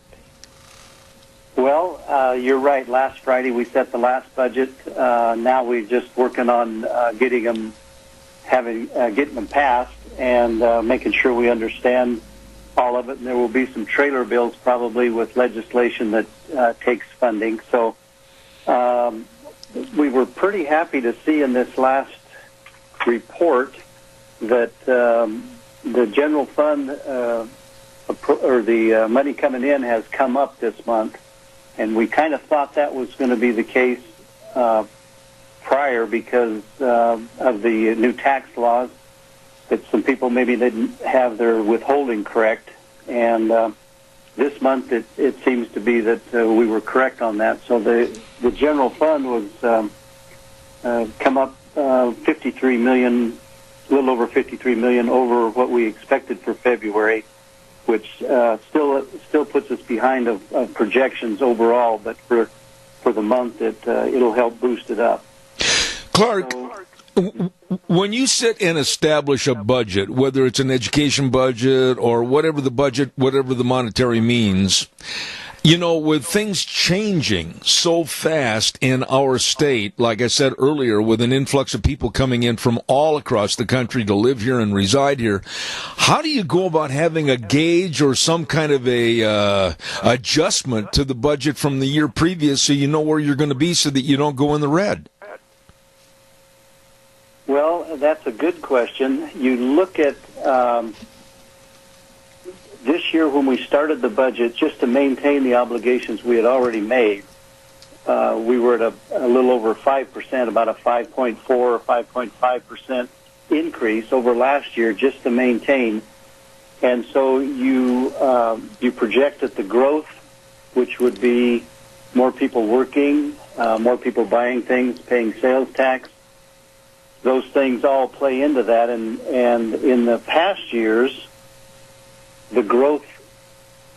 Well, you're right. Last Friday we set the last budget. Now we're just working on getting them passed and making sure we understand all of it. And there will be some trailer bills probably with legislation that takes funding. So we were pretty happy to see in this last report that the general fund or the money coming in has come up this month, and we kind of thought that was going to be the case prior because of the new tax laws, that some people maybe didn't have their withholding correct, and this month it seems to be that we were correct on that. So the general fund was come up 53 million, a little over 53 million over what we expected for February, which still puts us behind of projections overall. But for the month, it'll help boost it up. Clark, when you sit and establish a budget, whether it's an education budget or whatever the monetary means, you know, with things changing so fast in our state, like I said earlier, with an influx of people coming in from all across the country to live here and reside here, how do you go about having a gauge or some kind of a adjustment to the budget from the year previous so you know where you're going to be so that you don't go in the red? Well, that's a good question. You look at this year when we started the budget, just to maintain the obligations we had already made, we were at a little over 5%, about a 5.4 or 5.5% increase over last year just to maintain. And so you project that the growth, which would be more people working, more people buying things, paying sales tax, those things all play into that. And in the past years, the growth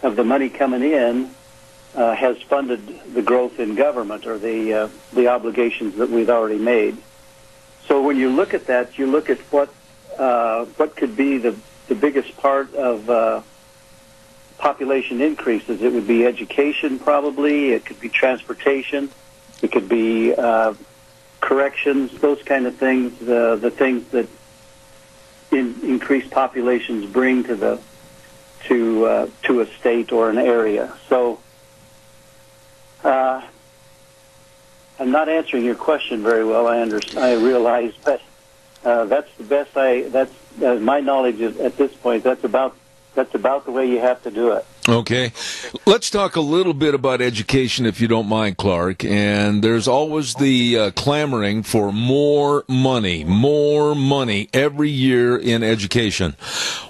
of the money coming in has funded the growth in government or the obligations that we've already made. So when you look at that, you look at what could be the biggest part of population increases. It would be education, probably. It could be transportation. It could be corrections, those kind of things. The things that increased populations bring to a state or an area. So I'm not answering your question very well. I realize, but that's the best. That's my knowledge at this point. That's about the way you have to do it. Okay. Let's talk a little bit about education, if you don't mind, Clark. And there's always the clamoring for more money every year in education.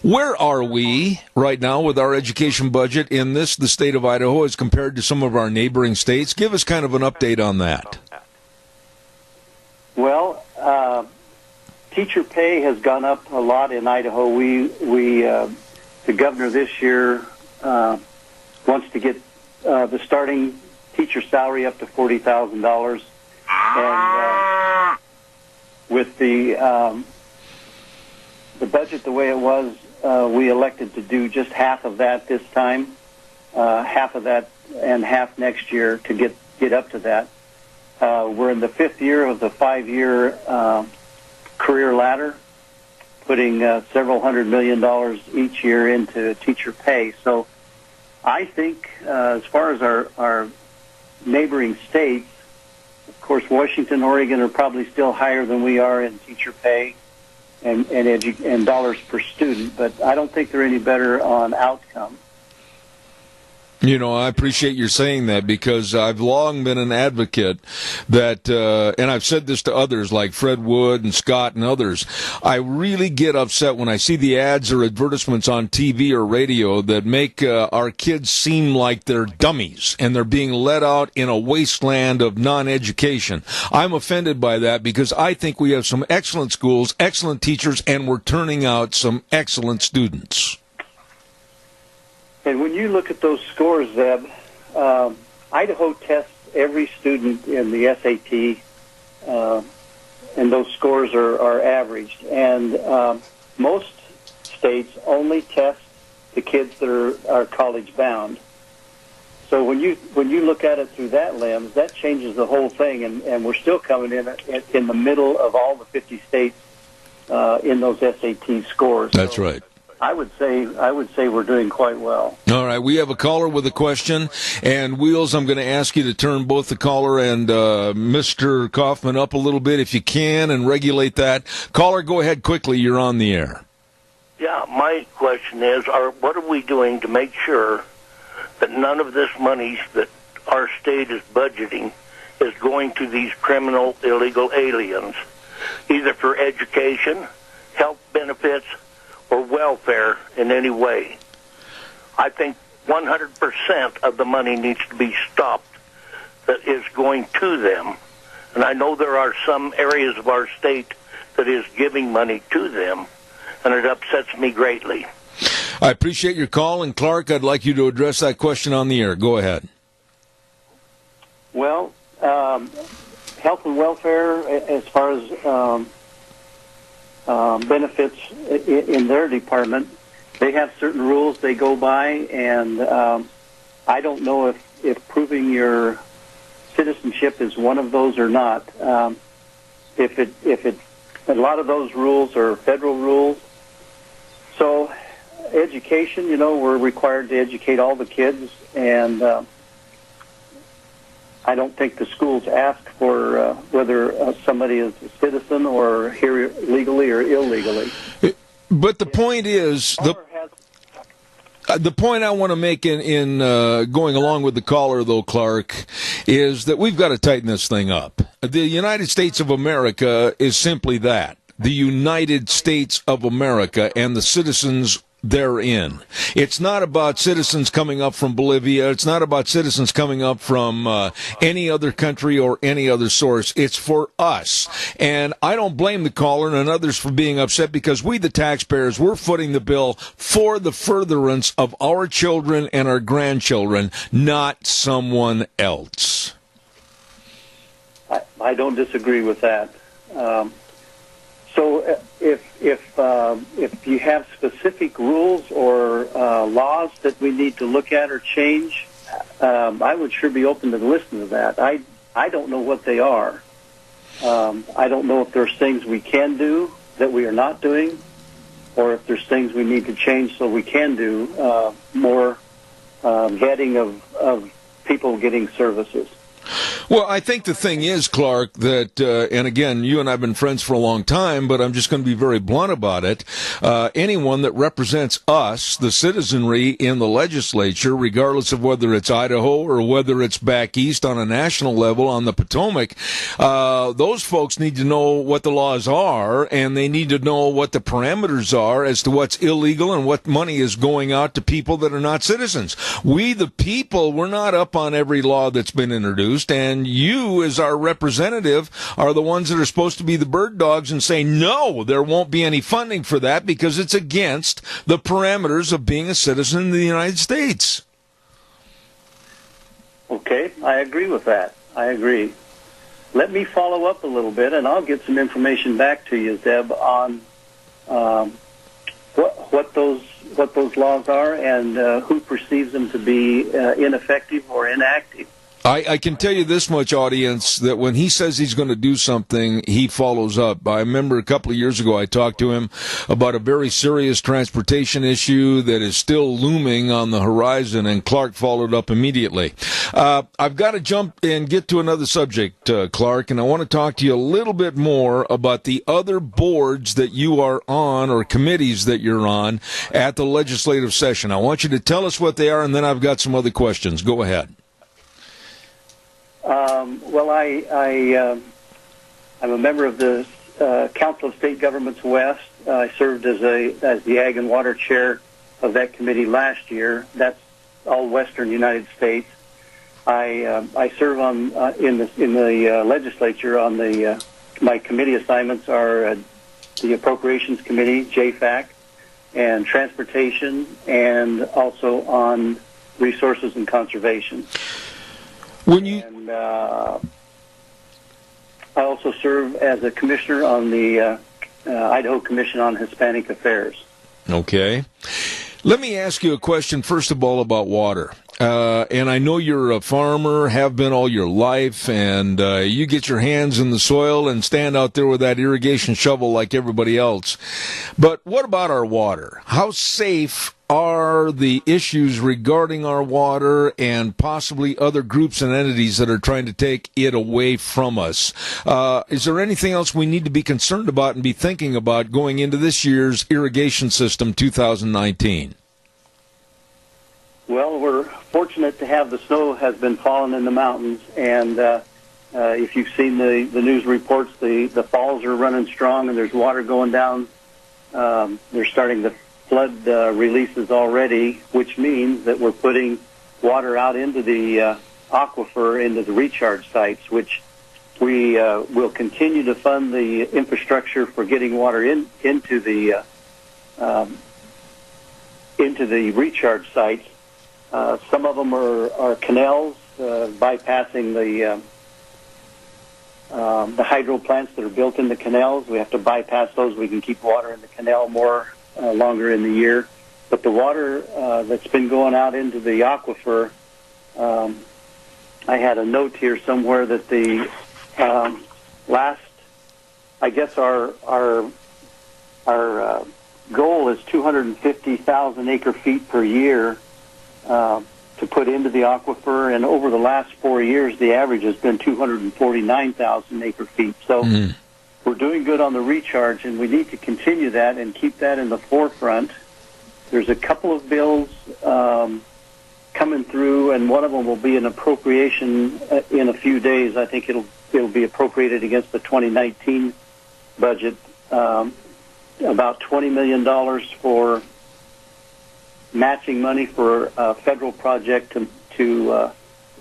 Where are we right now with our education budget in the state of Idaho, as compared to some of our neighboring states? Give us kind of an update on that. Well, teacher pay has gone up a lot in Idaho. The governor this year wants to get the starting teacher salary up to $40,000, and with the budget the way it was, we elected to do just half of that this time, half of that and half next year to get up to that. We're in the fifth year of the 5-year career ladder, putting several $100 million each year into teacher pay. So I think as far as our neighboring states, of course, Washington, Oregon are probably still higher than we are in teacher pay. and dollars per student, but I don't think they're any better on outcome. You know, I appreciate you saying that, because I've long been an advocate that, and I've said this to others like Fred Wood and Scott and others, I really get upset when I see the ads or advertisements on TV or radio that make our kids seem like they're dummies and they're being let out in a wasteland of non-education. I'm offended by that, because I think we have some excellent schools, excellent teachers, and we're turning out some excellent students. And when you look at those scores, Zeb, Idaho tests every student in the SAT, and those scores are averaged. And most states only test the kids that are college-bound. So when you look at it through that lens, that changes the whole thing, and we're still coming in the middle of all the 50 states in those SAT scores. That's right. I would say we're doing quite well. All right, we have a caller with a question, and Wheels, I'm going to ask you to turn both the caller and Mr. Kaufman up a little bit if you can, and regulate that. Caller, go ahead quickly. You're on the air. Yeah, my question is, what are we doing to make sure that none of this money that our state is budgeting is going to these criminal, illegal aliens, either for education, health benefits, or welfare in any way? I think 100% of the money needs to be stopped that is going to them. And I know there are some areas of our state that is giving money to them, and it upsets me greatly. I appreciate your call, and Clark, I'd like you to address that question on the air. Go ahead. Well, health and welfare, as far as benefits in their department, they have certain rules they go by, and I don't know if proving your citizenship is one of those or not. If a lot of those rules are federal rules. So education, we're required to educate all the kids, and I don't think the schools ask for whether somebody is a citizen or here legally or illegally. But the point is, the point I want to make in going along with the caller, though, Clark, is that we've got to tighten this thing up. The United States of America is simply that, the United States of America, and the citizens therein. It's not about citizens coming up from Bolivia. It's not about citizens coming up from any other country or any other source. It's for us. And I don't blame the caller and others for being upset, because we, the taxpayers, we're footing the bill for the furtherance of our children and our grandchildren, not someone else. I don't disagree with that. So if you have specific rules or laws that we need to look at or change, I would sure be open to listen to that. I don't know what they are. I don't know if there's things we can do that we are not doing, or if there's things we need to change so we can do more vetting of people getting services. Well, I think the thing is, Clark, that, and again, you and I have been friends for a long time, but I'm just going to be very blunt about it. Anyone that represents us, the citizenry in the legislature, regardless of whether it's Idaho or whether it's back east on a national level on the Potomac, those folks need to know what the laws are, and they need to know what the parameters are as to what's illegal and what money is going out to people that are not citizens. We, the people, we're not up on every law that's been introduced. And you, as our representative, are the ones that are supposed to be the bird dogs and say, no, there won't be any funding for that because it's against the parameters of being a citizen of the United States. Okay, I agree with that. I agree. Let me follow up a little bit, and I'll get some information back to you, Zeb, on what those laws are and who perceives them to be ineffective or inactive. I can tell you this much, audience, that when he says he's going to do something, he follows up. I remember a couple of years ago I talked to him about a very serious transportation issue that is still looming on the horizon, and Clark followed up immediately. I've got to jump and get to another subject, Clark, and I want to talk to you a little bit more about the other boards that you are on or committees that you're on at the legislative session. I want you to tell us what they are, and then I've got some other questions. Go ahead. Well, I'm a member of the Council of State Governments West. I served as the Ag and Water Chair of that committee last year. That's all Western United States. I serve on in the legislature on my committee assignments are the Appropriations Committee, JFAC, and Transportation, and also on Resources and Conservation. And I also serve as a commissioner on the Idaho Commission on Hispanic Affairs. Okay. Let me ask you a question, first of all, about water. And I know you're a farmer, have been all your life, and you get your hands in the soil and stand out there with that irrigation shovel like everybody else. But what about our water? How safe are the issues regarding our water and possibly other groups and entities that are trying to take it away from us? Is there anything else we need to be concerned about and be thinking about going into this year's irrigation system 2019? Well, we're fortunate to have the snow has been falling in the mountains, and if you've seen the news reports, the falls are running strong and there's water going down. They're starting to flood releases already, which means that we're putting water out into the aquifer, into the recharge sites, which we will continue to fund the infrastructure for getting water into the recharge sites. Some of them are canals, bypassing the hydro plants that are built in the canals. We have to bypass those. We can keep water in the canal longer in the year. But the water that's been going out into the aquifer, I had a note here somewhere that the our goal is 250,000 acre feet per year to put into the aquifer, and over the last 4 years, the average has been 249,000 acre feet. So we're doing good on the recharge, and we need to continue that and keep that in the forefront. There's a couple of bills coming through, and one of them will be an appropriation in a few days. I think it'll be appropriated against the 2019 budget, about $20 million for matching money for a federal project to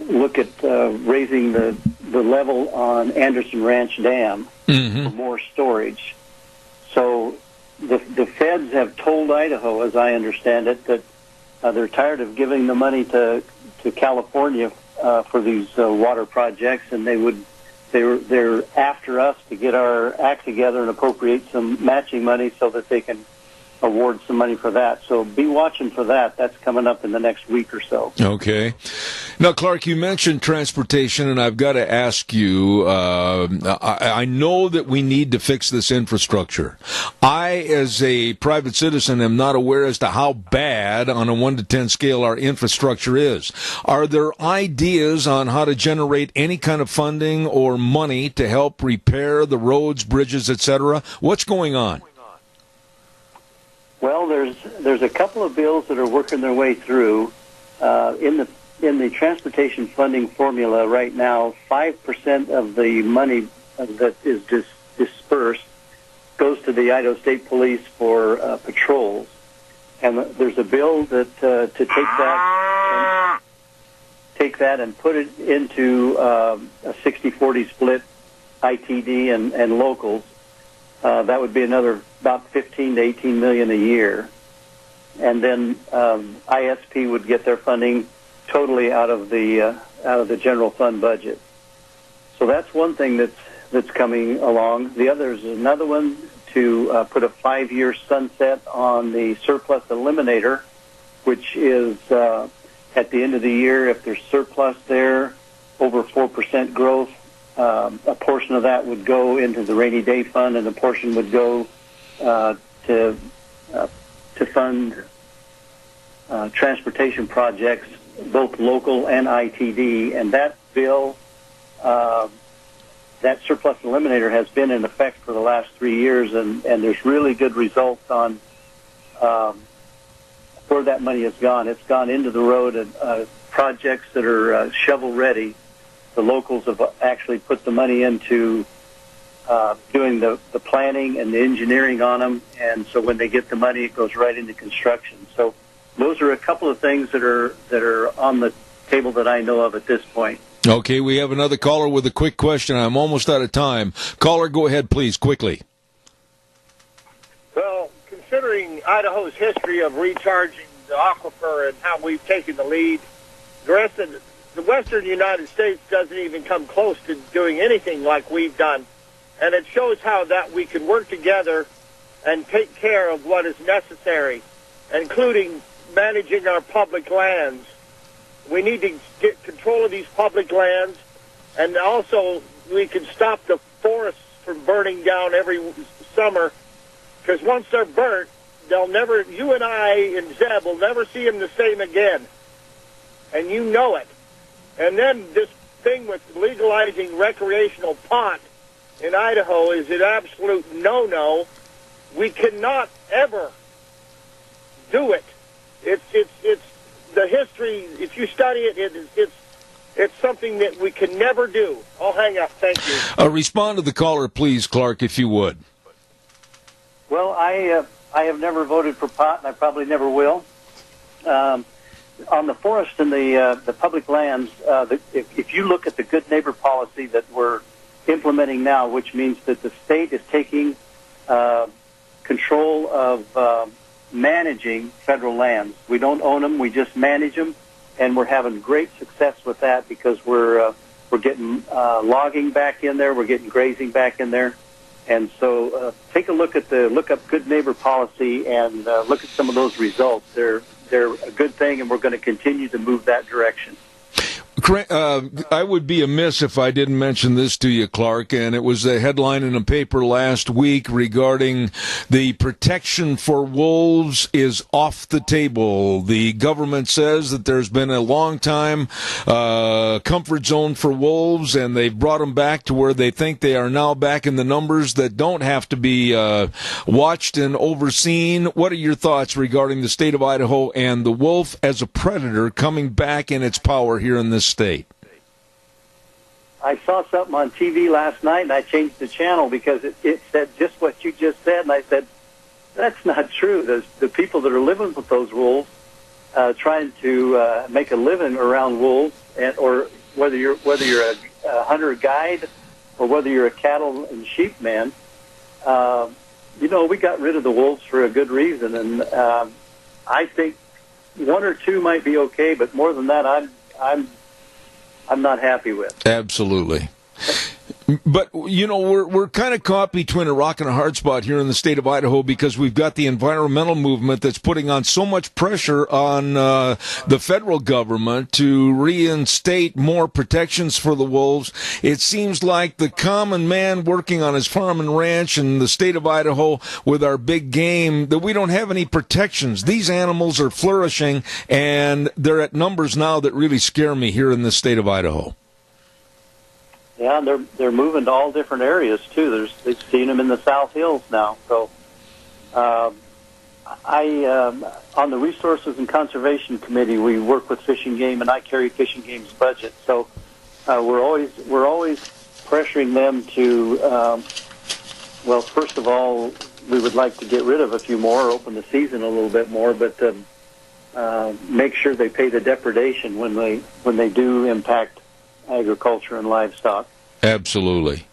look at raising the level on Anderson Ranch Dam for more storage. So the feds have told Idaho, as I understand it, that they're tired of giving the money to California for these water projects, and they're after us to get our act together and appropriate some matching money so that they can award some money for that. So be watching for that. That's coming up in the next week or so. Okay. Now, Clark, you mentioned transportation, and I've got to ask you, I know that we need to fix this infrastructure. I, as a private citizen, am not aware as to how bad on a 1 to 10 scale our infrastructure is. Are there ideas on how to generate any kind of funding or money to help repair the roads, bridges, etc.? What's going on? Well, there's a couple of bills that are working their way through. In the transportation funding formula right now, 5% of the money that is dispersed goes to the Idaho State Police for patrols, and there's a bill that to take that and put it into a 60-40 split, ITD and locals. That would be another about 15 to 18 million a year, and then ISP would get their funding totally out of the general fund budget. So that's one thing that's coming along. The other is another one to put a 5-year sunset on the surplus eliminator, which is at the end of the year, if there's surplus there, over 4% growth. A portion of that would go into the rainy day fund, and a portion would go to fund transportation projects, both local and ITD. And that bill, that surplus eliminator, has been in effect for the last 3 years, and there's really good results on where that money has gone. It's gone into the road and projects that are shovel ready. The locals have actually put the money into doing the planning and the engineering on them, and so when they get the money, it goes right into construction. So those are a couple of things that are on the table that I know of at this point. Okay, we have another caller with a quick question. I'm almost out of time. Caller, go ahead, please, quickly. Well, considering Idaho's history of recharging the aquifer and how we've taken the lead, the western United States doesn't even come close to doing anything like we've done. And it shows how that we can work together and take care of what is necessary, including managing our public lands. We need to get control of these public lands, and also we can stop the forests from burning down every summer, because once they're burnt, they'll never, you and I and Zeb will never see them the same again. And you know it. And then this thing with legalizing recreational pot in Idaho is an absolute no-no. We cannot ever do it. It's the history. If you study it, it's something that we can never do. I'll hang up. Thank you. Respond to the caller, please, Clark, if you would. Well, I have never voted for pot, and I probably never will. On the forest and the public lands, if you look at the good neighbor policy that we're implementing now, which means that the state is taking control of managing federal lands. We don't own them; we just manage them, and we're having great success with that because we're getting logging back in there, we're getting grazing back in there, and so take a look up good neighbor policy and look at some of those results. They're a good thing, and we're going to continue to move that direction. I would be amiss if I didn't mention this to you, Clark, and it was a headline in a paper last week regarding the protection for wolves is off the table. The government says that there's been a long time comfort zone for wolves, and they've brought them back to where they think they are now back in the numbers that don't have to be watched and overseen. What are your thoughts regarding the state of Idaho and the wolf as a predator coming back in its power here in this state? I saw something on TV last night, and I changed the channel because it said just what you just said, and I said, that's not true. The people that are living with those wolves, trying to make a living around wolves, or whether you're a hunter guide or whether you're a cattle and sheep man, we got rid of the wolves for a good reason, and I think one or two might be okay, but more than that, I'm not happy with. Absolutely. But, we're kind of caught between a rock and a hard spot here in the state of Idaho because we've got the environmental movement that's putting on so much pressure on the federal government to reinstate more protections for the wolves. It seems like the common man working on his farm and ranch in the state of Idaho with our big game, that we don't have any protections. These animals are flourishing, and they're at numbers now that really scare me here in the state of Idaho. Yeah, they're moving to all different areas too. They've seen them in the South Hills now. So, on the Resources and Conservation Committee, we work with Fish and Game, and I carry Fish and Game's budget. So, we're always pressuring them to. Well, first of all, we would like to get rid of a few more, open the season a little bit more, but make sure they pay the depredation when they do impact agriculture and livestock. Absolutely.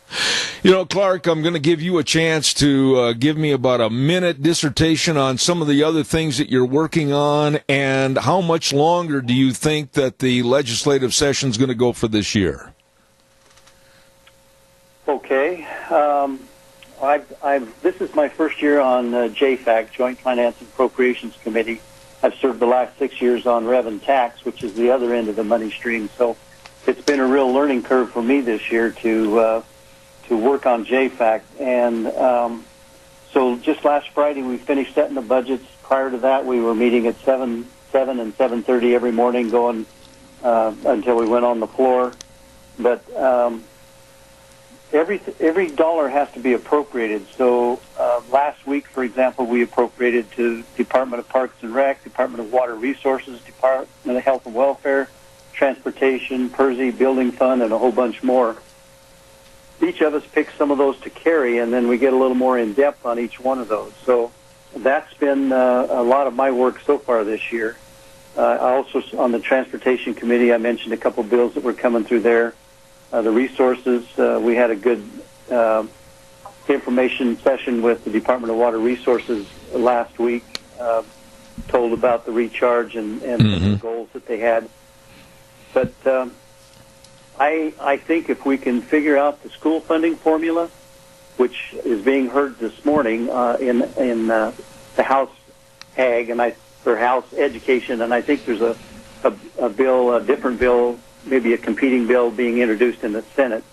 Clark, I'm going to give you a chance to give me about a minute dissertation on some of the other things that you're working on, and how much longer do you think that the legislative session is going to go for this year? Okay. This is my first year on JFAC, Joint Finance and Appropriations Committee. I've served the last 6 years on Rev and Tax, which is the other end of the money stream. So it's been a real learning curve for me this year to work on JFAC. And so just last Friday we finished setting the budgets. Prior to that, we were meeting at 7 and 7:30 every morning, going until we went on the floor. But every dollar has to be appropriated. So last week, for example, we appropriated to Department of Parks and Rec, Department of Water Resources, Department of Health and Welfare, Transportation, PERSI, Building Fund, and a whole bunch more. Each of us picks some of those to carry, and then we get a little more in-depth on each one of those. So that's been a lot of my work so far this year. Also, on the Transportation Committee, I mentioned a couple bills that were coming through there. The resources, we had a good information session with the Department of Water Resources last week, told about the recharge and the goals that they had. But I think if we can figure out the school funding formula, which is being heard this morning in the House Ag or House Education, and I think there's a bill, a different bill, maybe a competing bill being introduced in the Senate.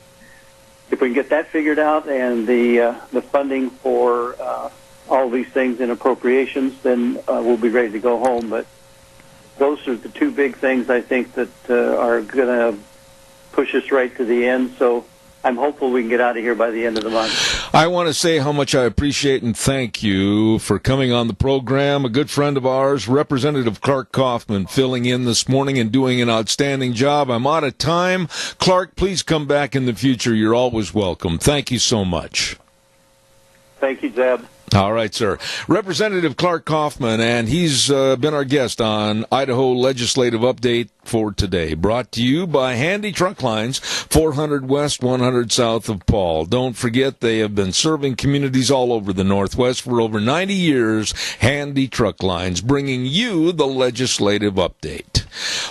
If we can get that figured out and the funding for all these things in appropriations, then we'll be ready to go home. But those are the two big things I think that are going to push us right to the end. So I'm hopeful we can get out of here by the end of the month. I want to say how much I appreciate and thank you for coming on the program. A good friend of ours, Representative Clark Kaufman, filling in this morning and doing an outstanding job. I'm out of time. Clark, please come back in the future. You're always welcome. Thank you so much. Thank you, Zeb. All right, sir. Representative Clark Kaufman, and he's been our guest on Idaho Legislative Update for today. Brought to you by Handy Truck Lines, 400 West, 100 South of Paul. Don't forget, they have been serving communities all over the Northwest for over 90 years. Handy Truck Lines, bringing you the Legislative Update.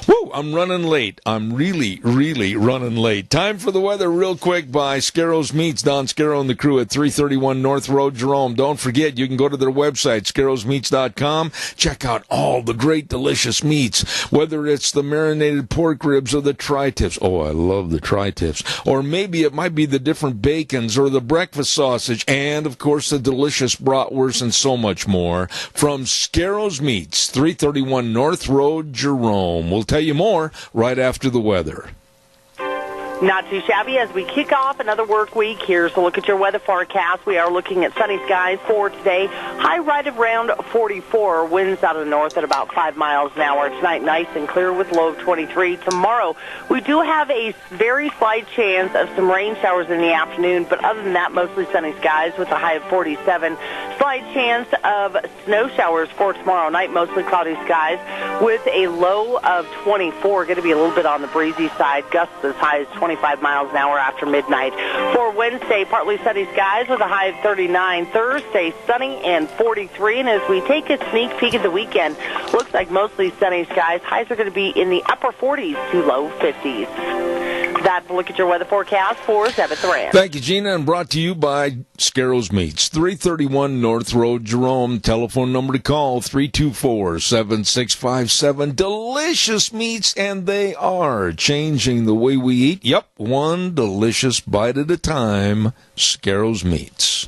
Woo, I'm running late. I'm really, really running late. Time for the weather real quick by Scarro's Meats. Don Scarrow and the crew at 331 North Road, Jerome. Don't forget, you can go to their website, scarrowsmeats.com. Check out all the great, delicious meats, whether it's the marinated pork ribs or the tri-tips. Oh, I love the tri-tips. Or maybe it might be the different bacons or the breakfast sausage and, of course, the delicious bratwurst and so much more. From Scarro's Meats, 331 North Road, Jerome. We'll tell you more right after the weather. Not too shabby as we kick off another work week. Here's a look at your weather forecast. We are looking at sunny skies for today. High right around 44. Winds out of the north at about 5 miles an hour. Tonight, nice and clear with low of 23. Tomorrow, we do have a very slight chance of some rain showers in the afternoon, but other than that, mostly sunny skies with a high of 47. Slight chance of snow showers for tomorrow night, mostly cloudy skies with a low of 24. Going to be a little bit on the breezy side. Gusts as high as 25 miles an hour after midnight. For Wednesday, partly sunny skies with a high of 39. Thursday, sunny and 43. And as we take a sneak peek at the weekend, looks like mostly sunny skies. Highs are going to be in the upper 40s to low 50s. That's a look at your weather forecast for 7th Ranch. Thank you, Gina, and brought to you by Scarro's Meats, 331 North Road, Jerome. Telephone number to call, 324-7657. Delicious meats, and they are changing the way we eat. Yep, one delicious bite at a time. Scarro's Meats.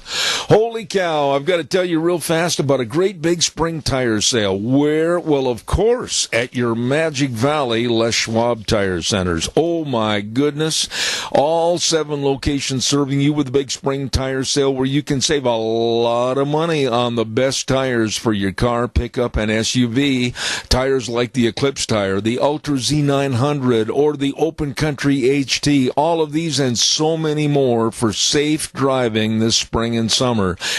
Holy cow, I've got to tell you real fast about a great big spring tire sale. Where? Well, of course, at your Magic Valley Les Schwab Tire Centers. Oh, my goodness. All 7 locations serving you with a big spring tire sale where you can save a lot of money on the best tires for your car, pickup, and SUV. Tires like the Eclipse tire, the Ultra Z900, or the Open Country HT. All of these and so many more for safe driving this spring and summer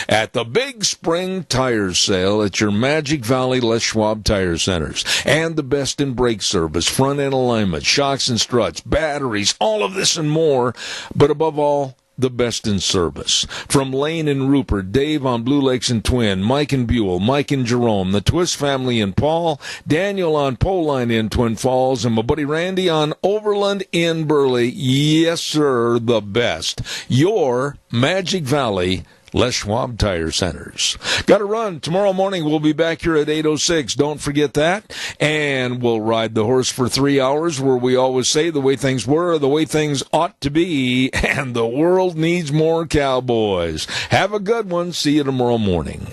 at the Big Spring Tire Sale at your Magic Valley Les Schwab Tire Centers. And the best in brake service, front end alignment, shocks and struts, batteries, all of this and more. But above all, the best in service. From Lane and Rupert, Dave on Blue Lakes and Twin, Mike and Buell, Mike and Jerome, the Twist family in Paul, Daniel on Pole Line in Twin Falls, and my buddy Randy on Overland in Burley. Yes, sir, the best. Your Magic Valley Les Schwab Tire Centers. Got to run. Tomorrow morning we'll be back here at 8:06. Don't forget that. And we'll ride the horse for 3 hours where we always say the way things were, the way things ought to be, and the world needs more cowboys. Have a good one. See you tomorrow morning.